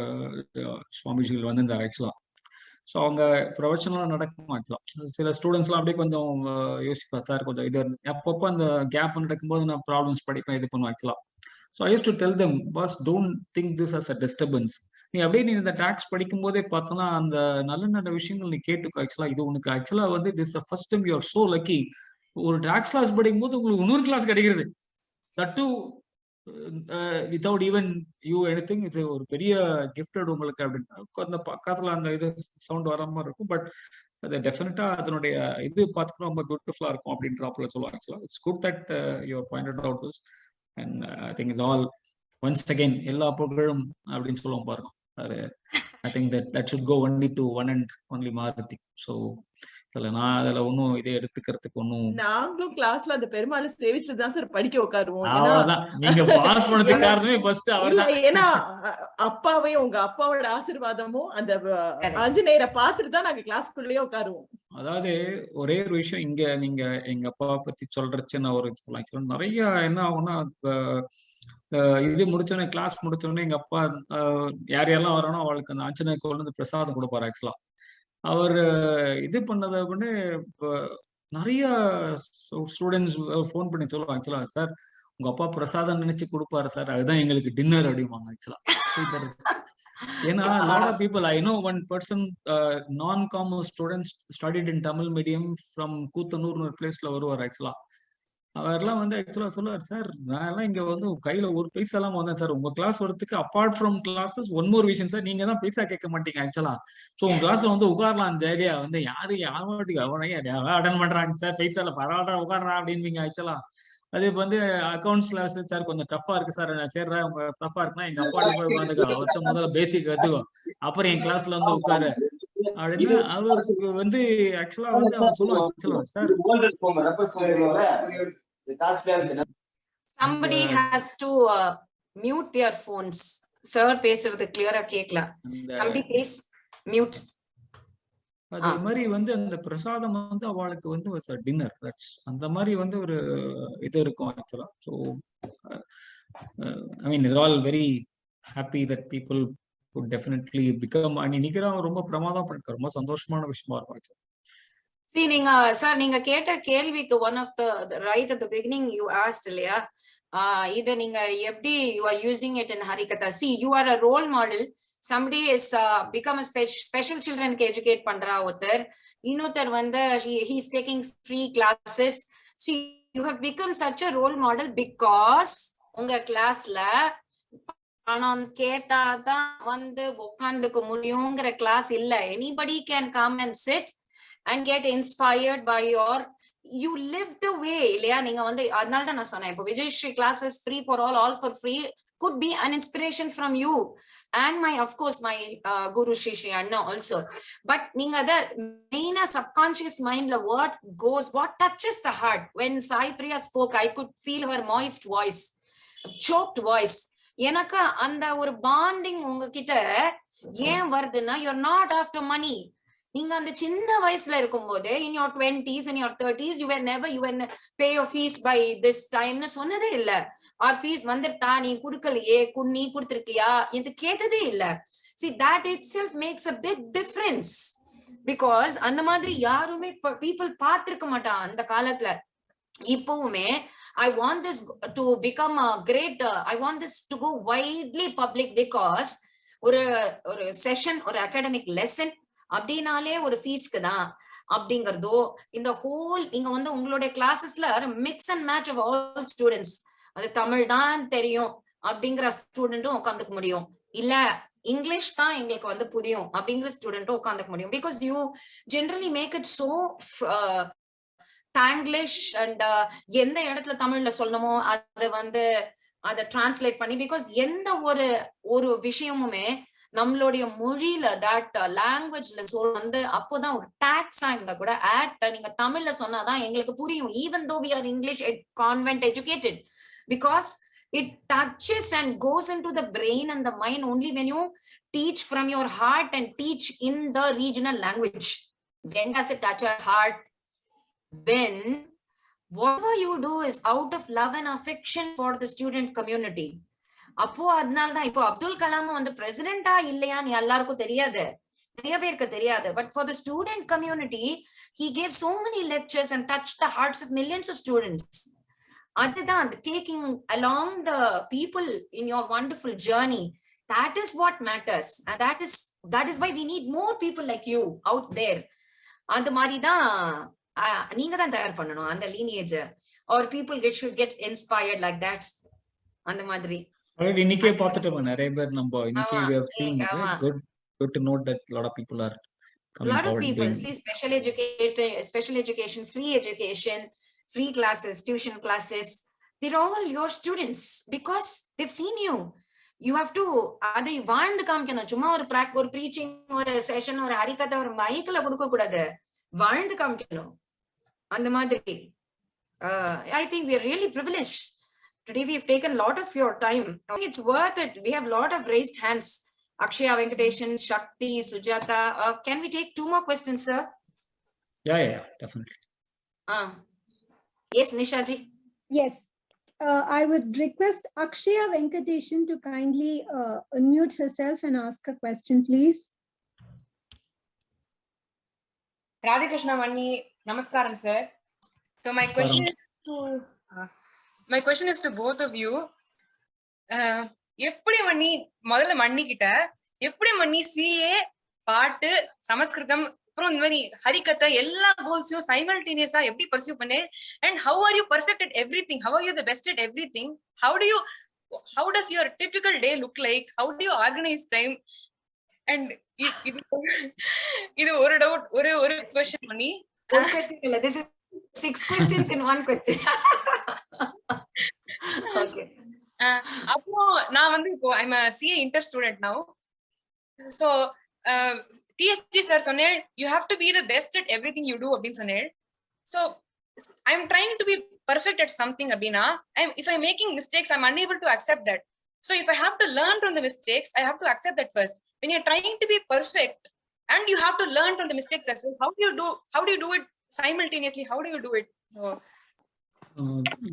சுவாமிஜிகள் வந்திருந்தார் ஆக்சுவலா. ஸோ அவங்க ப்ரொஃபஷனலாக நடக்கும் ஆக்சுவலா. சில ஸ்டூடெண்ட்ஸ்லாம் அப்படியே கொஞ்சம் யோசிப்பா சார் கொஞ்சம் இது அப்பப்போ அந்த கேப் நடக்கும்போது நான் ப்ராப்ளம்ஸ் படிப்பேன் இது பண்ணுவேன் ஆக்சுவலா. So I use to tell them boss don't think this as a disturbance. நீ அப்படியே நீ இந்த டாக்ஸ் படிக்கும் போதே பார்த்தோன்னா அந்த நல்ல நல்ல விஷயங்கள் நீ கேட்டுக்கோ ஆக்சுவலா. இது உனக்கு ஆக்சுவலா வந்து this the first time you are so lucky. ஒரு டாக்ஸ் கிளாஸ் படிக்கும் போது உங்களுக்கு 100 கிளாஸ் கிடைக்கிறது. That to without even you anything. இது ஒரு பெரிய கிஃப்டட் உங்களுக்கு அப்படின்னு அந்த பக்கத்துல அந்த இது சவுண்ட் வர மாதிரி இருக்கும். பட் அது டெஃபினட்டா அதனுடைய இது பார்த்துக்க ரொம்ப பியூட்டிஃபுல்லா இருக்கும் அப்படின்றாப்புல சொல்லுவாங்க ஆக்சுவலா. It's good that you pointed out this. And I think it's all once again எல்லா புகழும் அப்படின்னு சொல்லுவோம் பாருங்க. I think that should go only to one and only Maruti. So நான் அதுல ஒன்னும் இதை எடுத்துக்கிறதுக்கு ஒன்னும். நாங்களும் கிளாஸ்ல அந்த பெருமாளை சேவிச்சுட்டு தான் சார் படிக்க உட்காருவோம். நீங்க பாஸ் பண்ணதுக்கு காரணமே ஃபர்ஸ்ட் அவர்தான். ஏன்னா அப்பாவே உங்க அப்பாவோட ஆசீர்வாதமும் அந்த ஆஞ்சநேயரை பார்த்துட்டு தான் நாங்க கிளாஸ்க்குள்ளேயே உட்காருவோம். அதாவது ஒரே ஒரு விஷயம் இங்க நீங்க எங்க அப்பாவை பத்தி சொல்றச்சு நான் ஒரு சொல்லலாம். நிறைய என்ன ஆகும்னா இது முடிச்சோடனே கிளாஸ் முடிச்சோடனே எங்க அப்பா யார் யாரெல்லாம் வரணும் அவளுக்கு அந்த ஆஞ்சநேயர் கோவில் வந்து பிரசாதம் கொடுப்பாரு ஆக்சுவலா. அவர் இது பண்ணதை வந்து நிறைய ஸ்டூடெண்ட்ஸ் ஃபோன் பண்ணி சொல்லுவாங்க ஆக்சுவலா, சார் உங்க அப்பா பிரசாதம் நினைச்சு கொடுப்பாரு சார், அதுதான் எங்களுக்கு டின்னர் அப்படிம்பாங்க ஆக்சுவலா. ஏன்னா lot of people, I know one person, non-commerce students studied in Tamil medium from கூத்தனூர்னு ஒரு பிளேஸ்ல வருவார் ஆக்சுவலா. அவர்லாம் வந்து ஆக்சுவலா சொல்லுவார், சார் நான் எல்லாம் இங்க வந்து கையில ஒரு பைசா எல்லாம் வந்தேன் சார், உங்க கிளாஸ் வரதுக்கு apart from classes one more விஷயம் சார், நீங்க தான் பைசா கேட்க மாட்டீங்க ஆக்சுவலா. ஸோ உங்க கிளாஸ்ல வந்து உட்காரலாம் ஜாலியா, வந்து யாருக்கு அவன் அட்டன் பண்றாங்க சார், பைசால பரவாயில்ல உட்காடுறான் அப்படின்பீங்க ஆக்சுவலா. அது வந்து அக்கௌண்ட்ஸ் கிளாஸ் சார் கொஞ்சம் டஃபா இருக்கு சார், நான் சேர்றேன் உங்க டஃபா இருக்குன்னா எங்க அப்பாட்ட போய் உட்காந்துக்கோ, அவர்கிட்ட முதல்ல பேசிக் கத்துக்கோ, அப்புறம் என் கிளாஸ்ல வந்து உட்காரு அப்படின்னா அவருக்கு வந்து ஆக்சுவலா வந்து அவன் சொல்லுவான் sir. Somebody has to mute their phones. Sir பேசுறது கிளியரா கேட்கல. Somebody please mute. அதே மாதிரி வந்து அந்த பிரசாதம் வந்து அவளுக்கு வந்து டின்னர் அந்த மாதிரி வந்து ஒரு இது இருக்கும் ஆக்சுவலா. So I mean it's all very happy that people would definitely become, இன்னைக்கு ரொம்ப பிரமாதம் பண்ணிருக்க, ரொம்ப சந்தோஷமான விஷயமா இருக்கும். See, நீங்க சார் நீங்க கேட்ட கேள்விக்கு one of the right at the beginning you asked இல்லையா, இத நீங்க எப்படி you are using it in Harikatha. See, you are a role model. Somebody is become a special children க்கு educate பண்றா ஒருத்தர், இன்னொருத்தர் வந்து he is taking free classes. See, you have become such a role model because உங்க கிளாஸ்ல பணம் கேட்டாதான் வந்து உட்காந்துக்க முடியுங்கிற கிளாஸ் இல்ல. Anybody can come and sit and get inspired by your, you live the way இல்லையா. நீங்க வந்து அதனால தான் நான் சொன்னேன், இப்போ Vijayashri classes free for all for free could be an inspiration from you and my, of course, my Guru Shri Anna also. But நீங்க அத மெயினா subconscious mindல what goes, what touches the heart. When Sai Priya spoke, I could feel her moist voice, choked voice. எனக்கு அந்த ஒரு bonding உங்ககிட்ட ஏன் வருதுன்னா, you're not after money. நீங்க அந்த சின்ன வயசுல இருக்கும்போது in your 20s in your 30s you were never, you will pay your fees by this time னு சொன்னதே இல்ல. our fees வந்துட்டா நீ குடுக்கலையே, நீ கொடுத்திருக்கியா இது கேட்டதே இல்ல. See, that itself makes a big difference because அந்த மாதிரி யாருமே people பார்த்திருக்க மாட்டான் அந்த காலத்துல. இப்பவுமே I want this to become a great, I want this to go widely public because ஒரு செஷன், ஒரு அகாடமிக் லெசன் அப்படின்னாலே ஒரு ஃபீஸ்க்கு தான் அப்படிங்கறதோ, இந்த ஹோல் நீங்க வந்து உங்களுடைய கிளாஸஸ்ல mix and match of all students, அது தமிழ் தான் தெரியும் அப்படிங்கிற ஸ்டூடெண்ட்டும் உட்காந்துக்க முடியும், இல்ல இங்கிலீஷ் தான் எங்களுக்கு வந்து புரியும் அப்படிங்கிற ஸ்டூடெண்ட்டும் உட்காந்துக்க முடியும். Because you generally make it so Tanglish and எந்த இடத்துல தமிழ்ல சொல்லணுமோ அதை வந்து அதை டிரான்ஸ்லேட் பண்ணி, பிகாஸ் எந்த ஒரு விஷயமுமே நம்மளுடைய மொழியில தட் லாங்குவேஜ்ல வந்து அப்போதான் ஒரு டாக்ஸா இருந்தா கூட நீங்க தமிழ்ல சொன்னாதான் எங்களுக்கு புரியும். Even though we are English convent educated, because it touches and goes into the brain and the mind only when you teach from your heart and teach in the regional language. When does it touch our heart? When whatever you do is out of love and affection for the student community. அப்போ அதனாலதான் இப்போ அப்துல் கலாம் வந்து பிரசிடென்டா இல்லையான்னு எல்லாருக்கும் தெரியாது, நிறைய பேருக்கு தெரியாது. But for the student community he gave so many lectures and touched the hearts of millions of students. அதுதான் taking along the people in your wonderful journey. That is what matters, and that is why we need more people like you out there. அந்த மாதிரிதான் நீங்க தான் தயார் பண்ணணும் அந்த lineage, or people should get inspired like that. அந்த மாதிரி இன்னைக்கே பார்த்துட்டோம் நிறைய பேர். நம்ம இன்னைக்கு we have seen good to note that a lot of people are coming lot forward. Of people see special education, free education, free classes, tuition classes. They're all your students because they've seen you. You have to அதை வாழ்ந்து காமிக்கணும். சும்மா ஒரு preaching ஒரு session ஒரு ஹரிகதை ஒரு மைக்ல கொடுக்க கூடாது, வாழ்ந்து காமிக்கணும். அந்த மாதிரி I think we are really privileged. Today we have taken a lot of your time. I think it's worth it. We have a lot of raised hands. Akshaya, Venkateshan, Shakti, Sujata. Can we take 2 more questions, sir? Yeah, definitely. Yes, Nisha ji. Yes. I would request Akshaya Venkateshan to kindly unmute herself and ask a question, please. Radhikrishna Vanni, Namaskaram, sir. So my question is to both of you. எப்படி மண்ணி முதல்ல மண்ணி கிட்ட எப்படி மண்ணி CA பாட்டு சமஸ்கிருதம் அப்புறம் இந்த மாதிரி ஹரிகதை எல்லா கோல்ஸையும் சைமல்டேனியஸா எப்படி பர்சியூ பண்ணே? And how are you perfect at everything? How are you the best at everything? How does your typical day look like? How do you organize time? And இது ஒரு டவுட், ஒரு क्वेश्चन பண்ணி ஒரு question இல்ல, this is 6 questions in 1 question. Okay. அப்போ நான் வந்து இப்போ I'm a CA inter student now. So TSG sir சொன்னேன் you have to be the best at everything you do அப்படின்னு சொன்னேன். So I'm trying to be perfect at something அப்படின்னா if I'm making mistakes I'm unable to accept that. So if I have to learn from the mistakes I have to accept that first. When you're trying to be perfect and you have to learn from the mistakes as well, how do you do it simultaneously? How do you do it? So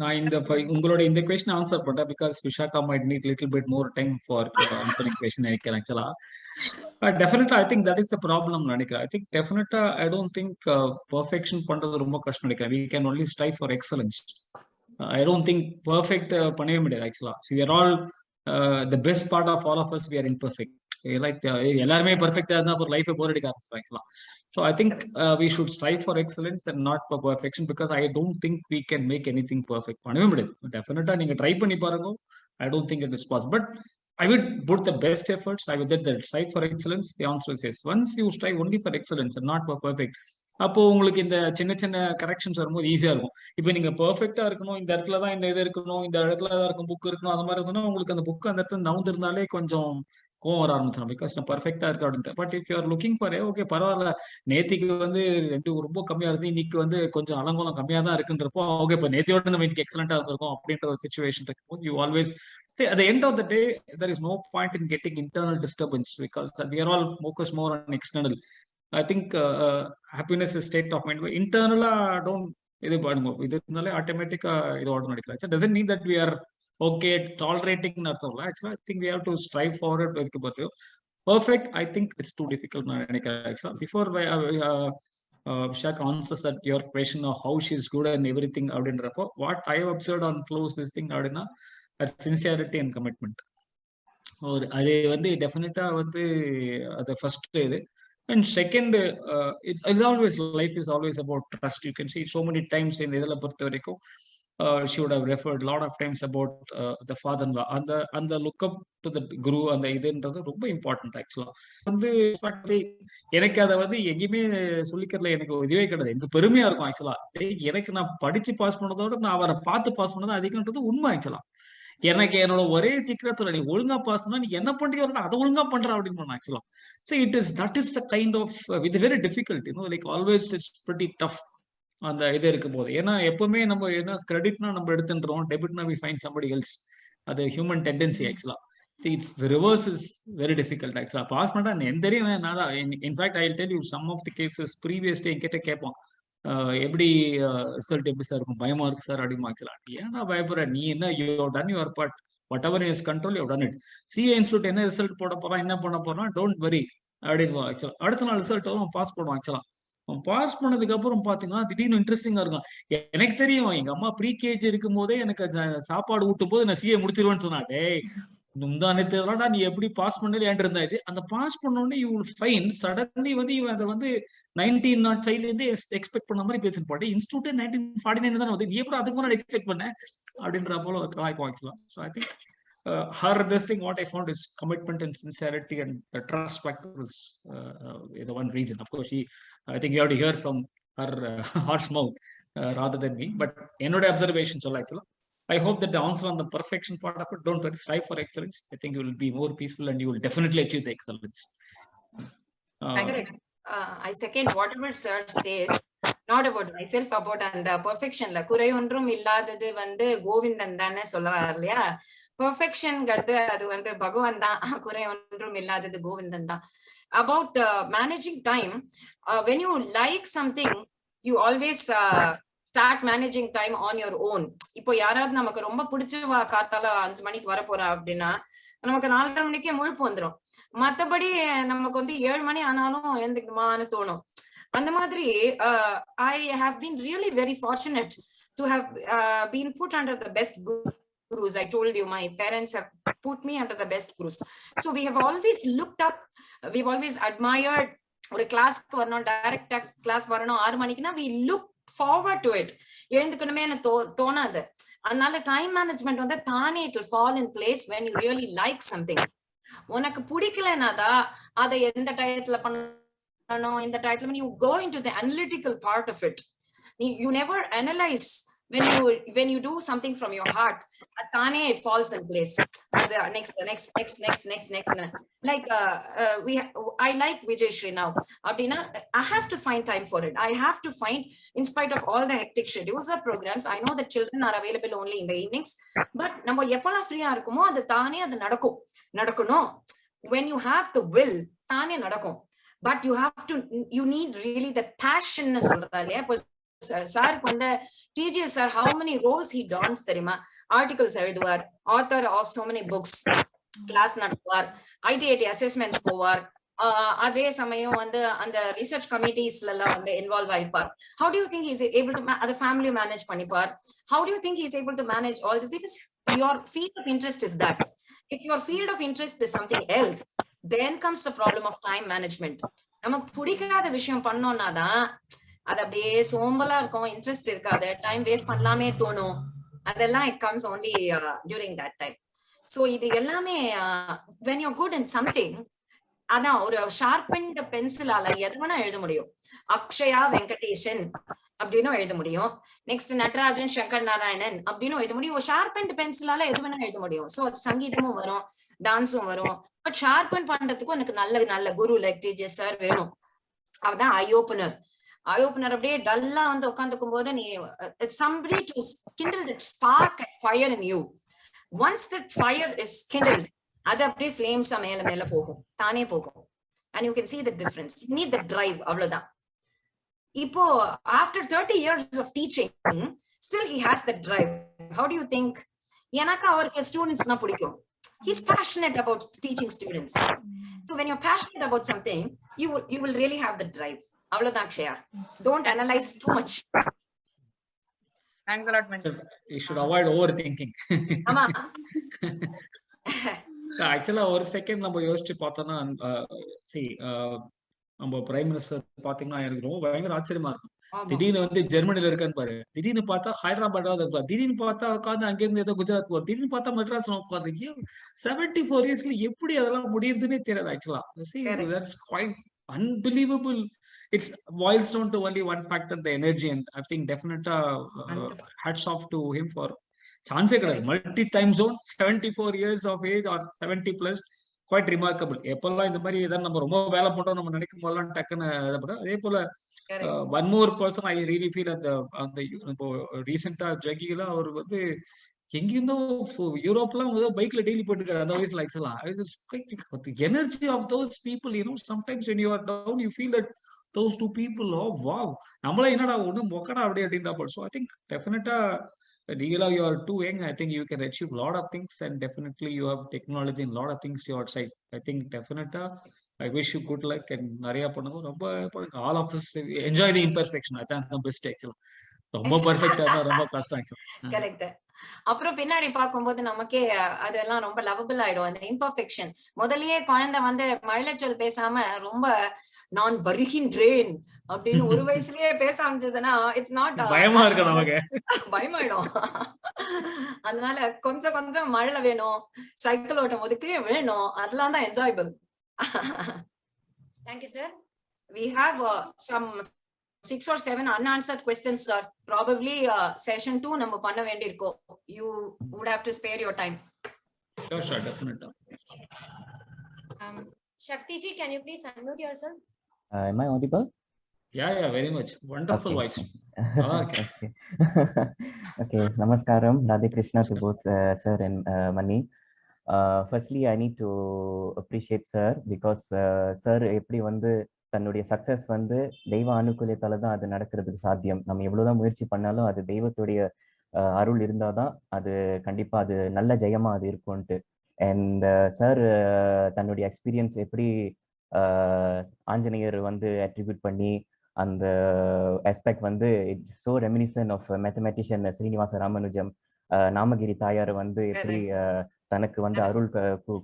நான் உங்களோட இந்த question answer பண்ணேன் because Vishakha might need little bit more time for answering question நினைக்கிறேன் actually. Definitely I think that is the problem நினைக்கிறேன். I think definitely I don't think perfection பண்றது ரொம்ப கஷ்டம் நினைக்கிறேன். We can only strive for excellence. I don't think perfect பண்ணவே முடியாது actually. So we are all the best part of all of us, we are imperfect. Like எல்லாருமே பெர்ஃபெக்ட்டா இருந்தா அப்புறம் லைஃப் போர் அடிக்க ஆரம்பிச்சிடலாம். So I think we should strive for excellence and not for perfection because I don't think we can make anything perfect. பண்ணவே முடியாது. Definitely நீங்க try பண்ணி பாருங்க. I don't think it is possible. But I would put the best efforts. I would strive for excellence. The answer is yes. Once you strive only for excellence and not for perfect, அப்போ உங்களுக்கு இந்த சின்ன சின்ன corrections வரும்போது ஈஸியா இருக்கும். இப்போ நீங்க பெர்ஃபெக்டா இருக்கணும், இந்த இடத்துல தான் இந்த இது இருக்கணும், இந்த இடத்துல தான் இருக்கும் புக் இருக்கணும், அந்த மாதிரி இருந்தோம்னா உங்களுக்கு அந்த புக் அந்த இடத்துல நவுந்திருந்தாலே கொஞ்சம் கோவம் வர ஆரம்பிச்சிடும் பிகாஸ் நான் பர்ஃபெக்டா இருக்கு அப்படின்ட்டு. But if you are looking for okay பரவாயில்ல, நேத்திக்கு வந்து 2 ரொம்ப கம்மியா இருந்து இன்னைக்கு வந்து கொஞ்சம் அலங்கோலம் கம்மியா தான் இருக்குன்றப்போ ஓகே இப்போ நேத்தியோட நம்ம இன்னைக்கு எக்ஸலண்டா இருந்திருக்கோம் அப்படின்ற ஒரு சிச்சுவேஷன் இருக்கும்போது you always at the end of the day there is no point in getting internal disturbance because we are all focused more on external. I think happiness is state of mind. Internal don't இது பண்ணுங்க, இதுனாலே ஆட்டோமேட்டிக்கா இது ஓட நடக்கலாம். It doesn't mean that we are okay tolerating அர்த்தம் இல்ல. Actually I think we have to strive for it. இதுக்கு பார்த்து perfect I think it's too difficult நான் நினைக்கிறேன். Actually before Vishakha answers that your question of how she is good and everything அப்படின்றப்போ what I have observed on close this thing அப்படின்னா sincerity and commitment. அது வந்து டெஃபினட்டா வந்து அது first இது. And second, it's always life is always about trust. You can see so many times in idhula portha varaikum she would have referred a lot of times about the father-in-law and the look up to the guru and the idendradhu romba important actually. வந்து எனக்கு அத வந்து எங்கயுமே சொல்லிக்கிறதுல எனக்கு இதுவே கிடையாது. எனக்கு பெருமையா இருக்கும் ஆக்சுவலா. எனக்கு நான் படிச்சு பாஸ் பண்ணதோட நான் அவரை பார்த்து பாஸ் பண்ணது அதிகம்ன்றது உண்மை ஆக்சுவலா. எனக்கு என்னோட ஒரே சீக்கிரத்துல நீ ஒழுங்கா பாஸ் பண்ணா நீ என்ன பண்றியோ அதை ஒழுங்கா பண்ற அப்படின்னு ஆக்சுவலா. So that is the kind of it's very difficult, like always it's pretty tough அந்த இது இருக்கும் போது. ஏன்னா எப்பவுமே நம்ம என்ன கிரெடிட்னா நம்ம எடுத்துன்றோம், டெபிட்னா we find somebody else. அது ஹியூமன் டெண்டன்சி ஆக்சுவலா. See, the reverse is very difficult actually. Pass பண்ணா எந்த தெரியும் நான் தான். In fact I tell you some of the cases previous day என்கிட்ட கேட்போம், எப்படி ரிசல்ட் எப்படி சார் இருக்கும், பயமா இருக்கு சார் அப்படிமா. ஆக்சுவலா ஏன்னா பயப்படுற, நீ என்ன you done your part, what ever is control you done it. CA institute என்ன ரிசல்ட் போட போறான் என்ன பண்ண போறான், டோன்ட் வரி அப்படின்னு. ஆக்சுவலா அடுத்த நாள் ரிசல்ட் வரும், பாஸ் பண்ணுவான். ஆக்சுவலா பாஸ் பண்ணதுக்கு அப்புறம் பாத்தீங்கன்னா திடீர்னு இன்ட்ரெஸ்டிங்கா இருக்கும். எனக்கு தெரியும் எங்க அம்மா ப்ரீ கேஜி இருக்கும் போதே எனக்கு சாப்பாடு ஊட்டும் போது நான் சிஏ முடிச்சிருவேன்னு சொன்னா. டேய் முந்தானேத்தா நீ எப்படி பாஸ் பண்ணல இருந்தாயிட்டு. அந்த பாஸ் பண்ணோடனே யூ வில் ஃபைண்ட் சடன்லி வந்து இவன் அதை வந்து 1905 இருந்து எக்ஸ்பெக்ட் பண்ண மாதிரி பேசிட்டு போட்டு இன்ஸ்டியூட் 1949 தான் வந்து, நீ எப்படி அதுக்கு முன்னாடி எக்ஸ்பெக்ட் பண்ண அப்படின்ற போல வாய்ப்பு ஆக்சுவலா. So I think her this thing what I found is commitment and sincerity and the trust factor is the one reason. Of course, I think you have to hear from her horse mouth rather than me. But என்னோட observation சொல்ல actually, I hope that the answer on the perfection part of it, don't worry, strive for excellence. I think you will be more peaceful and you will definitely achieve the excellence. I second whatever sir says. Not about myself, about அந்த பெர்ஃபெக்ஷன்ல குறை ஒன்றும் இல்லாதது வந்து கோவிந்தன் தானே சொல்லுவார் இல்லையா. பெர்ஃபெக்ஷன்ங்கிறது அது வந்து பகவான் தான், குறை ஒன்றும் இல்லாதது கோவிந்தன் தான். About managing time, when you like something you always start managing time on your own. இப்போ யாராவது நமக்கு ரொம்ப பிடிச்சவா காத்தால 5 மணிக்கு வர போறா அப்படின்னா நமக்கு 4:30 மணிக்கே முழுப்பு வந்துடும். மத்தபடி நமக்கு வந்து 7 மணி ஆனாலும் எழுந்துக்கணுமான்னு தோணும். அந்த மாதிரி I have been really very fortunate to have been put under the best gurus. I told you my parents have put me under the best gurus. So we have always looked up, we've always admired. ஒரு கிளாஸ்க்கு வரணும், direct class வரணும் 6 மணிக்குன்னா we look forward to it. எழுந்துக்கணுமே எனக்கு தோணாது. அதனால time management வந்து தானே it will fall in place when you really like something. உனக்கு பிடிக்கலனாதான் அதை எந்த டயத்துல பண்ணணும், இந்த டயத்துல when you go into the analytical part of it, you never analyze. When you do something from your heart, thane it falls in place. Next. Like I like Vijayashri now. Abdina, I have to find time for it. I have to find, in spite of all the hectic schedules or programs, I know that children are available only in the evenings. But நம்ம எப்பல ஃப்ரீயா இருக்குமோ அது தானே அது நடக்கணும். When you have the will, தானே நடக்கும். But you need really the passion னு சொல்றதா இல்லையா. சாருக்கு வந்து T.G. sir, how many roles he dons தெரியுமா. ஆர்டிகல்ஸ் எழுதுவார், author of so many books, class நடத்துவார், ITIT அசஸ்மெண்ட்ஸ் போவார், அதே சமயம் வந்து அந்த ரிசர்ச் கமிட்டிஸ்ல எல்லாம் வந்து இன்வால்வ் ஆயிருப்பார். How do you think he is able to the family manage பண்ணிப்பார்? How do you think he is able to manage all this? Because your field of interest is that. If your field of interest is something else, then comes the problem of time management. நமக்கு பிடிக்காத விஷயம் பண்ணோம்னா தான் அது அப்படியே சோம்பலா இருக்கும், interest இருக்காது, time waste பண்ணலாமே தோணும். அதெல்லாம் it comes only during that time. So இது எல்லாமே when you're good in something, அதான் ஒரு ஷார்பன்ட் பென்சிலால எது வேணா எழுத முடியும். அக்ஷயா வெங்கடேஷன் அப்படின்னு எழுத முடியும். நெக்ஸ்ட் நடராஜன் சங்கர் நாராயணன் அப்படின்னு எழுத முடியும். ஷார்பன்ட் பென்சிலால எது வேணா எழுத முடியும். சோ சங்கீதமும் வரும், டான்ஸும் வரும். பட் ஷார்பன் பண்றதுக்கும் எனக்கு நல்ல குரு லைக் T.G. sir வேணும். அவதான் ஐ ஓபனர் அப்படியே டல்லா வந்து உட்காந்துக்கும் போது நீ somebody to kindle that spark and fire in you. Once that fire is kindled, அது அப்படியே flames மேல போகும், தானே போகும். And you can see the difference. You need the drive. அவ்வளவுதான். இப்போ after 30 years of teaching, still he has the drive. How do you think? எனக்கு அவருக்கு ஸ்டூடெண்ட்ஸ்னா பிடிக்கும். He's passionate about teaching students. So when you're passionate about something, you will really have the drive. அவ்வளவுதான் Akshaya. Don't analyze too much. Thanks a lot, man. You should avoid overthinking. ஆமா. ஆக்சுவலா ஒரு second நம்ம யோசிச்சு பார்த்தோம்னா, நம்ம பிரைம் மினிஸ்டர் பாத்தீங்கன்னா எனக்கு ரொம்ப பயங்கர ஆச்சரியமா இருக்கும். திடீர்னு வந்து ஜெர்மனில இருக்கான்னு பாரு, திடீர்னு பார்த்தா ஹைதராபாத் இருப்பாரு, திடீர்னு பார்த்தா உட்காந்து அங்கிருந்து ஏதோ குஜராத் போவார், திடீர்னு பார்த்தா மெட்ராஸ் உட்காந்து 74 yearsல எப்படி அதெல்லாம் முடியுதுன்னே தெரியாது. ஆக்சுவலா that's quite unbelievable. It boils down to only one factor, the energy, and I think definitely hats off to him for சான்ஸே கிடையாது. Multi time zone, 74 years of age or 70 plus, quite remarkable. எப்பெல்லாம் இந்த மாதிரி ஏதாவது நம்ம ரொம்ப வேலை பண்றோம் நம்ம நினைக்கும் போதெல்லாம் டக்குன்னு இதை பண்ணுறோம். அதே போல one more person I really feel அந்த இப்போ ரீசெண்டா ஜக்கிலாம் அவர் வந்து எங்கிருந்தோ யூரோப்லாம் பைக்ல டெய்லி போயிட்டு இருக்காரு அந்த வயசுல. ஆக்சுவலா energy of those people, sometimes when you are down you feel that those two people, oh wow, நம்மள என்னடா ஒண்ணு மொக்கடா அப்படியே அப்படின்னா. So I think definitely Digila, you are too young. I think you can achieve a lot of things, and definitely you have technology and a lot of things to your side. I think definitely I wish you good luck and நிறைய பண்ணுங்க. ரொம்ப all of us enjoy the imperfection. That's the best actually. ரொம்ப பெர்ஃபெக்ட்டா இருந்தா ரொம்ப கஷ்டம் actually. Correct. அப்புறம் பின்னாடி பார்க்கும்போது நமக்கே அதெல்லாம் ரொம்ப லவபிள் ஆயிடும். அந்த இம்பர்ஃபெக்ஷன் முதல்லயே குழந்தை வந்து மழலைச்சொல் பேசாம ரொம்ப நான் வருகின்றேன் அப்படின்னு ஒரு வயசுலயே பேச ஆரம்பிச்சதுன்னா இட்ஸ் நாட் பயமா இருக்கு நமக்கு, பயமாயிடும். அதனால கொஞ்சம் கொஞ்சம் மழை வேணும், சைக்கிள் ஓட்டும் போது கீழே வேணும், அதெல்லாம் தான் enjoyable. Thank you, sir. We have some 6 or 7 unanswered questions, sir. Probably session 2 நம்ம பண்ண வேண்டியிருக்கும். You would have to spare your time. Sure, definitely. Shakti ji, can you please unmute yourself? Am I audible? Yeah, very much. Wonderful voice. Okay. Okay. Namaskaram, Radhe Krishna to both sir and Mani. Firstly, I need to appreciate sir because sir எப்படி வந்து தன்னுடைய success வந்து தெய்வ அனுகூலத்தால தான் அது நடக்கிறதுக்கு சாத்தியம். நம்ம எவ்வளவுதான் முயற்சி பண்ணாலும் அது தெய்வத்துடைய அருள் இருந்தாதான் அது கண்டிப்பா அது நல்ல ஜெயமா அது இருக்கும்ட்டு. அண்ட் சார் தன்னுடைய எக்ஸ்பீரியன்ஸ் எப்படி ஆஞ்சநேயர் வந்து அட்ரிபியூட் பண்ணி அந்த ஆஸ்பெக்ட் வந்து it's so reminiscent of mathematician Srinivasa Ramanujam, Namagiri Thayar வந்து எப்படி தனக்கு வந்து அருள்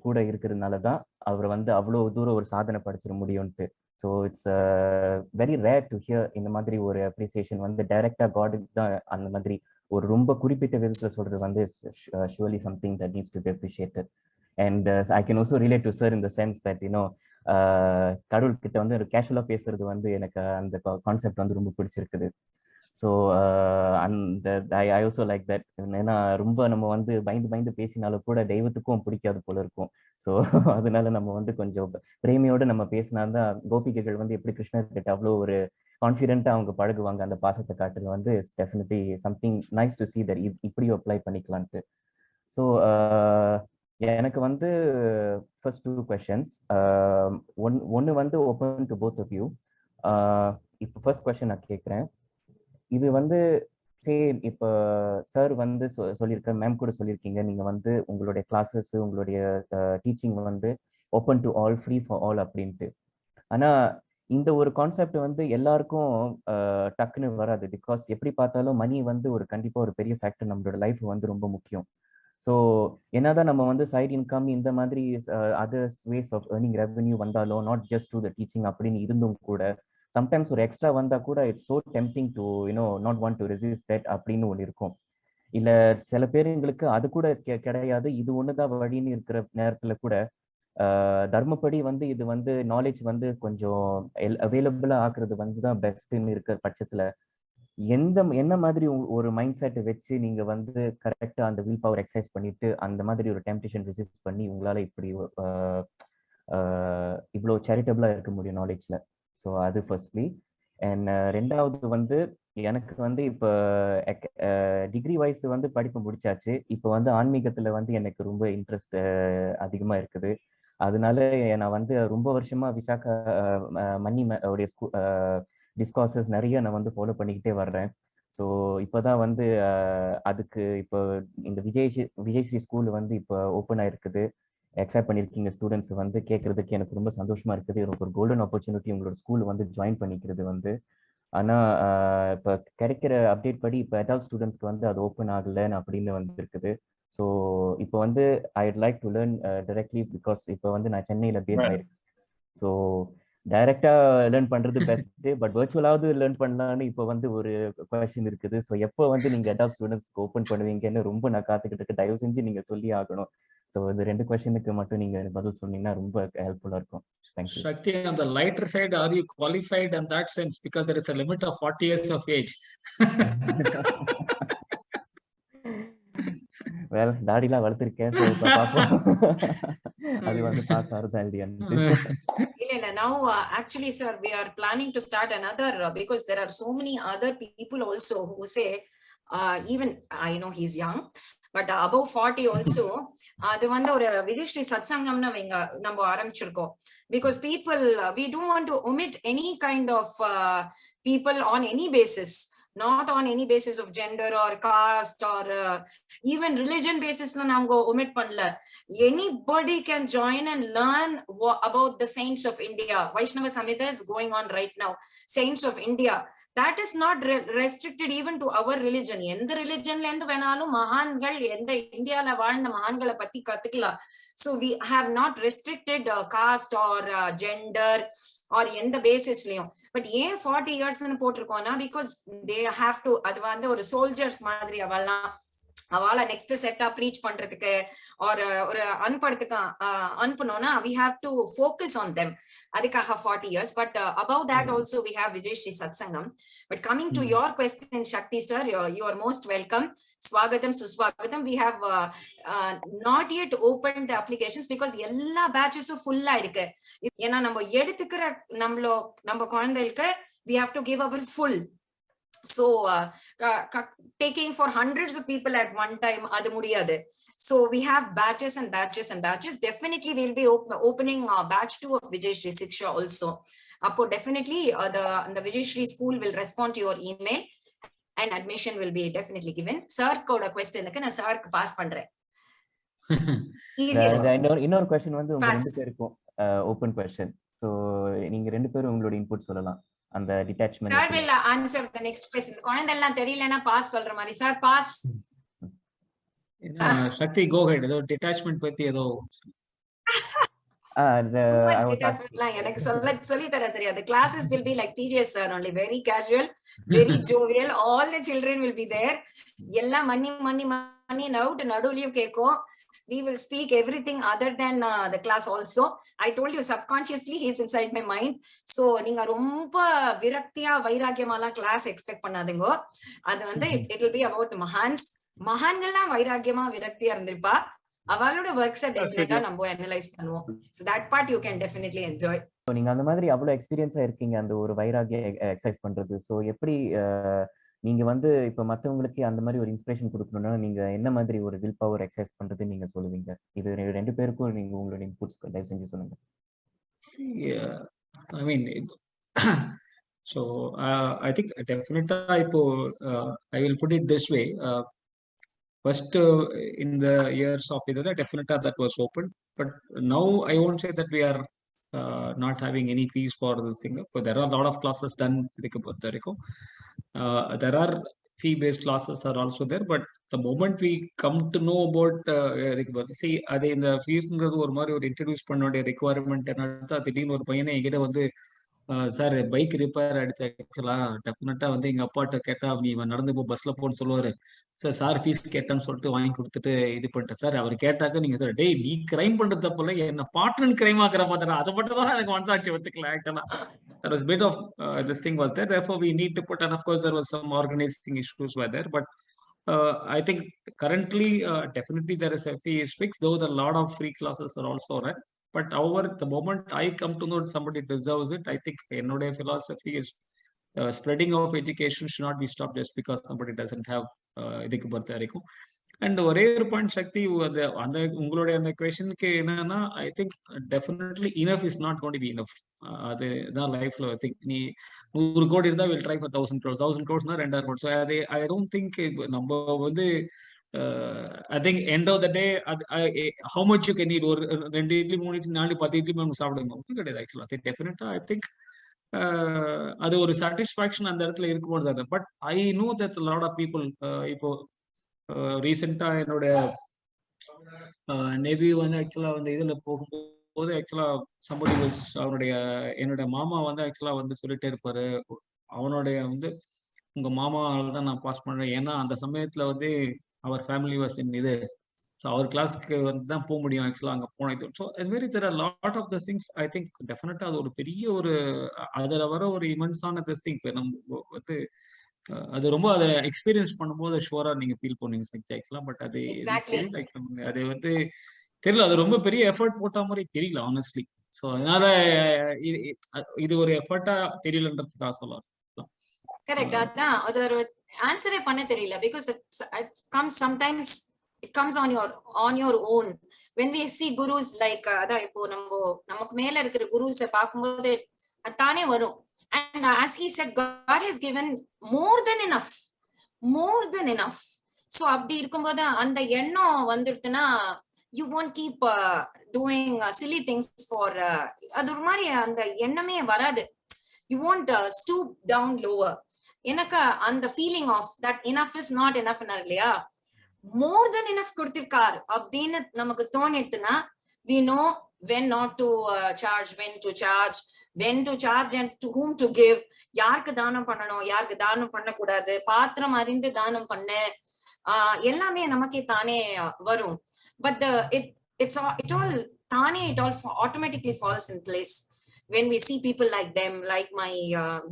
கூட இருக்கிறதுனால தான் அவர் வந்து அவ்வளோ தூரம் ஒரு சாதனை படைச்சிட முடியும்ட்டு. So it's very rare to hear இந்த மாதிரி ஒரு அப்ரிசியேஷன் வந்து டைரக்டா காடுக்கு தான் அந்த மாதிரி ஒரு ரொம்ப குறிப்பிட்ட விதத்தில் சொல்றது வந்து surely something that needs to be appreciated. And I can also relate to sir in the sense that you know கடவுள்கிட்ட வந்து ஒரு கேஷுவலா பேசுறது வந்து எனக்கு அந்த கான்செப்ட் வந்து ரொம்ப பிடிச்சிருக்குது. ஸோ அந்த ஐ ஆல்சோ லைக் தட். ஏன்னா ரொம்ப நம்ம வந்து பயந்து பேசினாலும் கூட தெய்வத்துக்கும் பிடிக்காது போல இருக்கும். ஸோ அதனால நம்ம வந்து கொஞ்சம் பிரேமியோட நம்ம பேசினால்தான் கோபிகைகள் வந்து எப்படி கிருஷ்ணர்கிட்ட அவ்வளோ ஒரு கான்ஃபிடென்ட்டா அவங்க பழகுவாங்க, அந்த பாசத்தை காட்டுறது வந்து it's definitely something nice to see that இப்படியும் அப்ளை பண்ணிக்கலான்ட்டு. ஸோ எனக்கு வந்து ஃபர்ஸ்ட் 2 questions. ஒன்று வந்து open to both of you. இப்போ ஃபர்ஸ்ட் கொஸ்டின் நான் கேட்குறேன். இது வந்து இப்போ சார் வந்து சொல்லியிருக்க, மேம் கூட சொல்லியிருக்கீங்க, நீங்கள் வந்து உங்களுடைய கிளாஸஸ் உங்களுடைய டீச்சிங் வந்து open to all, free for all அப்படின்ட்டு. ஆனால் இந்த ஒரு கான்செப்ட் வந்து எல்லாருக்கும் டக்குன்னு வராது. பிகாஸ் எப்படி பார்த்தாலும் மணி வந்து கண்டிப்பாக ஒரு பெரிய ஃபேக்டர் நம்மளோட லைஃப் வந்து ரொம்ப முக்கியம். ஸோ என்னதான் நம்ம வந்து சைட் இன்கம் இந்த மாதிரி others ways of earning revenue வந்தாலும் not just to the teaching அப்படின்னு இருந்தும் கூட சம்டைம்ஸ் ஒரு எக்ஸ்ட்ரா வந்தா கூட it's so tempting to not want to resist that அப்படின்னு ஒன்று இருக்கும். இல்லை சில பேருங்களுக்கு அது கூட கிடையாது, இது ஒண்ணுதான் வழின்னு இருக்கிற நேரத்துல கூட தர்மப்படி வந்து இது வந்து நாலேஜ் வந்து கொஞ்சம் அவைலபிளா ஆக்குறது வந்து தான் பெஸ்ட்ன்னு இருக்கிற பட்சத்துல என்ன மாதிரி ஒரு மைண்ட் செட் வச்சு நீங்க வந்து கரெக்டா அந்த வில் பவர் எக்ஸசைஸ் பண்ணிட்டு அந்த மாதிரி ஒரு டெம்ப்டேஷன் ரெசிஸ்ட் பண்ணி உங்களால இப்படி இவ்வளோ சேரிட்டபிளா இருக்க முடியும் நாலேஜ்ல? ஸோ அது ஃபர்ஸ்ட்லி. அண்ட் ரெண்டாவது வந்து எனக்கு வந்து இப்போ டிகிரி வைஸ் வந்து படிப்பு முடிச்சாச்சு. இப்போ வந்து ஆன்மீகத்துல வந்து எனக்கு ரொம்ப இன்ட்ரெஸ்ட் அதிகமா இருக்குது. அதனால நான் வந்து ரொம்ப வருஷமா விசாகா மணி உடைய டிஸ்கார்சஸ் நிறைய நான் வந்து ஃபாலோ பண்ணிக்கிட்டே வர்றேன். ஸோ இப்போதான் வந்து அதுக்கு இப்போ இந்த விஜயஸ்ரீ ஸ்கூல் வந்து இப்போ ஓப்பன் ஆயிருக்குது, அக்செப்ட் பண்ணியிருக்கீங்க ஸ்டூடெண்ட்ஸ் வந்து கேட்கறதுக்கு எனக்கு ரொம்ப சந்தோஷமா இருக்குது. எனக்கு ஒரு கோல்டன் ஆப்பர்ச்சுனிட்டி உங்களோட ஸ்கூல் வந்து ஜாயின் பண்ணிக்கிறது வந்து. ஆனால் இப்போ கிடைக்கிற அப்டேட் படி இப்போ அடல்ட் ஸ்டூடெண்ட்ஸ்க்கு வந்து அது ஓப்பன் ஆகலைன்னு அப்படின்னு வந்து இருக்குது. ஸோ இப்போ வந்து I'd like to learn directly because இப்போ வந்து நான் சென்னையில் பேஸ் ஆயிருக்கேன். ஸோ டைரக்டா லேர்ன் பண்றது பெஸ்ட், பட் வர்ச்சுவலாவது லேர்ன் பண்ணலான்னு இப்போ வந்து ஒரு கொஸ்டின் இருக்குது. ஸோ எப்போ வந்து நீங்க அடாப்ட் ஸ்டூடெண்ட்ஸ்க்கு ஓப்பன் பண்ணுவீங்கன்னு ரொம்ப நான் காத்துக்கிட்டு இருக்கு. தயவு செஞ்சு நீங்க சொல்லி ஆகணும். ஸோ இந்த 2 கொஸ்டினுக்கு மட்டும் நீங்க பதில் சொன்னீங்கன்னா ரொம்ப ஹெல்ப்ஃபுல்லா இருக்கும். Thank you. Shakti, on the lighter side, are you qualified in that sense? Because there is a limit of 40 years of age. Well தாடிலாம் வளர்த்திருக்கேன். ஸோ இப்போ பார்ப்போம் அது வந்து பாஸ் ஆகுதா இல்லையான்ட்டு. Now, actually, sir, we are planning to start another because there are so many other people also who say, even I know he's young, but above 40 also, அது வந்து ஒரு விஜயஸ்ரீ சத்சங்கம்னு நம்ம ஆரம்பிச்சிருக்கோம். Because people, we don't want to omit any kind of people on any basis. Not on any basis of gender or caste or even religion basis la namgo omit panla. Anybody can join and learn about the saints of India. Vaishnava Samhita is going on right now. Saints of India. That is not restricted even to our religion. Endha religion la endu venalum mahangal endha India la vaalna mahangala patti kathukala. So we have not restricted caste or gender or எந்த பேசிஸ்லயும். But ஏன் 40 இயர்ஸ்னு போட்டிருக்கோம்னா because they have to, அது வந்து ஒரு soldiers மாதிரி அவளை next செட்டா preach பண்றதுக்கு ஒரு அனுப்புறதுக்கு அனுப்பணும்னா we have to focus on them. அதுக்காக 40 years. But above that also we have Vijayashri Satsangam. But coming to your question, Shakti sir, you are most welcome. Swagatam, Suswagatam. We have not yet opened the applications because எல்லா பேட்சஸும் ஃபுல்லா இருக்கு. ஏன்னா நம்ம எடுத்துக்கிற நம்ம குழந்தைகளுக்கு we have to give our full. So taking for hundreds of people at one time adu mudiyadu. So we have batches and batches and batches. Definitely we'll be opening batch 2 of Vijayashri Siksha also. Appo definitely the Vijayashri school will respond to your email and admission will be definitely given. Sir koda question na sir ku pass pandren. இன்னொரு question வந்து உங்க ரெண்டு பேருக்கும் open question. So நீங்க ரெண்டு பேரும் உங்களோட input சொல்லலாம். அந்த டிட்டாச்மென்ட் Sir will answer the next question. குழந்தை எல்லாம் தெரியலனா பாஸ் சொல்ற மாதிரி. Sir boss. Shakthi go ahead. ஏதோ டிட்டாச்மென்ட் பத்தி ஏதோ எனக்கு சொல்லி தர தெரியாது. Classes will be like TJ sir only, very casual, very jovial. All the children will be there. எல்லாம் மணி நடுவுலயும் கேக்கும். We will speak everything other than the class also. I told you subconsciously he is inside my mind. So நீங்க ரொம்ப விரக்தியா வைராக்கியமால class expect பண்ணாதீங்க. அது வந்து it will be about மகான்கள்லாம் வைராக்கியமா விரக்தியா இருந்திருப்பா. அவளோட works டெஃபினட்டா நம்ம அனலைஸ் பண்ணுவோம். So that part you can definitely enjoy. நீங்க அந்த மாதிரி அவ்வளவு எக்ஸ்பீரியன்ஸா இருக்கீங்க அந்த ஒரு வைராகிய எக்ஸர்சைஸ் பண்றது. சோ எப்படி நீங்க வந்து இப்ப மத்தவங்களுக்கு அந்த மாதிரி ஒரு இன்ஸ்பிரேஷன் கொடுக்கணும்னா நீங்க என்ன மாதிரி ஒரு வில் பவர் எக்ஸர்சைஸ் பண்றது நீங்க சொல்லுவீங்க? இது ரெண்டு பேருக்கும் நீங்க உங்களோட இன்புட்ஸ் தயவு செஞ்சு சொல்லுங்க. I mean so I think definitely I will put it this way. First in the years of Idara definitely that was open, but now I won't say that we are not having any fees for this thing. But there are a lot of classes done. There are fee-based classes are also there, but the moment we come to know about see ade in the fees ன்றது ஒரு மாதிரி ஒரு introduce பண்ண வேண்டிய requirement என்னன்னா திடீர்னு ஒரு பையனை என்கிட்ட வந்து சார் பைக் ரிப்பேர் ஆயிடுச்சு ஆக்சுவலா டெஃபினட்டா வந்து எங்க அப்பாட்ட கேட்டா நீ நடந்து போ பஸ்ல போன்னு சொல்லுவாரு. சார் ஃபீஸ் கேட்டேன்னு சொல்லிட்டு வாங்கி கொடுத்துட்டு இது பண்ணிட்டேன் சார். அவர் கேட்டாக்க நீங்க சார் டேய் நீ கிரைம் பண்றது தப்புல என்ன பார்ட்னர் கிரைம் ஆக்குற மாதிரி அதை மட்டும் தான் எனக்கு மனசாட்சி ஒத்துக்கல ஆக்சுவலா. There was a bit of this thing was there. Therefore, we need to put, and of course, there was some organizing issues were there. But I think currently, definitely there is a fee is fixed, though a lot of free classes are also run. But however, the moment I come to know somebody deserves it, I think another philosophy is spreading of education should not be stopped just because somebody doesn't have idhukku bartha irukkum. And ஒரே ஒரு point சக்தி அந்த உங்களுடைய அந்த கொஸ்டினுக்கு என்னன்னா I think definitely enough is not going to B enough. அதுதான் லைஃப்ல I think நீ 100 கோடி இருந்தா will try for 1000 crores 2000 crores. அது ஐ டோன்ட் திங்க் நம்ம வந்து I think end of the day how much you can need ஒரு 2 இட்லி 3 இட்லி 4 10 இட்லி நம்ம சாப்பிடுங்க ஒன்றும் கிடையாது ஆக்சுவலா. டெஃபினட்டா ஐ திங்க் அது ஒரு சாட்டிஸ்பாக்சன் அந்த இடத்துல இருக்கும்போது. But I know that lot of people இப்போ ரீசெண்டா என்னோட நேவி வந்து ஆக்சுவலா வந்து இதுல போகும்போது ஆக்சுவலா சம்படி என்னோட மாமா வந்து ஆக்சுவலா வந்து சொல்லிட்டே இருப்பாரு அவனுடைய வந்து உங்க மாமாவால தான் நான் பாஸ் பண்றேன். ஏன்னா அந்த சமயத்துல வந்து அவர் ஃபேமிலி வாஸ் இன் இது ஸோ அவர் கிளாஸ்க்கு வந்து தான் போக முடியும் ஆக்சுவலா அங்கே போனது. ஸோ அது மாதிரி there are lot of this things. I think டெஃபினட்டா அது ஒரு பெரிய ஒரு அதில் வர ஒரு இமென்ஸான திஸ் திங். இப்போ நம்ம வந்து அது ரொம்ப அதை எக்ஸ்பீரியன்ஸ் பண்ணும்போது ஷுவரா நீங்க ஃபீல் பண்ணுவீங்க சக்தி ஆக்சுவலா. பட் அது Exactly. லைக் அது வந்து தெரியல, அது ரொம்ப பெரிய எஃபர்ட் போட்ட மாதிரி தெரியல ஆனஸ்ட்லி. ஸோ அதனால இது ஒரு எஃபர்ட்டா தெரியலன்றதுக்காக சொல்லலாம். Correct. அதான் அது ஒரு ஆன்சரே பண்ண தெரியல, because it comes sometimes, it comes on your own when we see gurus like அதான் இப்போ நமக்கு மேல இருக்கிற குருஸை பார்க்கும்போது அது தானே வரும். And as he said, God has given more than enough. So அப்படி இருக்கும்போது அந்த எண்ணம் வந்துடுதுன்னா you won't keep doing silly things for அது ஒரு மாதிரி அந்த எண்ணமே வராது. You won't stoop down lower. எனக்கு அந்த feeling of that enough is not enough இல்லையா, more than enough கொடுத்திருக்கார் அப்படின்னு நமக்கு தோணிடுதுன்னா we know when not to charge, when to charge and to whom to give. யாருக்கு தானம் பண்ணணும், யாருக்கு தானம் பண்ணக்கூடாது, பாத்திரம் அறிந்து தானம் பண்ண, எல்லாமே நமக்கே தானே வரும். But it all automatically falls in place when we see people like them, like my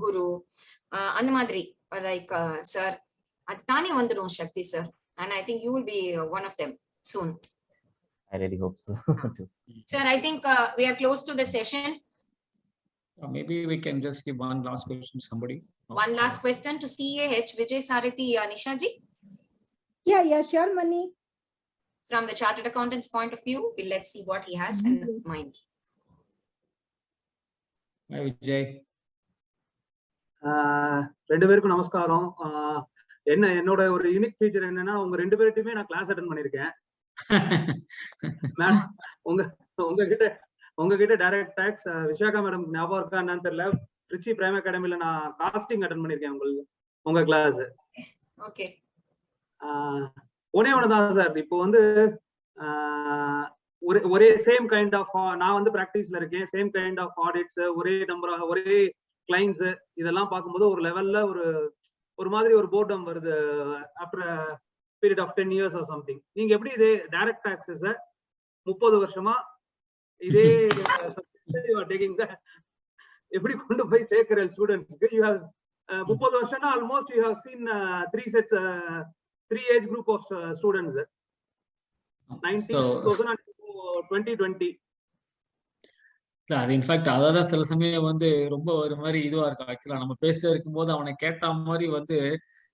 guru, அந்த மாதிரி like sir, அது தானே வந்துடும் சக்தி sir, and I think you will be one of them soon. I really hope so. Sir, I think we are close to the session. Maybe we can just give one last question to somebody. One last question to CAH Vijayashri Nishaji. Yeah, sure, Mani. From the chartered accountant's point of view, let's see what he has in mind. Hi Vijay. ரெண்டு பேருக்கும் நமஸ்காரம். என்னோட ஒரு unique feature என்னன்னா, உங்க ரெண்டு பேர்கிட்டயுமே நான் class attend பண்ணிருக்கேன். உங்ககிட்ட டைரக்ட் டாக்ஸ் விசாகா மேடம் ஞாபகம் இருக்கா என்னன்னு தெரியல, ட்ரிச்சி பிரைம் அகாடமில நான் காஸ்டிங் அட்டெண்ட் பண்ணிருக்கேன் உங்க கிளாஸ். ஓகே. ஒன்னே ஒண்ணுதான் சார், இப்போ வந்து ஒரே சேம் கைண்ட் ஆஃப், நான் வந்து பிராக்டிஸ்ல இருக்கேன், சேம் கைண்ட் ஆஃப் ஆடிட்ஸ், ஒரே நம்பர், ஒரே கிளைண்ட்ஸ், இதெல்லாம் பார்க்கும்போது ஒரு லெவல்ல ஒரு மாதிரி ஒரு போர்டம் வருது after period of 10 years or something. நீங்க எப்படி இதே டைரக்ட் டாக்ஸஸ் 30 வருஷமா இதே எப்படி கொண்டு போய் சேர்க்கிற ஸ்டூடெண்ட்ஸ்க்கு? யூ ஹேவ் 30 வருஷம்னா almost you have seen 3 age group of students, 19,000 and 2020. அது இன்ஃபேக்ட் அதான் சில சமயம் வந்து ரொம்ப ஒரு மாதிரி இதுவா இருக்கும். ஆக்சுவலா நம்ம பேசிட்டு இருக்கும்போது அவனை கேட்ட மாதிரி வந்து,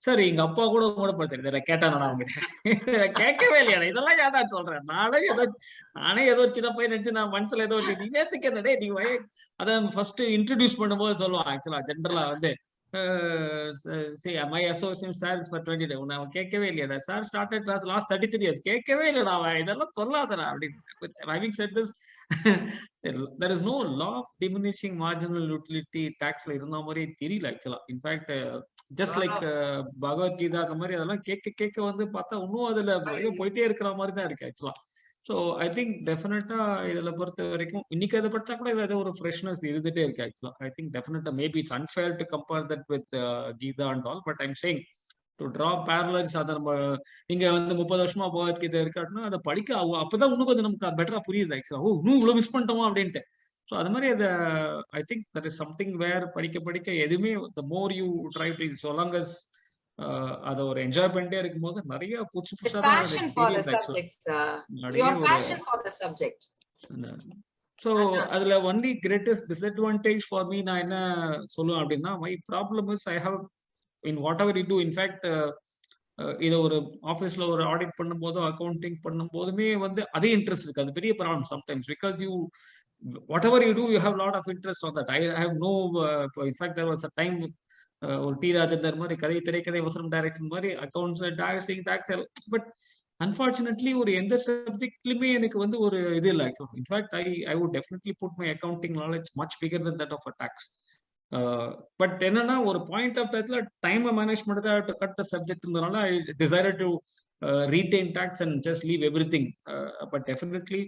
சார் எங்க அப்பா கூட பார்த்து கேட்டானா அவங்க கேட்கவே இல்லையா, இதெல்லாம் ஏடா சொல்றேன், நானே ஏதோ சின்ன பையன் நினைச்சு நான் மனசுல ஏதோ நேத்துக்கே நீ அதான் ஃபர்ஸ்ட் இன்ட்ரடியூஸ் பண்ணும்போது சொல்லுவான். ஆக்சுவலா ஜென்ரலா வந்து my associate sir for 20 days. அவன் கேட்கவே இல்லையா, சார் ஸ்டார்டட் லாஸ்ட் 33 years, கேட்கவே இல்லடா அவன், இதெல்லாம் சொல்லாதடா அப்படின்னு. having said this, there is no law of diminishing marginal utility taxல இருந்த மாதிரி தெரியல ஆக்சுவலா. இன்ஃபேக்ட் ஜஸ்ட் லைக் பகவத்கீதா அந்த மாதிரி அதெல்லாம் கேட்க வந்து பார்த்தா இன்னும் அதுல போயிட்டே இருக்கிற மாதிரி தான் இருக்கு ஆக்சுவலா. ஸோ ஐ திங்க் டெஃபினட்டா இதுல பொறுத்த வரைக்கும் இன்னைக்கு அதை படிச்சா கூட இதுல ஒரு ஃப்ரெஷ்னஸ் இருந்துட்டே இருக்கு ஆக்சுவலா. ஐ திங்க் டெஃபினட்டா maybe it's unfair to compare that with Gita and all, but I'm saying to draw parallels. அதை நம்ம நீங்க வந்து 30 வருஷமா பகவத்கீதை இருக்காட்டுனா அதை படிக்க அப்பதான் இன்னும் கொஞ்சம் நமக்கு பெட்டரா புரியுது ஆக்சுவலா. இன்னும் இவ்வளவு மிஸ் பண்ணிட்டோமா அப்படின்ட்டு. ஸோ அது மாதிரி அதை I think that is something where படிக்க எதுவுமே the more you try to so long as அதை ஒரு என்ஜாய் பண்ணிட்டே இருக்கும்போது நிறைய புதுசா ஸோ அதுல only greatest disadvantage for me நான் என்ன சொல்லுவேன் அப்படின்னா, my problem is I have in whatever you do. In fact இதை ஒரு ஆஃபீஸ்ல ஒரு ஆடிட் பண்ணும் போதும் அக்கௌண்டிங் பண்ணும் போதுமே வந்து அதே இன்ட்ரெஸ்ட் இருக்கு. அது பெரிய problem sometimes, because you whatever you do you have a lot of interest on that. I have no in fact there was a time ஒரு டி ராஜேந்தர் மாதிரி கதை திரைக்கதை வசனம் டைரக்ஷன் மாதிரி அக்கௌண்ட்ஸ் டாக்ஸ், பட் அன்பார்ச்சுனேட்லி ஒரு எந்த சப்ஜெக்ட்லயுமே எனக்கு வந்து ஒரு இது இல்லை. In fact I would definitely put my accounting knowledge much bigger than that of a tax. But என்னன்னா ஒரு பாயிண்ட் ஆஃப் டைம்ல டைம் மேனேஜ்மெண்ட் தான் கட் த சப்ஜெக்ட்னால I decided to retain tax and just leave everything. But definitely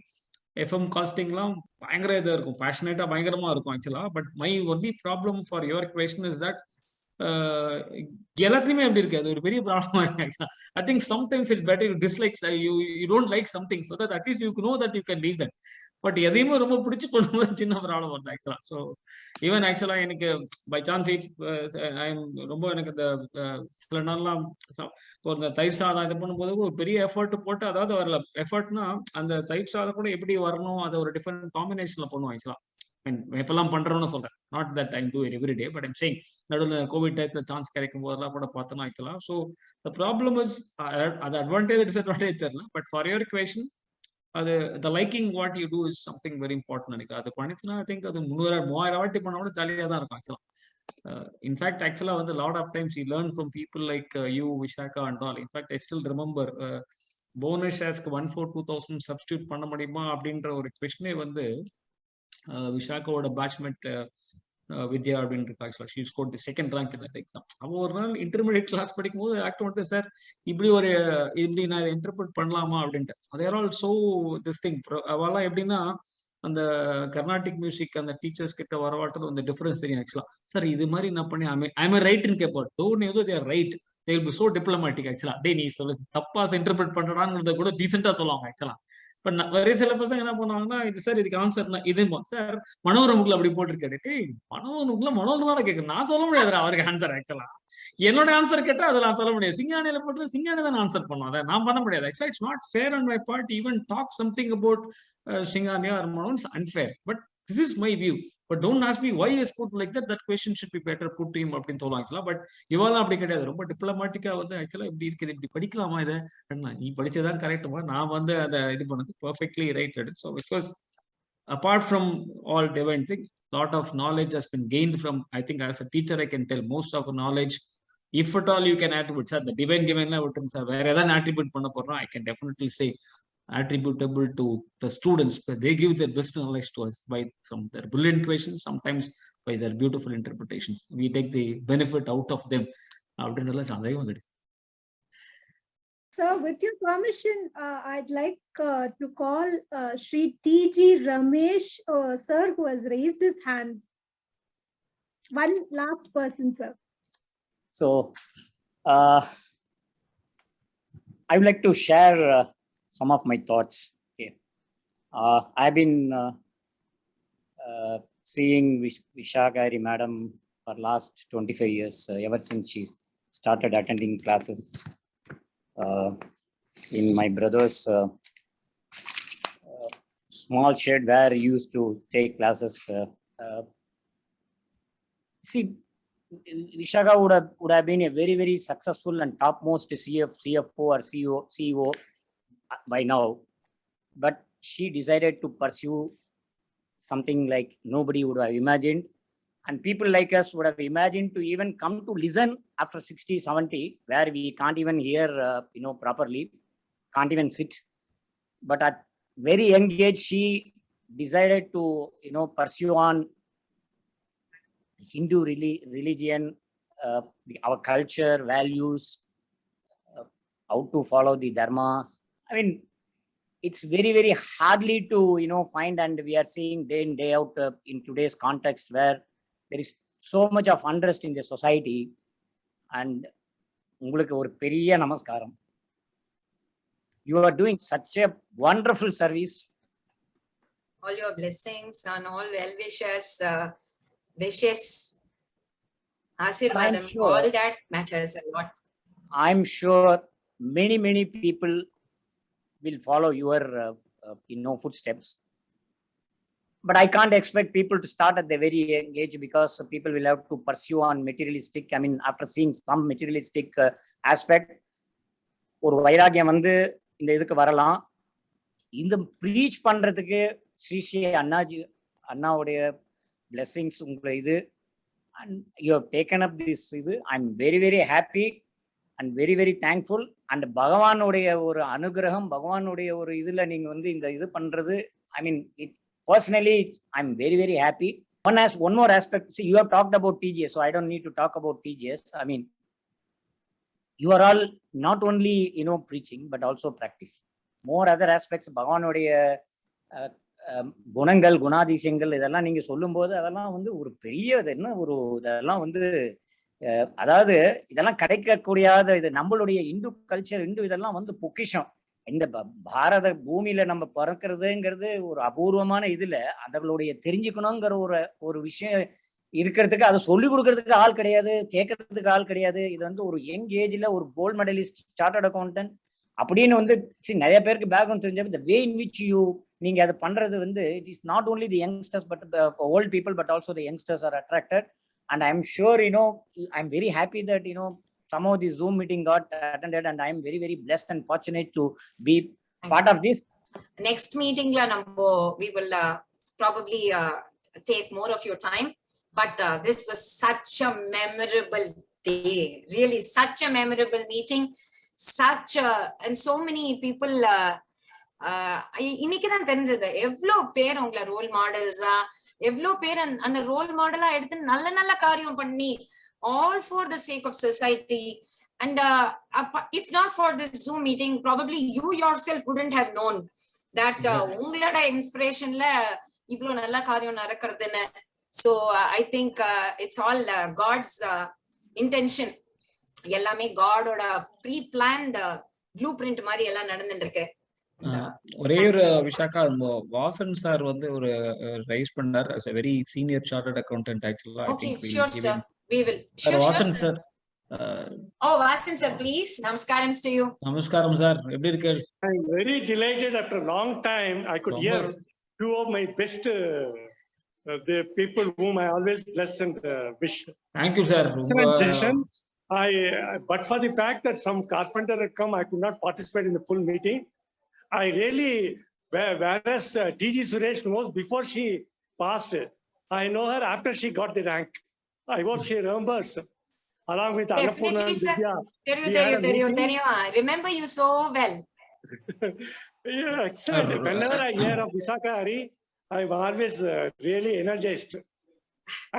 FM காஸ்டிங்லாம் பயங்கர இதாக இருக்கும், பேஷனேட்டா பயங்கரமா இருக்கும் ஆக்சுவலா. But my only problem for your question is that எல்லாத்துலயுமே எப்படி இருக்கு, அது ஒரு பெரிய ப்ராப்ளமா இருக்கு. I think sometimes it's better you dislike, you don't like something, so that at least you know that you can leave that. But எதையுமே ரொம்ப பிடிச்சி பண்ணும்போது சின்ன ப்ராப்ளம் வருது ஆக்சுவலா. ஸோ ஈவன் ஆக்சுவலா எனக்கு பை சான்ஸ் ரொம்ப எனக்கு இந்த சில நாள்லாம் இப்போ இந்த தயிர் சாதம் இது பண்ணும்போது ஒரு பெரிய எஃபர்ட் போட்டு, அதாவது வரல எஃபர்ட்னா அந்த தயிர் சாதம் கூட எப்படி வரணும், அதை ஒரு டிஃப்ரெண்ட் காம்பினேஷன்ல பண்ணுவோம் ஆக்சுவலா. எப்பெல்லாம் பண்றோம்னு சொல்றேன், not that I'm do every day, but I'm saying நடுவில் கோவிட் டயத்துல சான்ஸ் கிடைக்கும் போதெல்லாம் கூட பார்த்தோம்னா ஆக்சுவலா. ஸோ த ப்ராப்ளம் இஸ் அது அட்வான்டேஜ் டிஸ்அட்வான்டேஜ் தெரியல, பட் ஃபார் யுவர் கொஸ்டின் அது the liking what you do is something very important நினைக்கிறேன். அது பண்ணிட்டுனா ஐ திங்க் அது 3000 வாட்டி பண்ணா கூட ஜாலியாக தான் இருக்கும் ஆக்சுவலா. இன்ஃபேக்ட் ஆக்சுவலா வந்து lot of times you learn from people like you, Vishakha and all. In fact I still remember bonus ஷேர்ஸ்க்கு 1,4,2,000 சப்ஸ்டியூட் பண்ண முடியுமா அப்படின்ற ஒரு கொஸ்டினே வந்து விஷாக்காவோட பேட்ச்மேட் வித்யா அப்படின்னு இருக்கா ஆக்சுவலா. She scored the second rank in that exam. அவன் ஒரு நாள் இன்டர்மீடியட் கிளாஸ் படிக்கும் போது ஆக்ட் வந்து சார் இப்படி நான் இதை இன்டர்பிரட் பண்ணலாமா அப்படின்ட்டு. அது ஆல் சோ திஸ் திங். அவெல்லாம் எப்படின்னா அந்த கர்நாடிக் மியூசிக் அந்த டீச்சர்ஸ் கிட்ட வரவாட்டது அந்த டிஃபரன்ஸ் தெரியும் ஆக்சுவலா. சார் இது மாதிரி நான் பண்ணி ஐ ரைட்னு கேட்பார். தோணி ஏதோ there right, they will be so diplomatic actually. டே நீ சொல்லு தப்பா இன்டர்பிரட் பண்றாங்கிறத கூட டீசெண்டா சொல்லுவாங்க ஆக்சுவலா. பட் வேற சில பசங்க என்ன பண்ணுவாங்கன்னா, இது சார் இதுக்கு ஆன்சர்னா இது சார் மனோரமுக்குள்ள அப்படி போட்டிருக்காரு. மனோரமுக்குள்ள மனோரமா தான் கேட்கணும், நான் சொல்ல முடியாது அவருக்கு ஆன்சர் ஆக்சுவலா. என்னோட ஆன்சர் கேட்டா அதை நான் சொல்ல முடியாது. சிங்கானியில போட்டு சிங்கானி தான் ஆன்சர் பண்ணும், அதை நான் பண்ண முடியாது. ஆக்சுவலா it's not fair on my part even talk something about Singhania or Mano. It's unfair, but this is my view. But don't ask me why is put like that, that question should be better put to him அப்படின்னு சொல்லுவாங்க ஆக்சுவலா. But இவெல்லாம் அப்படி கிடையாது. ரொம்ப டிப்ளமேட்டிக்கா வந்து ஆக்சுவலா இப்படி இருக்குது, இப்படி படிக்கலாமா, இதை நீ படிச்சதான் கரெக்டுமா, நான் வந்து அதை இது பண்ணது perfectly right. So because apart from all divine thing, lot of knowledge has been gained from, I think as a teacher I can tell most of the knowledge, if at all you can attribute sir the divine given la vittum sir vera edha attribute panna porom, I can definitely say attributable to the students. But they give their best knowledge to us by some their brilliant questions, sometimes by their beautiful interpretations. We take the benefit out of them. So with your permission, I'd like to call Shri T.G.Suresh sir, who has raised his hands. One last person, sir. So I would like to share some of my thoughts here. I've been seeing Vishakha Hari madam for last 25 years, ever since she started attending classes in my brother's small shed where he used to take classes. See, Vishakha would have been a very, very successful and topmost CFO or CEO by now, but she decided to pursue something like nobody would have imagined, and people like us would have imagined to even come to listen after 60, 70, where we can't even hear properly, can't even sit. But at very young age, she decided to pursue on Hindu religion, our culture, values, how to follow the dharmas. I mean, it's very, very hardly to find, and we are seeing day in day out in today's context where there is so much of unrest in the society. And உங்களுக்கு ஒரு பெரிய நமஸ்காரம். You are doing such a wonderful service. All your blessings and all well wishes, Ashirvadam, Sure, all that matters a lot. I'm sure many people will follow your footsteps. But I can't expect people to start at the very young age, because people will have to pursue on materialistic, I mean, after seeing some materialistic aspect, ஒரு வைராகியம் வந்து இந்த இதுக்கு வரலாம். இந்த preach பண்றதுக்கு ஸ்ரீ ஸ்ரீ அண்ணாவுடைய blessings உங்களை இது, and you have taken up this இது. I'm very, very happy and very, very thankful. And பகவானுடைய ஒரு அனுகிரகம், பகவானுடைய ஒரு இதுல நீங்க வந்து இந்த இது பண்றது, I mean, personally I'm very, very happy. One more aspect, see, you have talked about TGS, so I don't need to talk about TGS. I mean, you are all not only preaching but also practice more other aspects. பகவானுடைய குணங்கள், குணாதிசயங்கள் இதெல்லாம் நீங்க சொல்லும் போது அதெல்லாம் வந்து ஒரு பெரிய என்ன ஒரு இதெல்லாம் வந்து அதாவது இதெல்லாம் கிடைக்கக்கூடியாத இது. நம்மளுடைய இந்து கல்ச்சர், இந்து இதெல்லாம் வந்து பொக்கிஷம். இந்த பாரத பூமியில நம்ம பிறக்கிறதுங்கிறது ஒரு அபூர்வமான இதுல அதனுடைய தெரிஞ்சுக்கணுங்கிற ஒரு விஷயம் இருக்கிறதுக்கு அதை சொல்லிக் கொடுக்கறதுக்கு ஆள் கிடையாது, கேட்கறதுக்கு ஆள் கிடையாது. இது வந்து ஒரு யங் ஏஜ்ல ஒரு கோல்ட் மெடலிஸ்ட் சார்ட்டர்ட் அக்கௌண்டன்ட் அப்படின்னு வந்து நிறைய பேருக்கு பேக்ரவுண்ட் தெரிஞ்ச the way in which you நீங்க அதை பண்றது வந்து it is not only the youngsters but the old people but also the youngsters are attracted, and I'm sure I'm very happy that somehow this Zoom meeting got attended, and I'm very very blessed and fortunate to be part of this. Next meeting la we will probably take more of your time, but this was such a memorable day, really such a memorable meeting, and so many people இன்னைக்கு தான் தெரிஞ்சது எவ்வளோ பேர் உங்களை role மாடல்ஸா, எவ்வளோ பேர் அந்த role மாடலா எடுத்து நல்ல நல்ல காரியம் பண்ணி all for the sake of society. And if not for this Zoom meeting, probably you yourself wouldn't have known that உங்களோட இன்ஸ்பிரேஷன்ல இவ்வளோ நல்ல காரியம் நடக்கிறதுன்னு. So I think it's all God's intention. எல்லாமே காடோட ப்ரீ பிளான்ட் ப்ளூ பிரிண்ட் மாதிரி எல்லாம் நடந்துட்டு இருக்கு. ஒரே ஒரு விஷாக்கா, வாசன் சார் வந்து ஒரு ரைஸ் பண்ணார் as a very senior chartered accountant actually. I think sure sir, we will. Sure, Vasan sir. Oh, Vasan sir, please. Namaskarams to you. Namaskaram sir, எப்படி இருக்கு? I'm very delighted after a long time I could hear two of my best the people whom I always bless and wish. Thank you sir. Excellent session. But for the fact that some carpenter had come, I could not participate in the full meeting. I really, whereas T.G.Suresh knows before she passed, I know her after she got the rank. I hope she remembers. Along with Annapurna and Vidya. I remember you so well. Yeah, excellent. Whenever I hear of Vishakha Hari, I'm always really energized.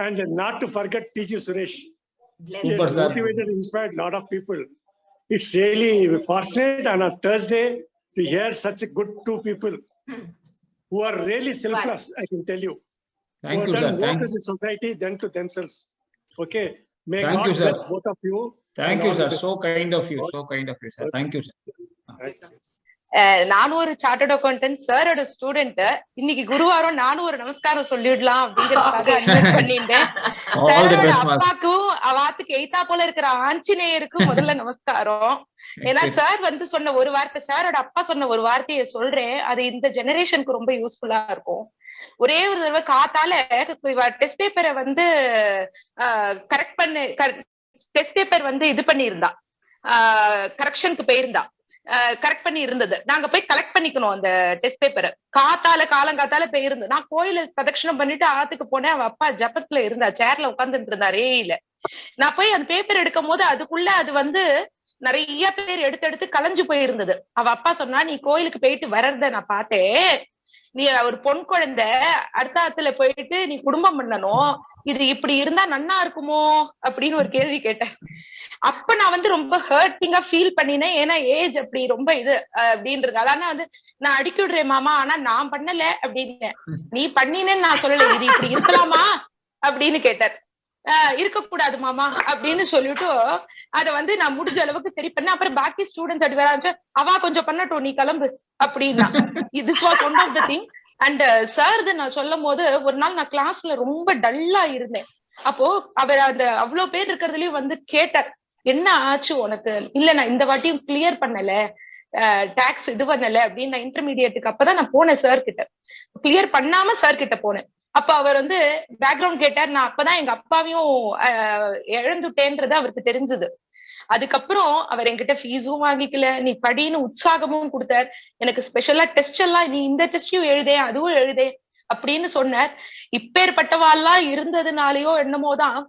And not to forget T.G.Suresh. He has motivated and inspired a lot of people. It's really fortunate on a Thursday to hear such a good two people who are really selfless, I can tell you. Thank you, sir. More to the society than to themselves. Okay. May Thank God you, sir. bless both of you. Thank you, sir. So kind of you. So kind of you, sir. Thank you, sir. நானும் ஒரு chartered accountant சாரோட student. இன்னைக்கு குருவாரம் நானும் ஒரு நமஸ்காரம் சொல்லிடலாம் அப்படிங்கிறதுக்காக advice பண்ணிட்டேன். சாரோட அப்பாக்கும் அவாத்துக்கு எய்தா போல இருக்கிற ஆஞ்சநேயருக்கும் முதல்ல நமஸ்காரம். ஏன்னா சார் வந்து சொன்ன ஒரு வார்த்தை, சாரோட அப்பா சொன்ன ஒரு வார்த்தையை சொல்றேன், அது இந்த ஜெனரேஷனுக்கு ரொம்ப யூஸ்ஃபுல்லா இருக்கும். ஒரே ஒரு தடவை காத்தால டெஸ்ட் பேப்பரை வந்து கரெக்ட் பண்ண டெஸ்ட் பேப்பர் வந்து இது பண்ணியிருந்தா, கரெக்ஷனுக்கு போயிருந்தா, கரெக்ட் பண்ணி இருந்தது. நாங்க போய் கலெக்ட் பண்ணிக்கணும் அந்த டெஸ்ட் பேப்பரை. காலங்காத்தால போயிருந்து நான் கோயில பிரதட்சணம் பண்ணிட்டு ஆத்துக்கு போனேன். அவ அப்பா ஜபத்துல இருந்தா, சேர்ல உட்கார்ந்துட்டு இருந்தா ரேயில. நான் போய் அந்த பேப்பர் எடுக்கும் போது அதுக்குள்ள அது வந்து நிறைய பேர் எடுத்து கலைஞ்சு போயிருந்தது. அவ அப்பா சொன்னா, நீ கோயிலுக்கு போயிட்டு வர்றத நான் பார்த்தேன், நீ ஒரு பொன் குழந்தை அடுத்தாத்துல போயிட்டு நீ குடும்பம் பண்ணணும், இது இப்படி இருந்தா நன்னா இருக்குமோ அப்படின்னு ஒரு கேள்வி கேட்டேன். அப்ப நான் வந்து ரொம்ப ஹர்ட்டிங்கா ஃபீல் பண்ணினேன். ஏன்னா ஏஜ் அப்படி ரொம்ப இது அப்படின்றதால. ஆனா வந்து நான் அடிக்கி விடுறேன் மாமா, ஆனா நான் பண்ணல அப்படின்னு. நீ பண்ணினேன்னு நான் சொல்லல, இது இப்படி இருக்கலாமா அப்படின்னு கேட்டார். இருக்கக்கூடாது மாமா அப்படின்னு சொல்லிட்டு அதை வந்து நான் முடிஞ்ச அளவுக்கு சரி பண்ணேன். அப்புறம் பாக்கி ஸ்டூடெண்ட்ஸ் அப்படி வர அவா கொஞ்சம் பண்ணட்டும், நீ கிளம்பு அப்படின்னா. This was one of the thing. And sir நான் சொல்லும் போது ஒரு நாள் நான் கிளாஸ்ல ரொம்ப டல்லா இருந்தேன். அப்போ அவர் அந்த அவ்வளவு பேர் இருக்கிறதுலயும் வந்து கேட்டார், என்ன ஆச்சு உனக்கு? இல்ல நான் இந்த வாட்டியும் கிளியர் பண்ணல, டாக்ஸ் இது பண்ணல அப்படின்னு. நான் இன்டர்மீடியட்டுக்கு அப்பதான் நான் போனேன் சார் கிட்ட, கிளியர் பண்ணாம சார் கிட்ட போனேன். அப்ப அவர் வந்து பேக்ரவுண்ட் கேட்டார். நான் அப்பதான் எங்க அப்பாவையும் இழந்துட்டேன்றது அவருக்கு தெரிஞ்சது. அதுக்கப்புறம் அவர் என்கிட்ட ஃபீஸும் வாங்கிக்கல, நீ படின்னு உற்சாகமும் கொடுத்தார். எனக்கு ஸ்பெஷலா டெஸ்ட் எல்லாம், நீ இந்த டெஸ்டையும் எழுதே அதுவும் எழுதே அப்படின்னு சொன்னார். இப்பேற்பட்டவாள்லாம் இருந்ததுனாலயோ என்னமோதான்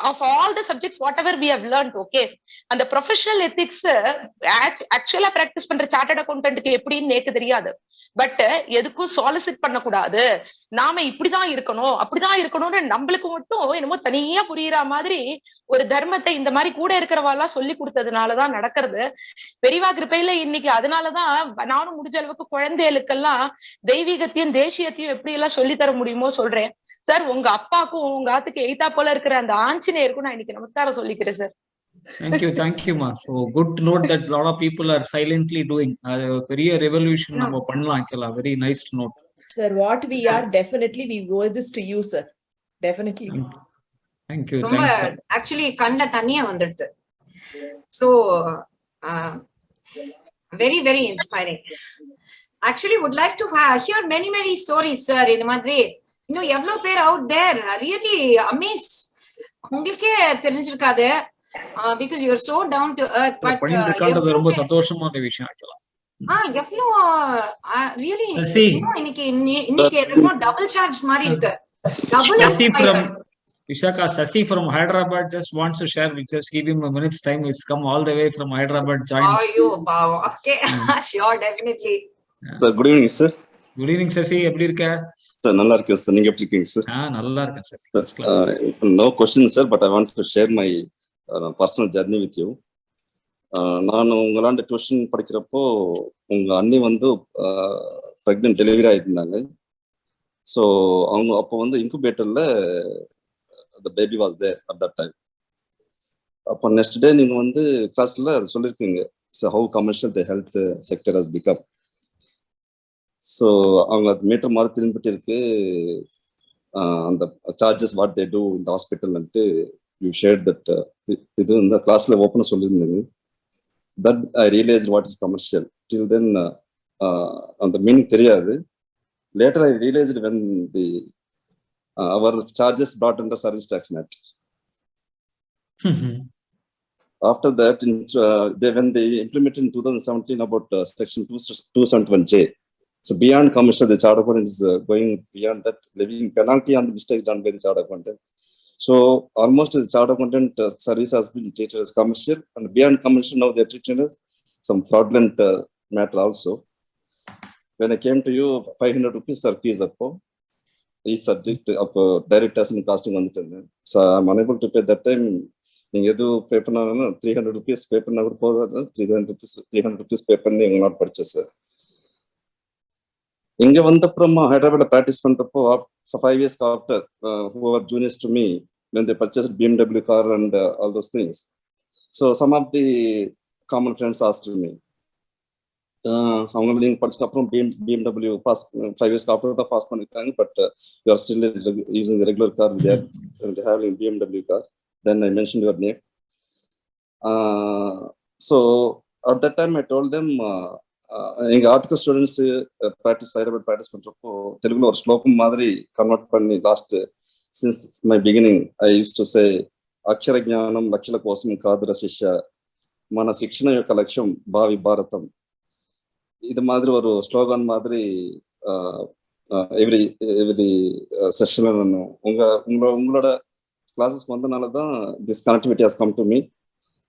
of all the subjects whatever we have learned, okay, அந்த ப்ரொஃபஷனல் எத்திக்ஸ் ஆக்சுவலா பிராக்டிஸ் பண்ற சார்ட்டர்ட் அக்கௌண்டன்ட்க்கு எப்படின்னு நேக்கு தெரியாது. பட் எதுக்கும் சாலிசிட் பண்ணக்கூடாது, நாம இப்படிதான் இருக்கணும் அப்படிதான் இருக்கணும்னு நம்மளுக்கு மட்டும் என்னமோ தனியா புரியுற மாதிரி ஒரு தர்மத்தை இந்த மாதிரி கூட இருக்கிறவாள்லாம் சொல்லி கொடுத்ததுனாலதான் நடக்கிறது. பெரியவா கிருப்பையில இன்னைக்கு அதனாலதான் நானும் முடிஞ்ச அளவுக்கு குழந்தைகளுக்கெல்லாம் தெய்வீகத்தையும் தேசியத்தையும் எப்படி எல்லாம் சொல்லி தர முடியுமோ சொல்றேன். சார் உங்க அப்பாக்கும் உங்க ஆத்துக்கு எய்தா போல இருக்கிற அந்த ஆஞ்சநேயருக்கும் நான் இன்னைக்கு நமஸ்காரம் சொல்லிக்கிறேன் sir. Thank you, ma. So good to note that a lot of people are silently doing. Very revolution நம்ம பண்ணலாம் actually. Very nice to note. Sir, what we are, definitely we owe this to you, sir. Definitely. Thank you. ரொம்ப Thanks. actually கண்ட தண்ணியா வந்துடுது. So very very inspiring. Actually would like to hear many stories, sir. இந்த மாதிரி இன்னும் எவ்வளவு பேர் out there really amazed. உங்களுக்கே தெரிஞ்சிருக்காது because you are so down to earth. But பண்ணிட்டு இருக்கான்றது ரொம்ப சந்தோஷமான விஷயம் actually. எவ்வளோ really இன்னைக்கு எவ்வளோ double charge மாதிரி இருக்கு. Sasi from Vishakha, Sasi from Hyderabad just wants to share. We just give him a minute's time. He's come all the way from Hyderabad. Joins. Wow. Okay. Sure, definitely. Sir, good evening, sir. Good evening, Sasi. எப்படி இருக்க? Sir, நல்லா இருக்கேன் sir. நீங்க எப்படி இருக்கீங்க sir? நல்லா இருக்கேன் Sasi. No question, sir, but I want to share my personal journey with you. நான் உங்களாண்ட டியூஷன் படிக்கிறப்போ உங்க அண்ணி வந்து பிரெக்னென்ட் டெலிவரி ஆயிருந்தாங்க. ஸோ அவங்க அப்போ வந்து இன்குபேட்டர்ல the baby was there at that time. அப்போ நெக்ஸ்ட் டே நீங்க வந்து கிளாஸ்ல சொல்லியிருக்கீங்க how commercial the health sector has become. So அவங்க அது மீட்டர் மாதிரி திரும்பிட்டு இருக்கு அந்த சார்ஜஸ் வாட் தே டூ இந்த ஹாஸ்பிட்டல்ன்ட்டு யூ ஷேர் தட் இது இந்த கிளாஸ்ல ஓப்பனாக சொல்லியிருந்தீங்க. That I realise what is commercial. Till then அந்த மீனிங் தெரியாது. Later I realised when the our charges brought under service tax net. After that, when they implemented in 2017 about section 271J, so beyond commercial, the charter accountant is going beyond that, levying penalty on the mistakes done by the charter accountant. So almost the charter accountant service has been treated as commercial, and beyond commercial now they are treated as some fraudulent matter also. When I came to you, 500 rupees are fees up. Each subject of direct test and costing on the tender. So I'm unable to pay that time. You do paper 300 rupees paper now 300 rupees paper you will not purchase. Inga vanda from Hyderabad participant for 5 years after who are juniors to me when they purchased BMW car and all those things. So some of the common friends asked me, அவங்க நீங்க படிச்சுட்டு அப்புறம் BMW pass 5 years அப்புறம் தான் pass பண்ணிருக்காங்க, but you are still using the regular car with having BMW car. Then I mention your name. So at that time I told them எங்க article students practice Hyderabad practice பண்றப்போ தெலுங்குல ஒரு ஸ்லோகம் மாதிரி convert பண்ணி last since my beginning I use to say అక్షర జ్ఞానం లక్షల కోసం కాదుర శిష్య మన శిక్షణ యొక్క లక్ష్యం భావి భారతం. இது மாதிரி ஒரு ஸ்லோகன் மாதிரி எவ்ரி செஷன்ல நான் உங்களோட கிளாஸஸ்க்கு வந்தனால தான் this connectivity has come to me.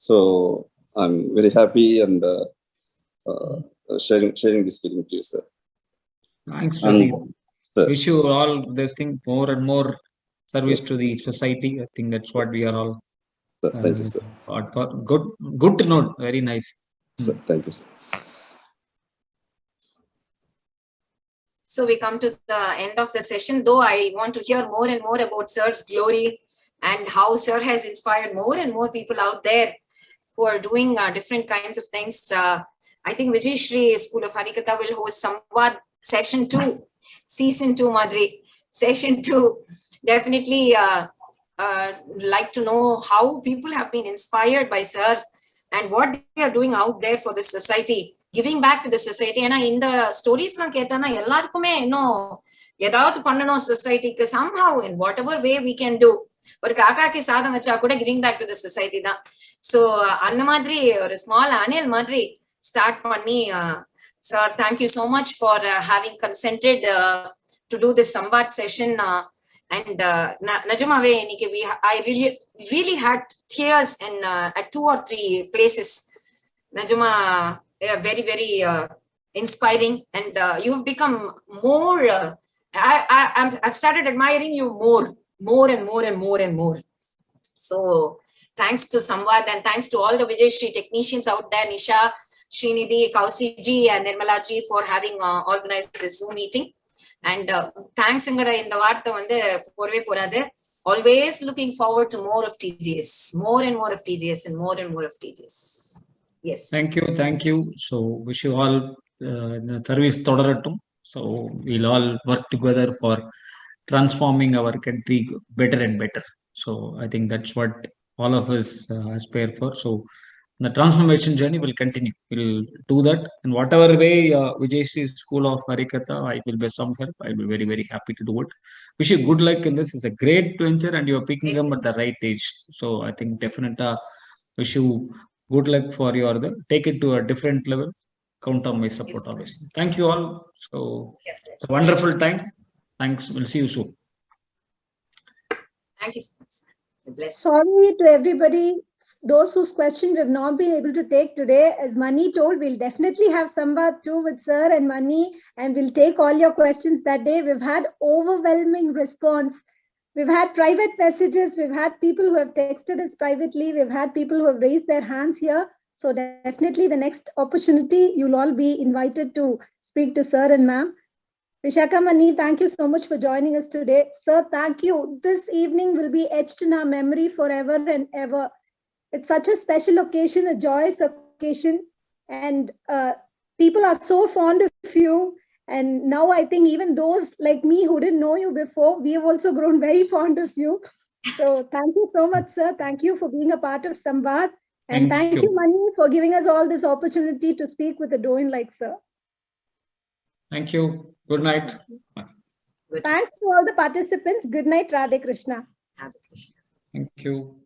So I am very happy and sharing this feeling to you, sir. Thanks, sir. Wish you all this thing more and more service to the society. I think that's what we are all. Sir, thank you, sir. Good to know. Very nice. Sir, thank you, sir. So we come to the end of the session, though I want to hear more and more about Sir's glory and how Sir has inspired more and more people out there who are doing different kinds of things. I think Vijayashri School of Harikatha will host Samvad session 2, season 2, Madri. Session 2. Definitely like to know how people have been inspired by Sir and what they are doing out there for the society. Giving back to the society. ஏன்னா இந்த stories எல்லாம் கேட்டானா எல்லாருக்குமே இன்னும் ஏதாவது பண்ணணும் சொசைட்டிக்கு somehow in whatever way we can do. ஒரு காக்காக்கு சாதம் வச்சா கூட giving back to the society தான். So அந்த மாதிரி ஒரு ஸ்மால் அனில் மாதிரி ஸ்டார்ட் பண்ணி sir, thank you so much for having consented to do this Samvad session. And Najamave இன்னைக்கு I really had tears in at 2 or 3 places. Najama, very very inspiring, and you've become more I've started admiring you more and more. So thanks to Samvad and thanks to all the Vijayashri technicians out there, Nisha, Srinidhi, Kausi ji and Nirmala ji for having organized this Zoom meeting. And thanks ingada இந்த வார்த்தை வந்து போறவே போறாது. Always looking forward to more of TGS, more and more of TGS and more TGS. Yes. Thank you. So wish you all service thodaratum. So we'll all work together for transforming our country better and better. So I think that's what all of us aspire for. So the transformation journey will continue. We'll do that in whatever way. Vijayashri School of Harikatha, I will be some help. I'll be very, very happy to do it. Wish you good luck in this. It's a great venture and you're picking them at the right age. So I think definitely wish you good luck for your take it to a different level. Count on my support always. Thank you all. So it's a wonderful time. Thanks. We'll see you soon. Thank you so much. Sorry to everybody, those whose questions we've not been able to take today. As Mani told, we'll definitely have Samvad too with Sir and Mani, and we'll take all your questions that day. We've had overwhelming response. We've had private messages. We've had people who have texted us privately. We've had people who have raised their hands here. So definitely the next opportunity, you'll all be invited to speak to Sir and Ma'am. Vishakha, Mani, thank you so much for joining us today. Sir, thank you. This evening will be etched in our memory forever and ever. It's such a special occasion, a joyous occasion. And people are so fond of you. And now I think even those like me who didn't know you before, we have also grown very fond of you. So thank you so much, sir. Thank you for being a part of Samvad. And thank you, Mani, for giving us all this opportunity to speak with a Doin like sir. Thank you. Good night. Thanks to all the participants. Good night, Radhe Krishna. Thank you.